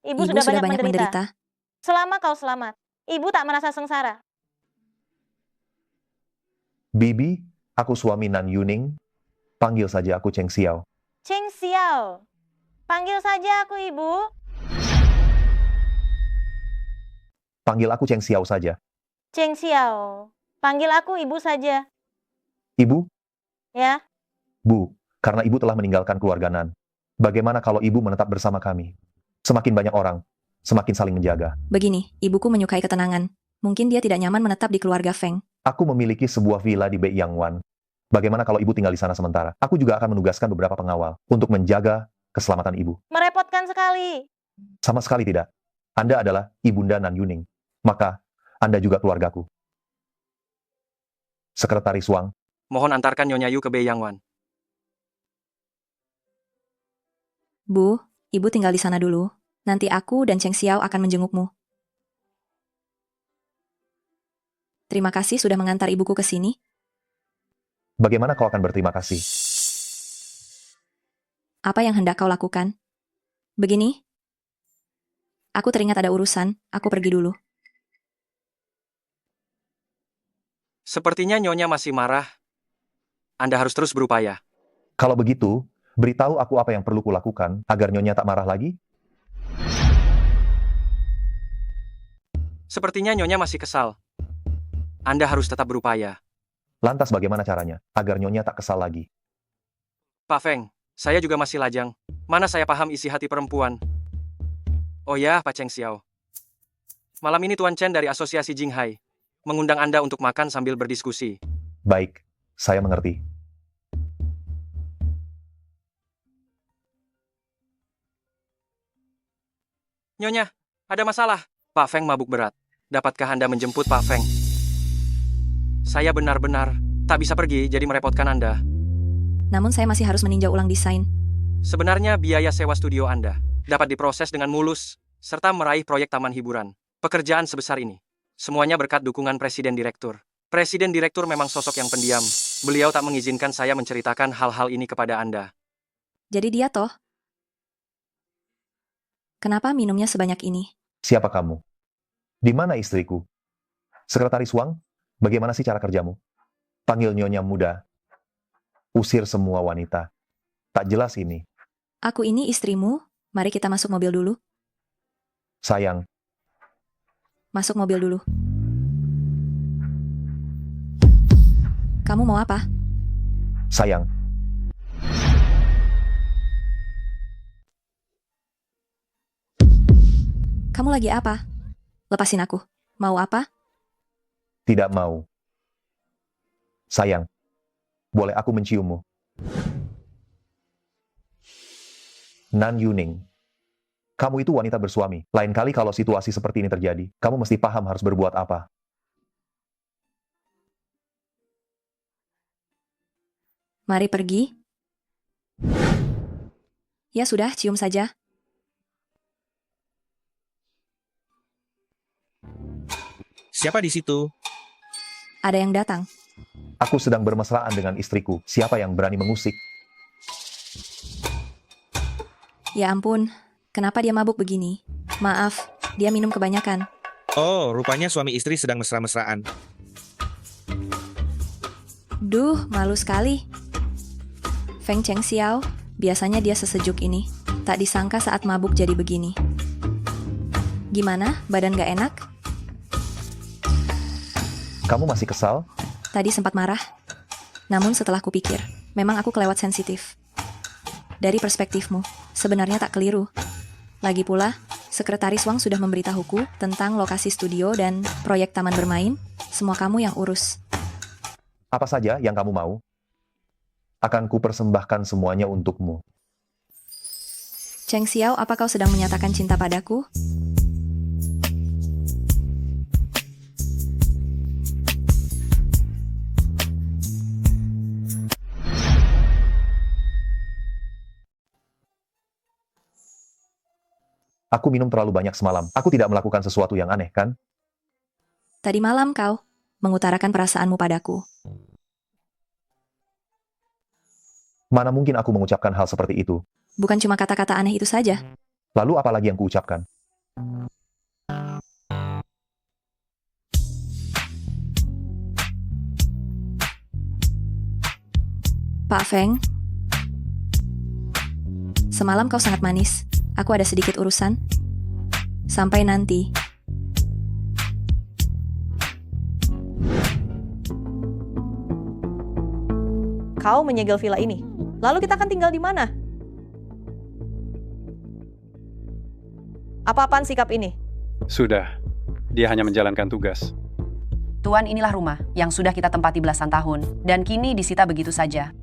Ibu, Ibu sudah banyak menderita. menderita. Selama kau selamat, Ibu tak merasa sengsara. Bibi, aku suami Nan Yuning. Panggil saja aku Cheng Xiao. Cheng Xiao. Panggil saja aku Ibu. Panggil aku Cheng Xiao saja. Cheng Xiao. Panggil aku Ibu saja. Ibu, Ya. Bu, karena Ibu telah meninggalkan keluarga Nan. Bagaimana kalau Ibu menetap bersama kami? Semakin banyak orang, semakin saling menjaga. Begini, ibuku menyukai ketenangan. Mungkin dia tidak nyaman menetap di keluarga Feng. Aku memiliki sebuah villa di Beiyangwan. Bagaimana kalau Ibu tinggal di sana sementara? Aku juga akan menugaskan beberapa pengawal untuk menjaga keselamatan Ibu. Merepotkan sekali. Sama sekali tidak. Anda adalah Ibunda Nan Yuning. Maka, Anda juga keluargaku. Sekretaris Wang, Mohon antarkan Nyonya Yu ke Beiyangwan. Bu, ibu tinggal di sana dulu. Nanti aku dan Cheng Xiao akan menjengukmu. Terima kasih sudah mengantar ibuku ke sini. bagaimana kau akan berterima kasih? Apa yang hendak kau lakukan? Begini. Aku teringat ada urusan, aku pergi dulu. Sepertinya Nyonya masih marah. Anda harus terus berupaya. Kalau begitu, beritahu aku apa yang perlu kulakukan agar Nyonya tak marah lagi? Sepertinya Nyonya masih kesal. Anda harus tetap berupaya. Lantas bagaimana caranya agar Nyonya tak kesal lagi? Pak Feng, saya juga masih lajang. Mana saya paham isi hati perempuan. Oh ya, Pak Cheng Xiao. Malam ini Tuan Chen dari Asosiasi Jinghai mengundang Anda untuk makan sambil berdiskusi. Baik, saya mengerti. Nyonya, ada masalah. Pak Feng mabuk berat. Dapatkah Anda menjemput Pak Feng? Saya benar-benar tak bisa pergi, jadi merepotkan Anda. Namun saya masih harus meninjau ulang desain. Sebenarnya biaya sewa studio Anda dapat diproses dengan mulus, serta meraih proyek taman hiburan. Pekerjaan sebesar ini, semuanya berkat dukungan Presiden Direktur. Presiden Direktur memang sosok yang pendiam. Beliau tak mengizinkan saya menceritakan hal-hal ini kepada Anda. Jadi dia toh? Kenapa minumnya sebanyak ini? Siapa kamu? Di mana istriku? Sekretaris Wang, bagaimana sih cara kerjamu? Panggil Nyonya muda. Usir semua wanita. Tak jelas ini. Aku ini istrimu, mari kita masuk mobil dulu. Sayang, Masuk mobil dulu. Kamu mau apa? sayang. Kamu lagi apa? Lepasin aku. Mau apa? Tidak mau. Sayang, boleh aku menciummu? Nan Yuning, kamu itu wanita bersuami. Lain kali kalau situasi seperti ini terjadi, kamu mesti paham harus berbuat apa. Mari pergi. Ya sudah, cium saja. Siapa di situ? Ada yang datang. Aku sedang bermesraan dengan istriku. Siapa yang berani mengusik? Ya ampun, kenapa dia mabuk begini? Maaf, dia minum kebanyakan. Oh, rupanya suami istri sedang mesra-mesraan. Duh, malu sekali. Feng Cheng Xiao, biasanya dia sesejuk ini. Tak disangka saat mabuk jadi begini. Gimana, badan gak enak? Kamu masih kesal? Tadi sempat marah. Namun setelah kupikir, memang aku kelewat sensitif. Dari perspektifmu, sebenarnya tak keliru. Lagi pula, Sekretaris Wang sudah memberitahuku tentang lokasi studio dan proyek taman bermain. Semua kamu yang urus. Apa saja yang kamu mau? Akan kupersembahkan semuanya untukmu. Cheng Xiao, apa kau sedang menyatakan cinta padaku? Aku minum terlalu banyak semalam. Aku tidak melakukan sesuatu yang aneh, kan? Tadi malam kau mengutarakan perasaanmu padaku. Mana mungkin aku mengucapkan hal seperti itu? Bukan cuma kata-kata aneh itu saja. Lalu apa lagi yang kuucapkan? Pak Feng, semalam kau sangat manis. Aku ada sedikit urusan. Sampai nanti. Kau menyegel villa ini. Lalu kita akan tinggal di mana? Apa-apaan sikap ini? Sudah, dia hanya menjalankan tugas. Tuan, inilah rumah yang sudah kita tempati belasan tahun dan kini disita begitu saja.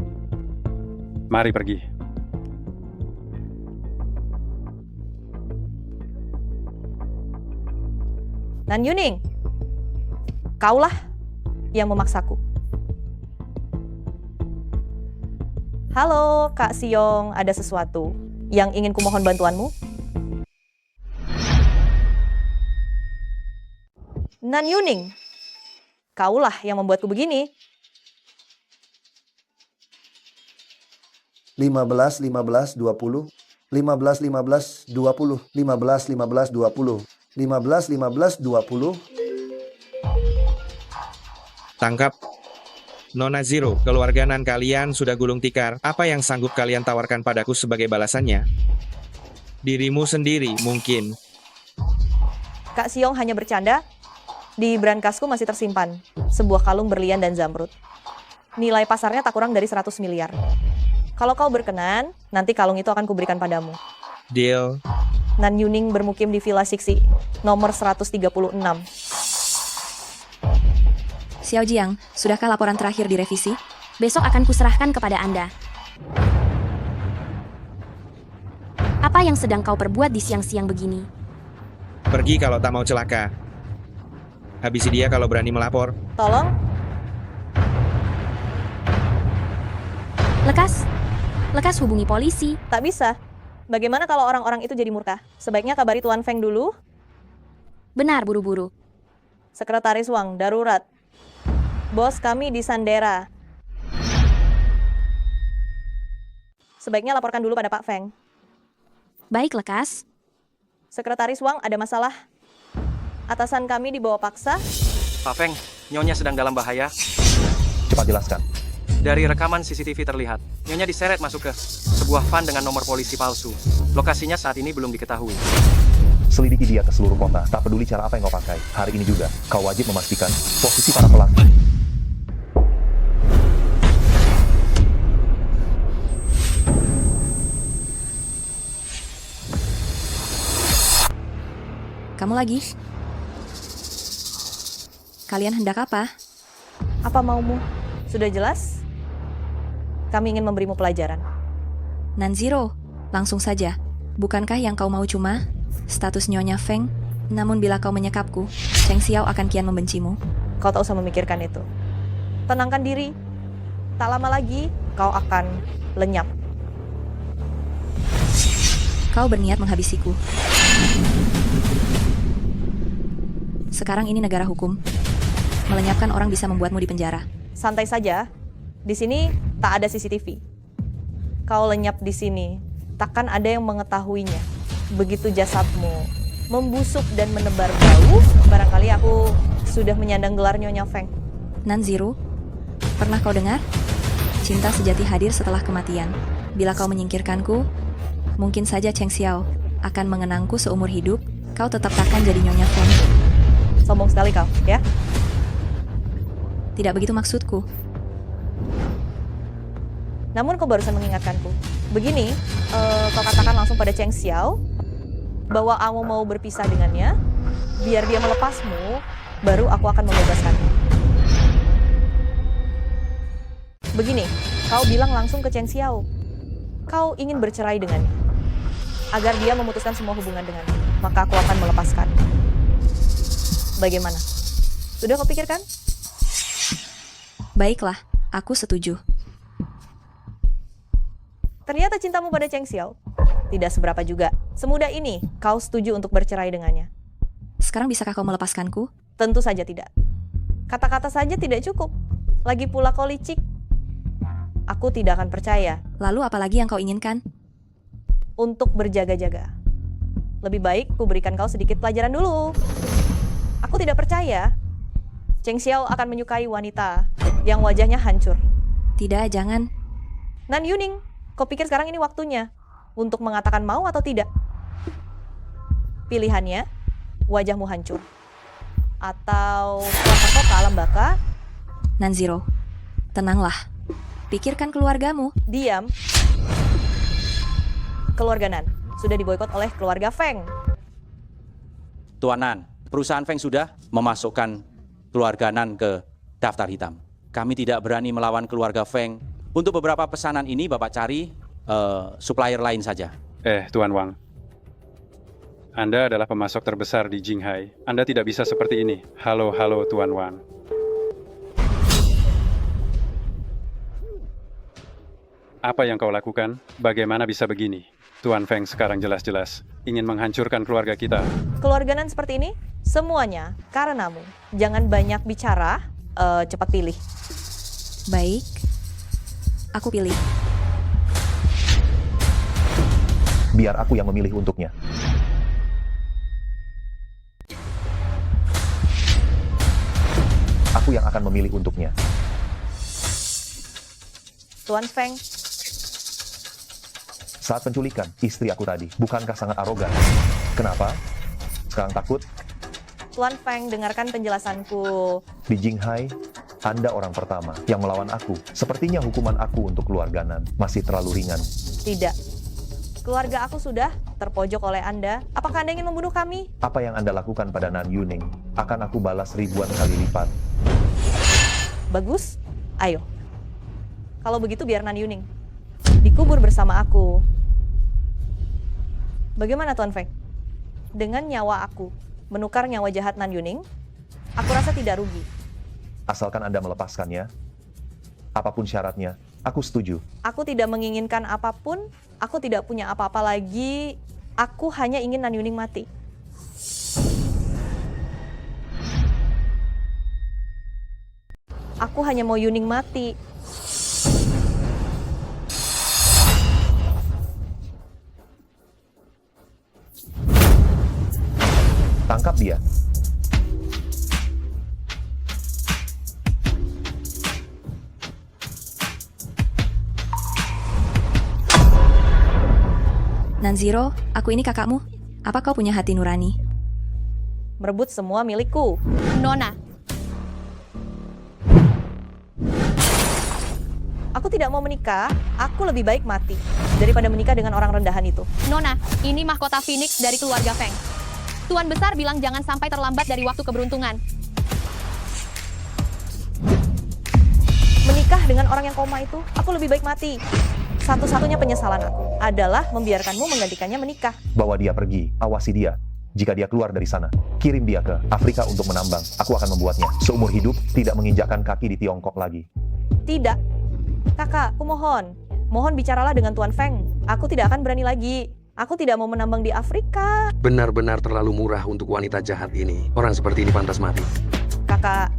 Mari pergi. Nan Yuning, kaulah yang memaksaku. Halo, Kak Siong, ada sesuatu yang ingin kumohon bantuanmu? Nan Yuning, kaulah yang membuatku begini. 15, 15, 20. 15, 15, 20. 15, 15, 20. 15, 15, 20. Tangkap. Nona Zero, keluarga Nan kalian sudah gulung tikar. Apa yang sanggup kalian tawarkan padaku sebagai balasannya? Dirimu sendiri, mungkin. Kak Siong hanya bercanda. Di brankasku masih tersimpan sebuah kalung berlian dan zamrud. Nilai pasarnya tak kurang dari 100 miliar. Kalau kau berkenan, nanti kalung itu akan kuberikan padamu. Deal. Nan Yuning bermukim di Villa Sixi, nomor 136. Xiao Jiang, sudahkah laporan terakhir direvisi? Besok akan kuserahkan kepada Anda. Apa yang sedang kau perbuat di siang-siang begini? Pergi kalau tak mau celaka. Habisi dia kalau berani melapor. Tolong. Lekas hubungi polisi. Tak bisa. Bagaimana kalau orang-orang itu jadi murka? Sebaiknya kabari Tuan Feng dulu. Benar, buru-buru. Sekretaris Wang, darurat. Bos kami di Sandera. Sebaiknya laporkan dulu pada Pak Feng. Baik, lekas. Sekretaris Wang, ada masalah. Atasan kami dibawa paksa. Pak Feng, Nyonya sedang dalam bahaya. Cepat jelaskan. Dari rekaman CCTV terlihat, Nyonya diseret masuk ke sebuah van dengan nomor polisi palsu. Lokasinya saat ini belum diketahui. Selidiki dia ke seluruh kota, tak peduli cara apa yang kau pakai. Hari ini juga, kau wajib memastikan posisi para pelaku. Kamu lagi? Kalian hendak apa? Apa maumu? Sudah jelas? Kami ingin memberimu pelajaran. Nanziro, langsung saja. Bukankah yang kau mau cuma status Nyonya Feng? Namun bila kau menyekapku, Cheng Xiao akan kian membencimu. Kau tak usah memikirkan itu. Tenangkan diri. Tak lama lagi, kau akan lenyap. Kau berniat menghabisiku. Sekarang ini negara hukum. Melenyapkan orang bisa membuatmu di penjara. Santai saja. Di sini tak ada CCTV. Kau lenyap di sini, takkan ada yang mengetahuinya. Begitu jasadmu membusuk dan menebar bau, barangkali aku sudah menyandang gelar Nyonya Feng. Nanziro, pernah kau dengar? Cinta sejati hadir setelah kematian. Bila kau menyingkirkanku, mungkin saja Cheng Xiao akan mengenangku seumur hidup. Kau tetap takkan jadi Nyonya Feng. Sombong sekali kau, ya? Tidak begitu maksudku. Namun kau barusan mengingatkanku. Begini, kau katakan langsung pada Cheng Xiao bahwa kamu mau berpisah dengannya, biar dia melepasmu, baru aku akan membebaskanmu. Begini, kau bilang langsung ke Cheng Xiao. Kau ingin bercerai dengannya. Agar dia memutuskan semua hubungan denganmu, maka aku akan melepaskan. Bagaimana? Sudah kau pikirkan? Baiklah, aku setuju. Ternyata cintamu pada Cheng Xiao tidak seberapa juga. Semudah ini kau setuju untuk bercerai dengannya. Sekarang bisakah kau melepaskanku? Tentu saja tidak. Kata-kata saja tidak cukup. Lagi pula kau licik. Aku tidak akan percaya. Lalu apalagi yang kau inginkan? Untuk berjaga-jaga. Lebih baik ku berikan kau sedikit pelajaran dulu. Aku tidak percaya Cheng Xiao akan menyukai wanita yang wajahnya hancur. Tidak, jangan. Nan Yuning, kau pikir sekarang ini waktunya untuk mengatakan mau atau tidak? Pilihannya, wajahmu hancur. Atau keluar kau ke alam baka. Nanziro, tenanglah. Pikirkan keluargamu. Diam. Keluarga Nan sudah diboikot oleh keluarga Feng. Tuan Nan, perusahaan Feng sudah memasukkan keluarga Nan ke daftar hitam. Kami tidak berani melawan keluarga Feng. Untuk beberapa pesanan ini Bapak cari supplier lain saja. Tuan Wang. Anda adalah pemasok terbesar di Jinghai. Anda tidak bisa seperti ini. Halo, Tuan Wang. Apa yang kau lakukan? Bagaimana bisa begini? Tuan Feng sekarang jelas-jelas ingin menghancurkan keluarga kita. Keluarga Nan seperti ini, semuanya karenamu. Jangan banyak bicara, cepat pilih. Baik, aku pilih. Biar aku yang memilih untuknya. Aku yang akan memilih untuknya. Tuan Feng. Saat penculikan istri aku tadi, bukankah sangat arogan? Kenapa? Sekarang takut? Tuan Feng, dengarkan penjelasanku. Di Jinghai, Anda orang pertama yang melawan aku. Sepertinya hukuman aku untuk keluarga Nan masih terlalu ringan. Tidak. Keluarga aku sudah terpojok oleh Anda. Apakah Anda ingin membunuh kami? Apa yang Anda lakukan pada Nan Yuning akan aku balas ribuan kali lipat. Bagus. Ayo. Kalau begitu biar Nan Yuning dikubur bersama aku. Bagaimana Tuan Feng? Dengan nyawa aku menukar nyawa jahat Nan Yuning, aku rasa tidak rugi. Asalkan Anda melepaskannya, apapun syaratnya, aku setuju. Aku tidak menginginkan apapun, aku tidak punya apa-apa lagi. Aku hanya ingin Nan Yuning mati. Aku hanya mau Yuning mati. Tangkap dia. Nanziro, aku ini kakakmu. Apa kau punya hati nurani? Merebut semua milikku. Nona, aku tidak mau menikah, aku lebih baik mati daripada menikah dengan orang rendahan itu. Nona, ini mahkota Phoenix dari keluarga Feng. Tuan Besar bilang jangan sampai terlambat dari waktu keberuntungan. Menikah dengan orang yang koma itu, aku lebih baik mati. Satu-satunya penyesalan aku adalah membiarkanmu menggantikannya menikah. Bawa dia pergi, awasi dia. Jika dia keluar dari sana, kirim dia ke Afrika untuk menambang. Aku akan membuatnya seumur hidup tidak menginjakkan kaki di Tiongkok lagi. Tidak. Kakak, aku mohon. Mohon bicaralah dengan Tuan Feng. Aku tidak akan berani lagi. Aku tidak mau menambang di Afrika. Benar-benar terlalu murah untuk wanita jahat ini. Orang seperti ini pantas mati. Kakak.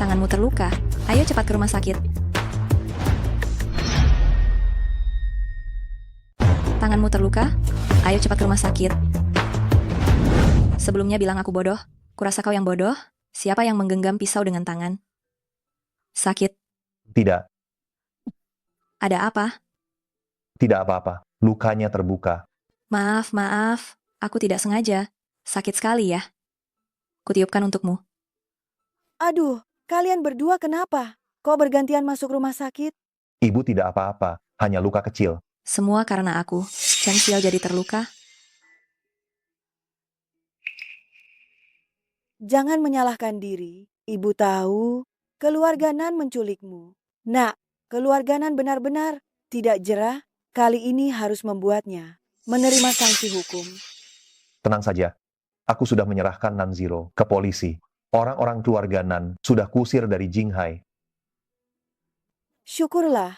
Tanganmu terluka. Ayo cepat ke rumah sakit. Tanganmu terluka? Ayo cepat ke rumah sakit. Sebelumnya bilang aku bodoh. Kurasa kau yang bodoh? Siapa yang menggenggam pisau dengan tangan? Sakit. Tidak. Ada apa? Tidak apa-apa. Lukanya terbuka. Maaf. Aku tidak sengaja. Sakit sekali ya. Kutiupkan untukmu. Aduh, kalian berdua kenapa? Kok bergantian masuk rumah sakit? Ibu tidak apa-apa. Hanya luka kecil. Semua karena aku. Cheng Xiao jadi terluka. Jangan menyalahkan diri. Ibu tahu, keluarga Nan menculikmu. Nak, keluarga Nan benar-benar tidak jerah. Kali ini harus membuatnya menerima sanksi hukum. Tenang saja. Aku sudah menyerahkan Nanziro ke polisi. Orang-orang keluarga Nan sudah kusir dari Jinghai. Syukurlah.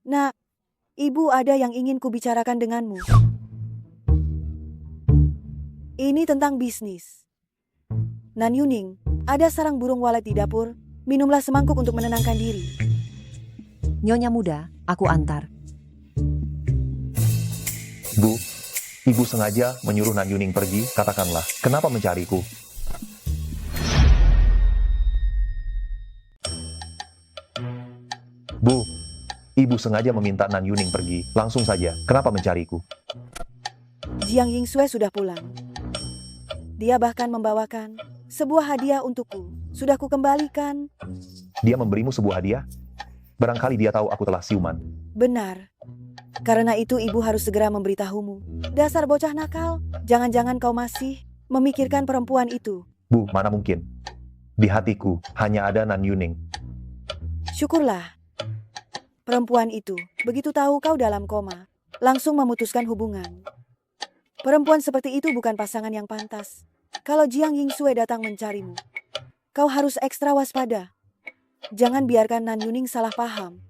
Nak, ibu ada yang ingin kubicarakan denganmu. Ini tentang bisnis. Nan Yuning, ada sarang burung walet di dapur. Minumlah semangkuk untuk menenangkan diri. Nyonya muda, aku antar. Bu, ibu sengaja menyuruh Nan Yuning pergi, katakanlah, kenapa mencariku? Bu, ibu sengaja meminta Nan Yuning pergi, langsung saja, kenapa mencariku? Jiang Yingsue sudah pulang. Dia bahkan membawakan sebuah hadiah untukku. Sudah kukembalikan. Dia memberimu sebuah hadiah? Barangkali dia tahu aku telah siuman. Benar. Karena itu ibu harus segera memberitahumu. Dasar bocah nakal, jangan-jangan kau masih memikirkan perempuan itu. Bu, mana mungkin? Di hatiku hanya ada Nan Yuning. Syukurlah. Perempuan itu, begitu tahu kau dalam koma, langsung memutuskan hubungan. Perempuan seperti itu bukan pasangan yang pantas. Kalau Jiang Yingsue datang mencarimu, kau harus ekstra waspada. Jangan biarkan Nan Yuning salah paham.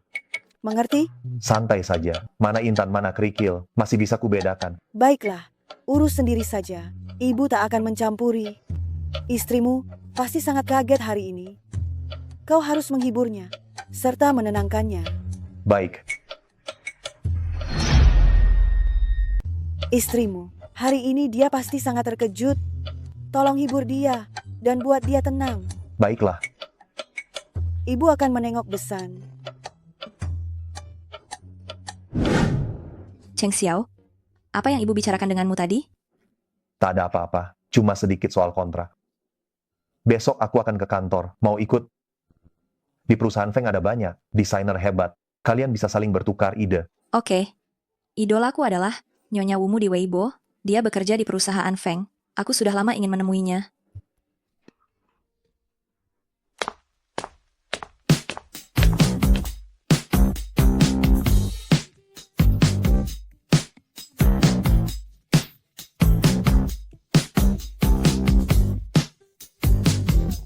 Mengerti? Santai saja, mana intan mana kerikil, masih bisa kubedakan. Baiklah, urus sendiri saja. Ibu tak akan mencampuri. Istrimu pasti sangat kaget hari ini. Kau harus menghiburnya, serta menenangkannya. Baik. Istrimu, hari ini dia pasti sangat terkejut. Tolong hibur dia, dan buat dia tenang. Baiklah. Ibu akan menengok Besan. Cheng Xiao, apa yang ibu bicarakan denganmu tadi? Tak ada apa-apa, cuma sedikit soal kontrak. Besok aku akan ke kantor, mau ikut? Di perusahaan Feng ada banyak desainer hebat. Kalian bisa saling bertukar ide. Oke. Idolaku adalah Nyonya Wumu di Weibo. Dia bekerja di perusahaan Feng. Aku sudah lama ingin menemuinya.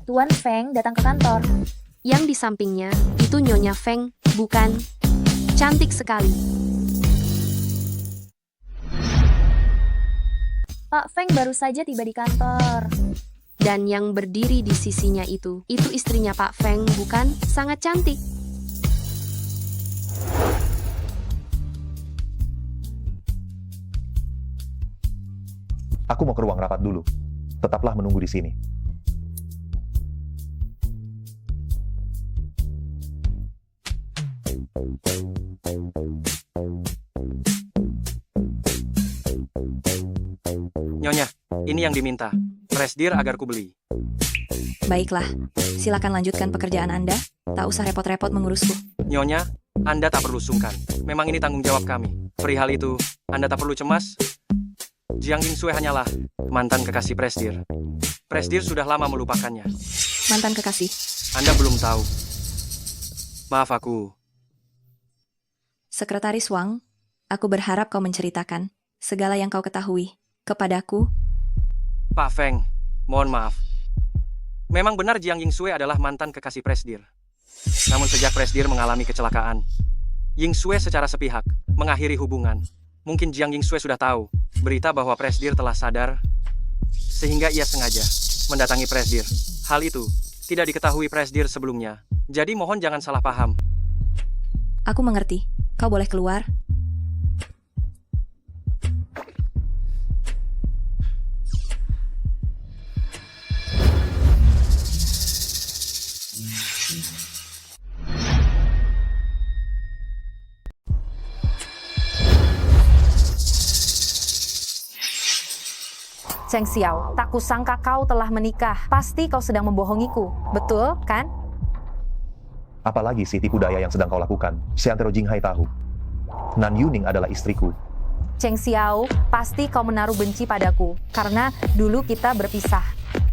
Tuan Feng datang ke kantor. Yang di sampingnya, itu Nyonya Feng, bukan? Cantik sekali. Pak Feng baru saja tiba di kantor. Dan yang berdiri di sisinya itu istrinya Pak Feng, bukan? Sangat cantik. Aku mau ke ruang rapat dulu. Tetaplah menunggu di sini. Nyonya, ini yang diminta. Presdir agar ku beli. Baiklah, silakan lanjutkan pekerjaan Anda. Tak usah repot-repot mengurusku. Nyonya, Anda tak perlu sungkan. Memang ini tanggung jawab kami. Perihal itu, Anda tak perlu cemas. Jiang Yingsue hanyalah mantan kekasih Presdir. Presdir sudah lama melupakannya. Mantan kekasih? Anda belum tahu. Maaf aku. Sekretaris Wang, aku berharap kau menceritakan segala yang kau ketahui kepadaku. Pak Feng, mohon maaf. Memang benar Jiang Yingsue adalah mantan kekasih Presdir. Namun sejak Presdir mengalami kecelakaan, Yingsue secara sepihak mengakhiri hubungan. Mungkin Jiang Yingsue sudah tahu berita bahwa Presdir telah sadar, sehingga ia sengaja mendatangi Presdir. Hal itu tidak diketahui Presdir sebelumnya. Jadi mohon jangan salah paham. Aku mengerti. Kau boleh keluar. Cheng Xiao, tak kusangka kau telah menikah. Pasti kau sedang membohongiku, betul kan? Apalagi si tipu daya yang sedang kau lakukan? Seantero Jinghai tahu. Nan Yuning adalah istriku. Cheng Xiao, pasti kau menaruh benci padaku. Karena dulu kita berpisah.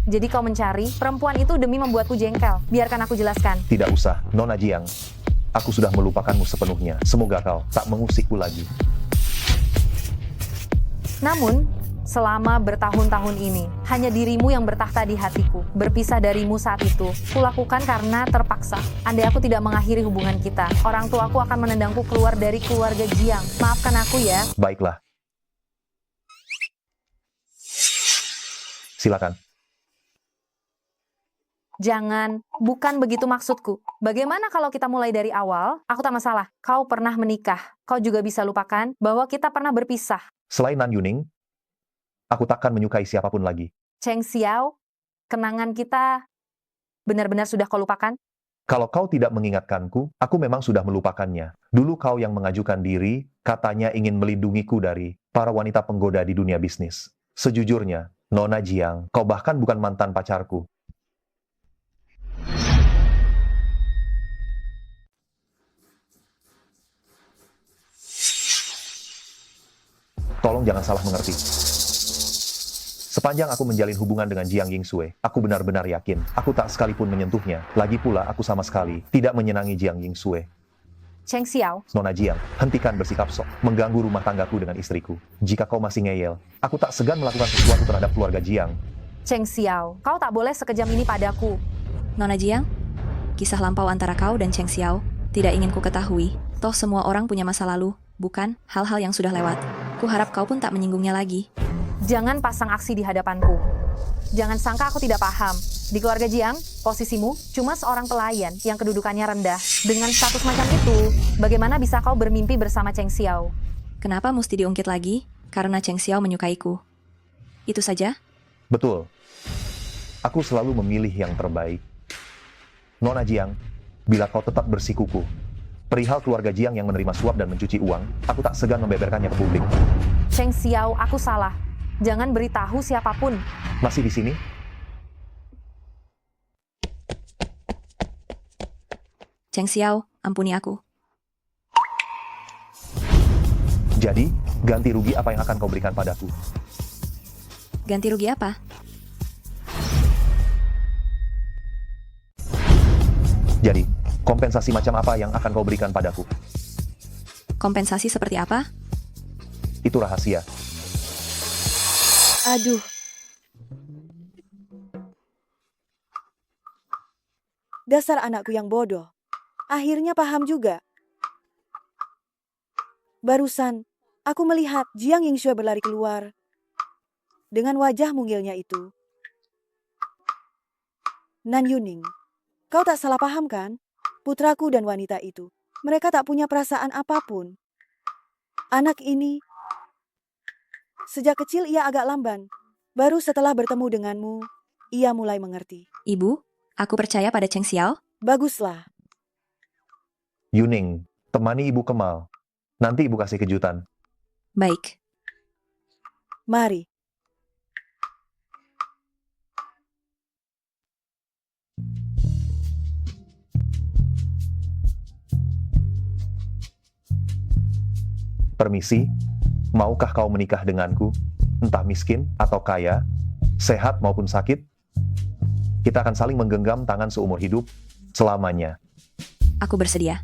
Jadi kau mencari perempuan itu demi membuatku jengkel. Biarkan aku jelaskan. Tidak usah, Nona Jiang. Aku sudah melupakanmu sepenuhnya. Semoga kau tak mengusikku lagi. Namun, selama bertahun-tahun ini, hanya dirimu yang bertahta di hatiku. Berpisah darimu saat itu, kulakukan karena terpaksa. Andai aku tidak mengakhiri hubungan kita, orang tuaku akan menendangku keluar dari keluarga Jiang. Maafkan aku ya. Baiklah. Silakan. Jangan, bukan begitu maksudku. Bagaimana kalau kita mulai dari awal? Aku tak masalah. Kau pernah menikah. Kau juga bisa lupakan bahwa kita pernah berpisah. Selain Nan Yuning, aku takkan menyukai siapapun lagi. Cheng Xiao, kenangan kita benar-benar sudah kau lupakan? Kalau kau tidak mengingatkanku, aku memang sudah melupakannya. Dulu kau yang mengajukan diri, katanya ingin melindungiku dari para wanita penggoda di dunia bisnis. Sejujurnya, Nona Jiang, kau bahkan bukan mantan pacarku. Tolong jangan salah mengerti. Sepanjang aku menjalin hubungan dengan Jiang Yingsue, aku benar-benar yakin, aku tak sekalipun menyentuhnya. Lagi pula aku sama sekali tidak menyenangi Jiang Yingsue. Cheng Xiao, Nona Jiang, hentikan bersikap sok, mengganggu rumah tanggaku dengan istriku. Jika kau masih ngeyel, aku tak segan melakukan sesuatu terhadap keluarga Jiang. Cheng Xiao, kau tak boleh sekejam ini padaku. Nona Jiang, kisah lampau antara kau dan Cheng Xiao tidak ingin ku ketahui. Toh semua orang punya masa lalu, bukan hal-hal yang sudah lewat. Ku harap kau pun tak menyinggungnya lagi. Jangan pasang aksi di hadapanku. Jangan sangka aku tidak paham. Di keluarga Jiang, posisimu cuma seorang pelayan yang kedudukannya rendah. Dengan status macam itu, bagaimana bisa kau bermimpi bersama Cheng Xiao? Kenapa mesti diungkit lagi? Karena Cheng Xiao menyukaiku. Itu saja? Betul. Aku selalu memilih yang terbaik. Nona Jiang, bila kau tetap bersikuku, perihal keluarga Jiang yang menerima suap dan mencuci uang, aku tak segan membeberkannya ke publik. Cheng Xiao, aku salah. Jangan beritahu siapapun. Masih di sini? Cheng Xiao, ampuni aku. Jadi, ganti rugi apa yang akan kau berikan padaku? Ganti rugi apa? Jadi, kompensasi macam apa yang akan kau berikan padaku? Kompensasi seperti apa? Itu rahasia. Aduh. Dasar anakku yang bodoh. Akhirnya paham juga. Barusan, aku melihat Jiang Yingsue berlari keluar. Dengan wajah mungilnya itu. Nan Yuning, kau tak salah paham kan? Putraku dan wanita itu. Mereka tak punya perasaan apapun. Anak ini, sejak kecil ia agak lamban. Baru setelah bertemu denganmu, ia mulai mengerti. Ibu, aku percaya pada Cheng Xiao. Baguslah. Yuning, temani Ibu Kemal. Nanti Ibu kasih kejutan. Baik. Mari. Permisi, maukah kau menikah denganku? Entah miskin atau kaya, sehat maupun sakit, kita akan saling menggenggam tangan seumur hidup selamanya. Aku bersedia.